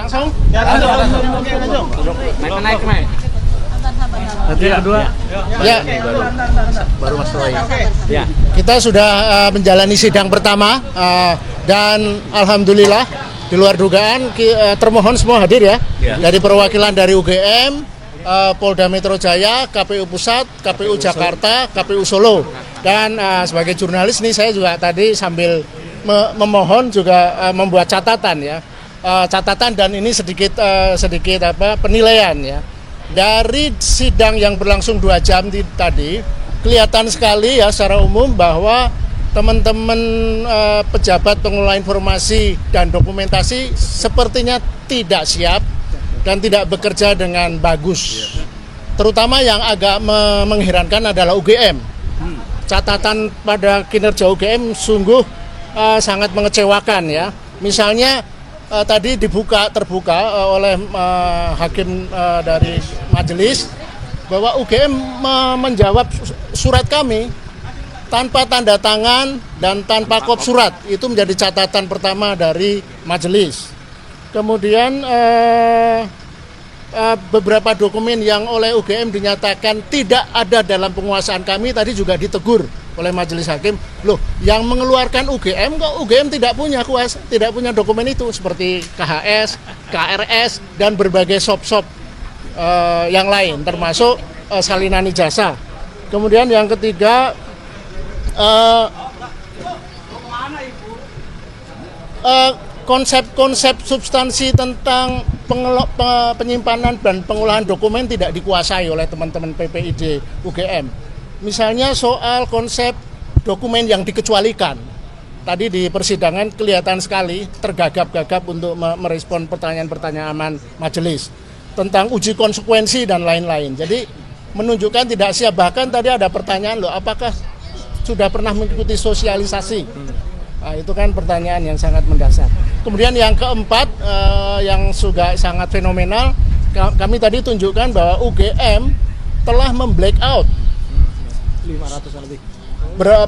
Langsung? Ya, langsung. Naik. Yang kedua. Ya. Baru Mas Roy. Ya. Kita sudah menjalani sidang pertama dan alhamdulillah di luar dugaan termohon semua hadir ya. Dari perwakilan dari UGM, Polda Metro Jaya, KPU Pusat, KPU Jakarta, KPU Solo. Dan sebagai jurnalis nih saya juga tadi sambil memohon juga membuat catatan ya. Catatan dan ini sedikit penilaian ya. Dari sidang yang berlangsung 2 jam tadi, kelihatan sekali ya secara umum bahwa teman-teman pejabat pengelola informasi dan dokumentasi sepertinya tidak siap dan tidak bekerja dengan bagus. Terutama yang agak mengherankan adalah UGM. Catatan pada kinerja UGM sungguh sangat mengecewakan ya. Misalnya tadi terbuka oleh hakim dari majelis bahwa UGM menjawab surat kami tanpa tanda tangan dan tanpa kop surat. Itu menjadi catatan pertama dari majelis. Kemudian beberapa dokumen yang oleh UGM dinyatakan tidak ada dalam penguasaan kami tadi juga ditegur oleh majelis hakim. Loh, yang mengeluarkan UGM kok UGM tidak punya dokumen itu seperti KHS, KRS dan berbagai sop-sop yang lain termasuk salinan ijazah. Kemudian yang ketiga konsep-konsep substansi tentang penyimpanan dan pengolahan dokumen tidak dikuasai oleh teman-teman PPID UGM. Misalnya soal konsep dokumen yang dikecualikan. Tadi di persidangan kelihatan sekali tergagap-gagap untuk merespon pertanyaan-pertanyaan majelis tentang uji konsekuensi dan lain-lain. Jadi menunjukkan tidak siap. Bahkan tadi ada pertanyaan loh, apakah sudah pernah mengikuti sosialisasi? Nah, itu kan pertanyaan yang sangat mendasar. Kemudian yang keempat yang juga sangat fenomenal, kami tadi tunjukkan bahwa UGM telah memblackout 500 lebih.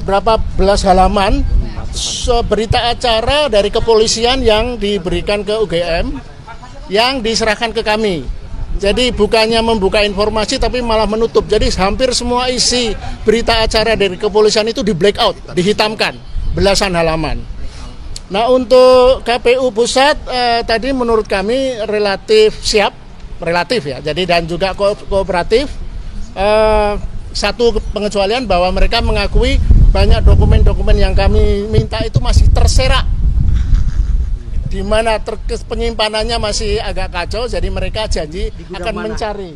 Berapa belas halaman berita acara dari kepolisian yang diberikan ke UGM yang diserahkan ke kami. Jadi bukannya membuka informasi tapi malah menutup. Jadi hampir semua isi berita acara dari kepolisian itu di blackout, dihitamkan belasan halaman. Nah, untuk KPU Pusat tadi menurut kami relatif siap, ya. Jadi dan juga kooperatif. Satu pengecualian bahwa mereka mengakui banyak dokumen-dokumen yang kami minta itu masih terserak, di mana penyimpanannya masih agak kacau. Jadi mereka janji akan mencari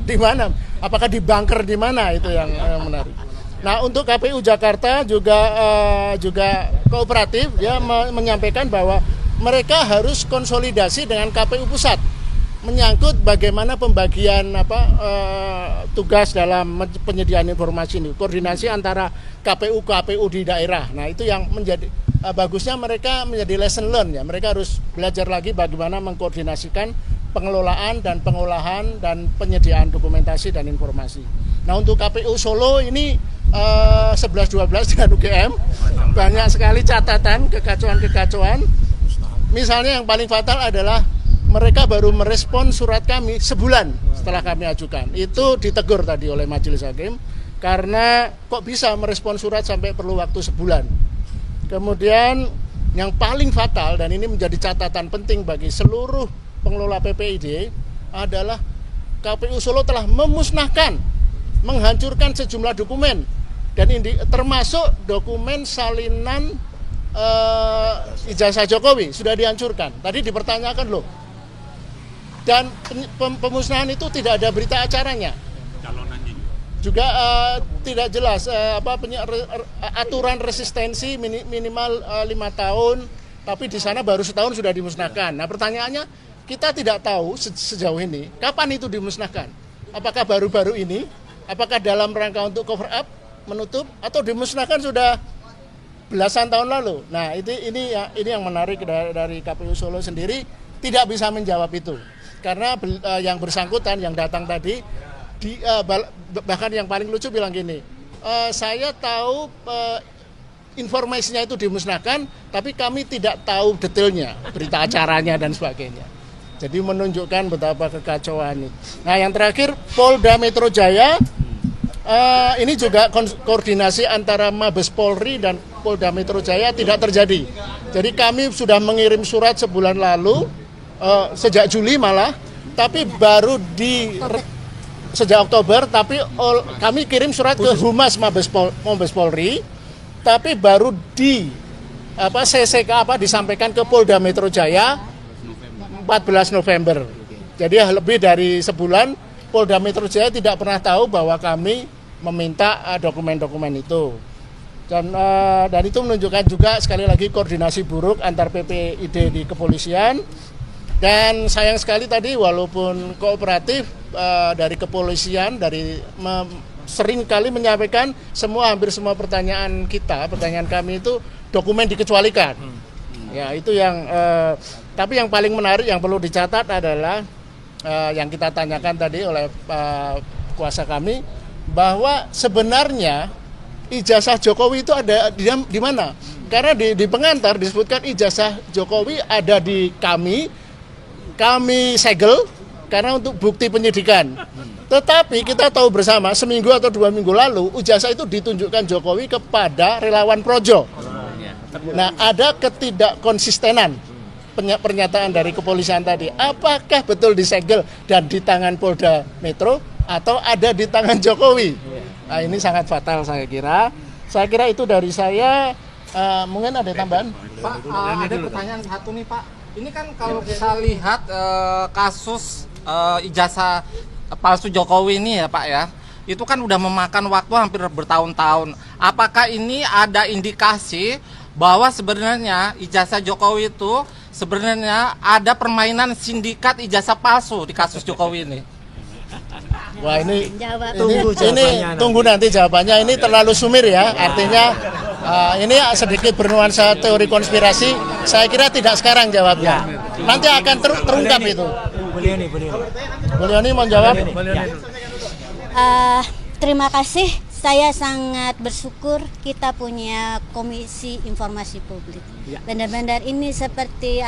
di mana, apakah di bunker di mana, itu yang menarik. Nah, untuk KPU Jakarta juga kooperatif ya, menyampaikan bahwa mereka harus konsolidasi dengan KPU Pusat menyangkut bagaimana pembagian tugas dalam penyediaan informasi ini, koordinasi antara KPU di daerah. Nah, itu yang menjadi bagusnya mereka menjadi lesson learn ya. Mereka harus belajar lagi bagaimana mengkoordinasikan pengelolaan dan pengolahan dan penyediaan dokumentasi dan informasi. Nah, untuk KPU Solo ini 11-12 dengan UGM banyak sekali catatan kekacauan. Misalnya yang paling fatal adalah mereka baru merespon surat kami sebulan setelah kami ajukan. Itu ditegur tadi oleh majelis hakim karena kok bisa merespon surat sampai perlu waktu sebulan. Kemudian yang paling fatal dan ini menjadi catatan penting bagi seluruh pengelola PPID adalah KPU Solo telah memusnahkan, menghancurkan sejumlah dokumen dan termasuk dokumen salinan ijazah Jokowi sudah dihancurkan. Tadi dipertanyakan loh. Dan pemusnahan itu tidak ada berita acaranya. Juga tidak jelas aturan resistensi minimal 5 tahun, tapi di sana baru setahun sudah dimusnahkan. Nah, pertanyaannya kita tidak tahu sejauh ini kapan itu dimusnahkan. Apakah baru-baru ini? Apakah dalam rangka untuk cover up, menutup, atau dimusnahkan sudah belasan tahun lalu? Nah, ini yang menarik dari KPU Solo sendiri tidak bisa menjawab itu. Karena yang bersangkutan yang datang tadi bahkan yang paling lucu bilang gini, saya tahu informasinya itu dimusnahkan, tapi kami tidak tahu detailnya, berita acaranya dan sebagainya. Jadi menunjukkan betapa kekacauan ini. Nah, yang terakhir Polda Metro Jaya, ini juga koordinasi antara Mabes Polri dan Polda Metro Jaya tidak terjadi. Jadi kami sudah mengirim surat sebulan lalu, sejak Juli malah, tapi baru sejak Oktober, tapi kami kirim surat ke Humas Mabes Polri, tapi baru disampaikan ke Polda Metro Jaya 14 November. Jadi lebih dari sebulan Polda Metro Jaya tidak pernah tahu bahwa kami meminta dokumen-dokumen itu. Dan itu menunjukkan juga sekali lagi koordinasi buruk antar PPID di kepolisian. Dan sayang sekali tadi walaupun kooperatif dari kepolisian sering kali menyampaikan hampir semua pertanyaan kami itu dokumen dikecualikan. Ya, itu yang tapi yang paling menarik yang perlu dicatat adalah yang kita tanyakan tadi oleh kuasa kami, bahwa sebenarnya ijazah Jokowi itu ada di mana? Karena di pengantar disebutkan ijazah Jokowi ada di kami segel karena untuk bukti penyidikan. Tetapi kita tahu bersama seminggu atau 2 minggu lalu ijazah itu ditunjukkan Jokowi kepada relawan Projo. Nah, ada ketidakkonsistenan pernyataan dari kepolisian tadi. Apakah betul disegel dan di tangan Polda Metro atau ada di tangan Jokowi? Nah, ini sangat fatal saya kira. Saya kira itu dari saya. Mungkin ada tambahan? Pak, ada pertanyaan satu nih Pak. Ini kan kalau kita lihat kasus ijazah palsu Jokowi ini ya Pak ya, itu kan udah memakan waktu hampir bertahun-tahun. Apakah ini ada indikasi bahwa sebenarnya ijazah Jokowi itu sebenarnya ada permainan sindikat ijazah palsu di kasus Jokowi ini? Wah, ini tunggu nanti jawabannya. Ini terlalu sumir ya, artinya ini sedikit bernuansa teori konspirasi. Saya kira tidak sekarang jawabnya. Nanti akan terungkap itu. Beliau ini mau jawab. Terima kasih. Saya sangat bersyukur kita punya Komisi Informasi Publik. Benar-benar ini seperti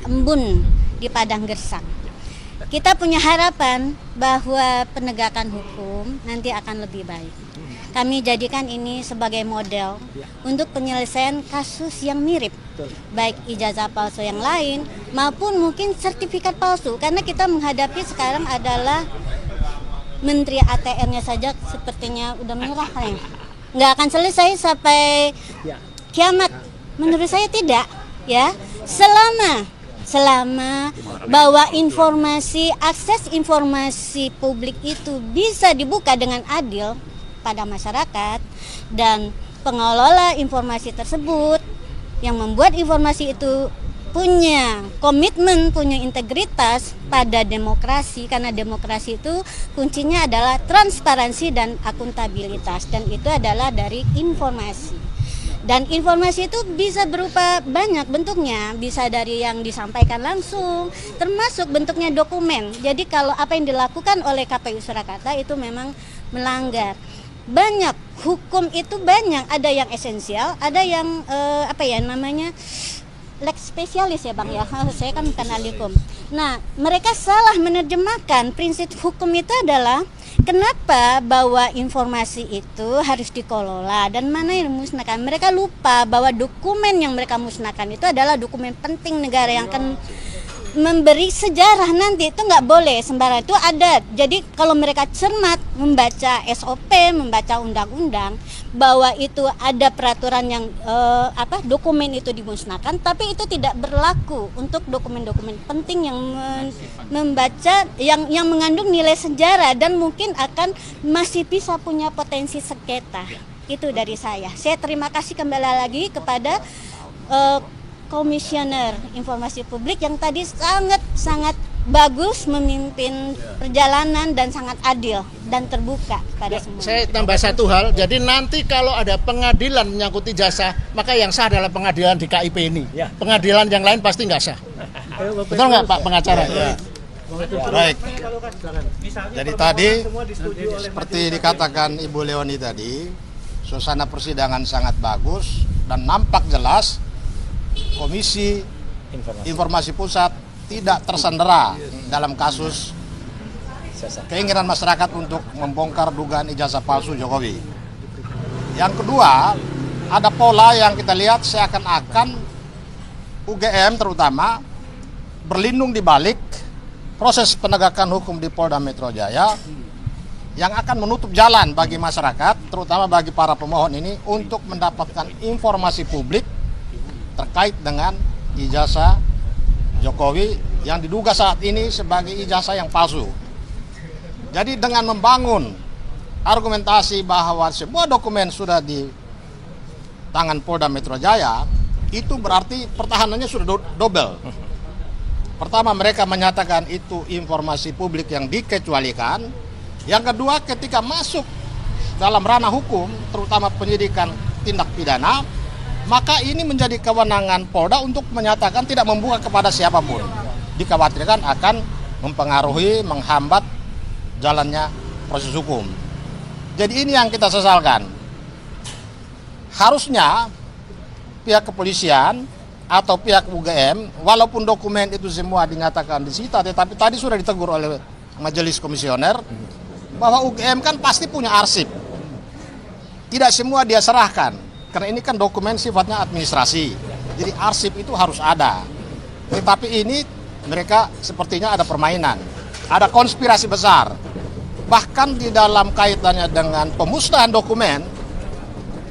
embun di padang gersang. Kita punya harapan bahwa penegakan hukum nanti akan lebih baik. Kami jadikan ini sebagai model untuk penyelesaian kasus yang mirip, baik ijazah palsu yang lain maupun mungkin sertifikat palsu, karena kita menghadapi sekarang adalah Menteri ATR-nya saja sepertinya udah menyerah ya. Nggak akan selesai sampai kiamat. Menurut saya tidak, ya. Selama bahwa akses informasi publik itu bisa dibuka dengan adil pada masyarakat dan pengelola informasi tersebut yang membuat informasi itu punya komitmen, punya integritas pada demokrasi, karena demokrasi itu kuncinya adalah transparansi dan akuntabilitas, dan itu adalah dari informasi. Dan informasi itu bisa berupa banyak bentuknya, bisa dari yang disampaikan langsung, termasuk bentuknya dokumen. Jadi kalau apa yang dilakukan oleh KPU Surakarta itu memang melanggar. Banyak, hukum itu banyak, ada yang esensial, ada yang lex spesialis ya Bang ya, saya kan bukan ahli hukum. Nah, mereka salah menerjemahkan prinsip hukum itu adalah kenapa bahwa informasi itu harus dikelola dan mana yang dimusnahkan. Mereka lupa bahwa dokumen yang mereka musnahkan itu adalah dokumen penting negara yang akan memberi sejarah nanti. Itu nggak boleh sembarang, itu ada. Jadi kalau mereka cermat membaca SOP, membaca undang-undang, bahwa itu ada peraturan yang dokumen itu dimusnahkan, tapi itu tidak berlaku untuk dokumen-dokumen penting yang membaca yang mengandung nilai sejarah dan mungkin akan masih bisa punya potensi sengketa. Itu dari saya. Saya terima kasih kembali lagi kepada Komisioner Informasi Publik yang tadi sangat bagus memimpin perjalanan dan sangat adil dan terbuka pada semua. Saya tambah satu hal, jadi nanti kalau ada pengadilan menyangkut ijazah, maka yang sah adalah pengadilan di KIP ini. Pengadilan yang lain pasti nggak sah. Betul nggak Pak pengacara? Baik. Jadi tadi seperti dikatakan Ibu Leoni tadi, suasana persidangan sangat bagus dan nampak jelas Komisi Informasi Pusat tidak tersandera dalam kasus keinginan masyarakat untuk membongkar dugaan ijazah palsu Jokowi. Yang kedua, ada pola yang kita lihat seakan-akan UGM terutama berlindung di balik proses penegakan hukum di Polda Metro Jaya yang akan menutup jalan bagi masyarakat, terutama bagi para pemohon ini, untuk mendapatkan informasi publik terkait dengan ijazah Jokowi yang diduga saat ini sebagai ijazah yang palsu. Jadi dengan membangun argumentasi bahwa semua dokumen sudah di tangan Polda Metro Jaya, itu berarti pertahanannya sudah double. Pertama, mereka menyatakan itu informasi publik yang dikecualikan. Yang kedua, ketika masuk dalam ranah hukum, terutama penyidikan tindak pidana, maka ini menjadi kewenangan Polda untuk menyatakan tidak membuka kepada siapapun. Dikhawatirkan akan mempengaruhi, menghambat jalannya proses hukum. Jadi ini yang kita sesalkan. Harusnya pihak kepolisian atau pihak UGM, walaupun dokumen itu semua dinyatakan disita, tetapi tadi sudah ditegur oleh majelis komisioner bahwa UGM kan pasti punya arsip. Tidak semua dia serahkan, karena ini kan dokumen sifatnya administrasi. Jadi arsip itu harus ada. Tetapi ini mereka sepertinya ada permainan, ada konspirasi besar. Bahkan di dalam kaitannya dengan pemusnahan dokumen,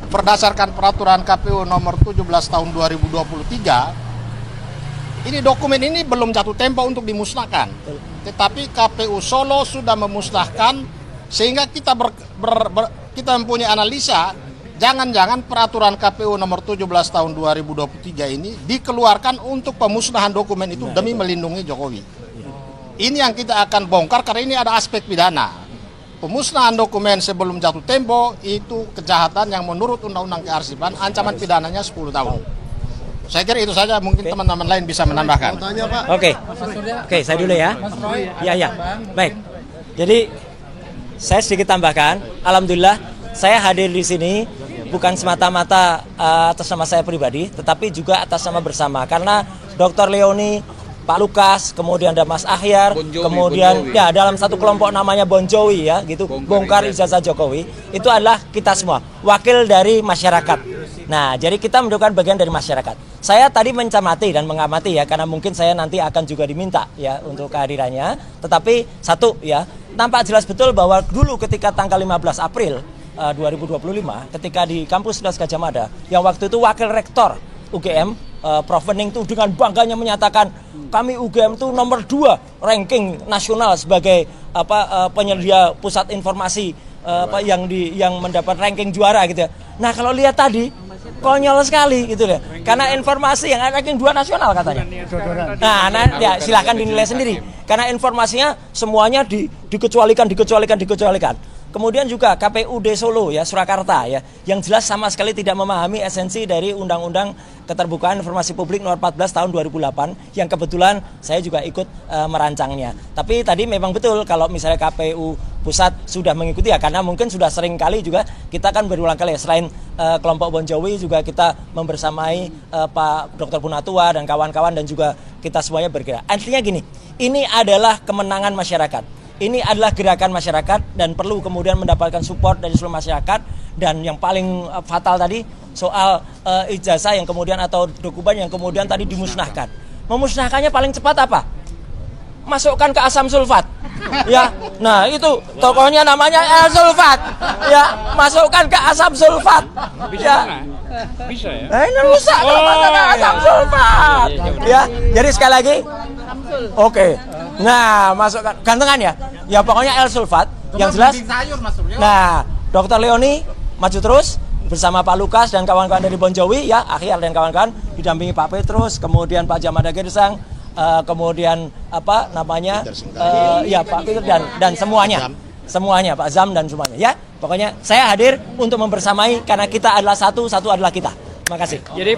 berdasarkan peraturan KPU nomor 17 tahun 2023, ini dokumen ini belum jatuh tempo untuk dimusnahkan. Tetapi KPU Solo sudah memusnahkan, sehingga kita kita mempunyai analisa, jangan-jangan peraturan KPU nomor 17 tahun 2023 ini dikeluarkan untuk pemusnahan dokumen itu demi melindungi Jokowi. Ini yang kita akan bongkar karena ini ada aspek pidana. Pemusnahan dokumen sebelum jatuh tempo itu kejahatan yang menurut Undang-Undang Kearsipan ancaman pidananya 10 tahun. Saya kira itu saja, mungkin teman-teman lain bisa menambahkan. Oke, saya dulu ya. Ya. Baik. Jadi saya sedikit tambahkan. Alhamdulillah saya hadir di sini bukan semata-mata atas nama saya pribadi, tetapi juga atas nama bersama. Karena Dr. Leoni, Pak Lukas, kemudian ada Mas Ahyar, kemudian ya dalam satu kelompok namanya Bonjowi ya, gitu, bongkar ijazah Jokowi. Itu adalah kita semua, wakil dari masyarakat. Nah, jadi kita menunjukkan bagian dari masyarakat. Saya tadi mencermati dan mengamati ya, karena mungkin saya nanti akan juga diminta ya untuk kehadirannya. Tetapi satu ya, nampak jelas betul bahwa dulu ketika tanggal 15 April 2025, ketika di kampus 11 Gajah Mada, yang waktu itu wakil rektor UGM, Prof. Wening itu dengan bangganya menyatakan kami UGM itu nomor 2 ranking nasional sebagai penyedia pusat informasi yang mendapat ranking juara gitu ya. Nah, kalau lihat tadi konyol sekali gitu ya. Karena informasi yang ranking 2 nasional katanya. Nah, ya silakan dinilai sendiri. Karena informasinya semuanya dikecualikan. Kemudian juga KPUD Solo ya, Surakarta ya, yang jelas sama sekali tidak memahami esensi dari Undang-Undang Keterbukaan Informasi Publik nomor 14 tahun 2008 yang kebetulan saya juga ikut merancangnya. Tapi tadi memang betul kalau misalnya KPU pusat sudah mengikuti ya, karena mungkin sudah sering kali juga kita kan berulang kali ya, selain kelompok Bonjowi juga kita membersamai Pak Dr. Punatua dan kawan-kawan dan juga kita semuanya bergerak. Artinya gini, ini adalah kemenangan masyarakat. Ini adalah gerakan masyarakat dan perlu kemudian mendapatkan support dari seluruh masyarakat. Dan yang paling fatal tadi soal ijazah yang kemudian atau dokumen yang kemudian tadi dimusnahkan. Memusnahkannya paling cepat apa? Masukkan ke asam sulfat. Ya, nah itu tokohnya namanya El Sulfat. Ya, masukkan ke asam sulfat. Ya. Bisa ya? Ini rusak kalau masukkan asam sulfat. Ya, jadi sekali lagi. Oke. Nah, masukkan gantengan ya. Ya pokoknya El Sulfat yang jelas. Nah, Dr. Leoni maju terus bersama Pak Lukas dan kawan-kawan dari Bonjowi ya, Ahyar dan kawan-kawan didampingi Pak Petrus, kemudian Pak Jamada Gersang, kemudian apa namanya? Ya Pak Petrus dan semuanya. Semuanya Pak Zam dan semuanya ya. Pokoknya saya hadir untuk membersamai karena kita adalah satu adalah kita. Terima kasih. Jadi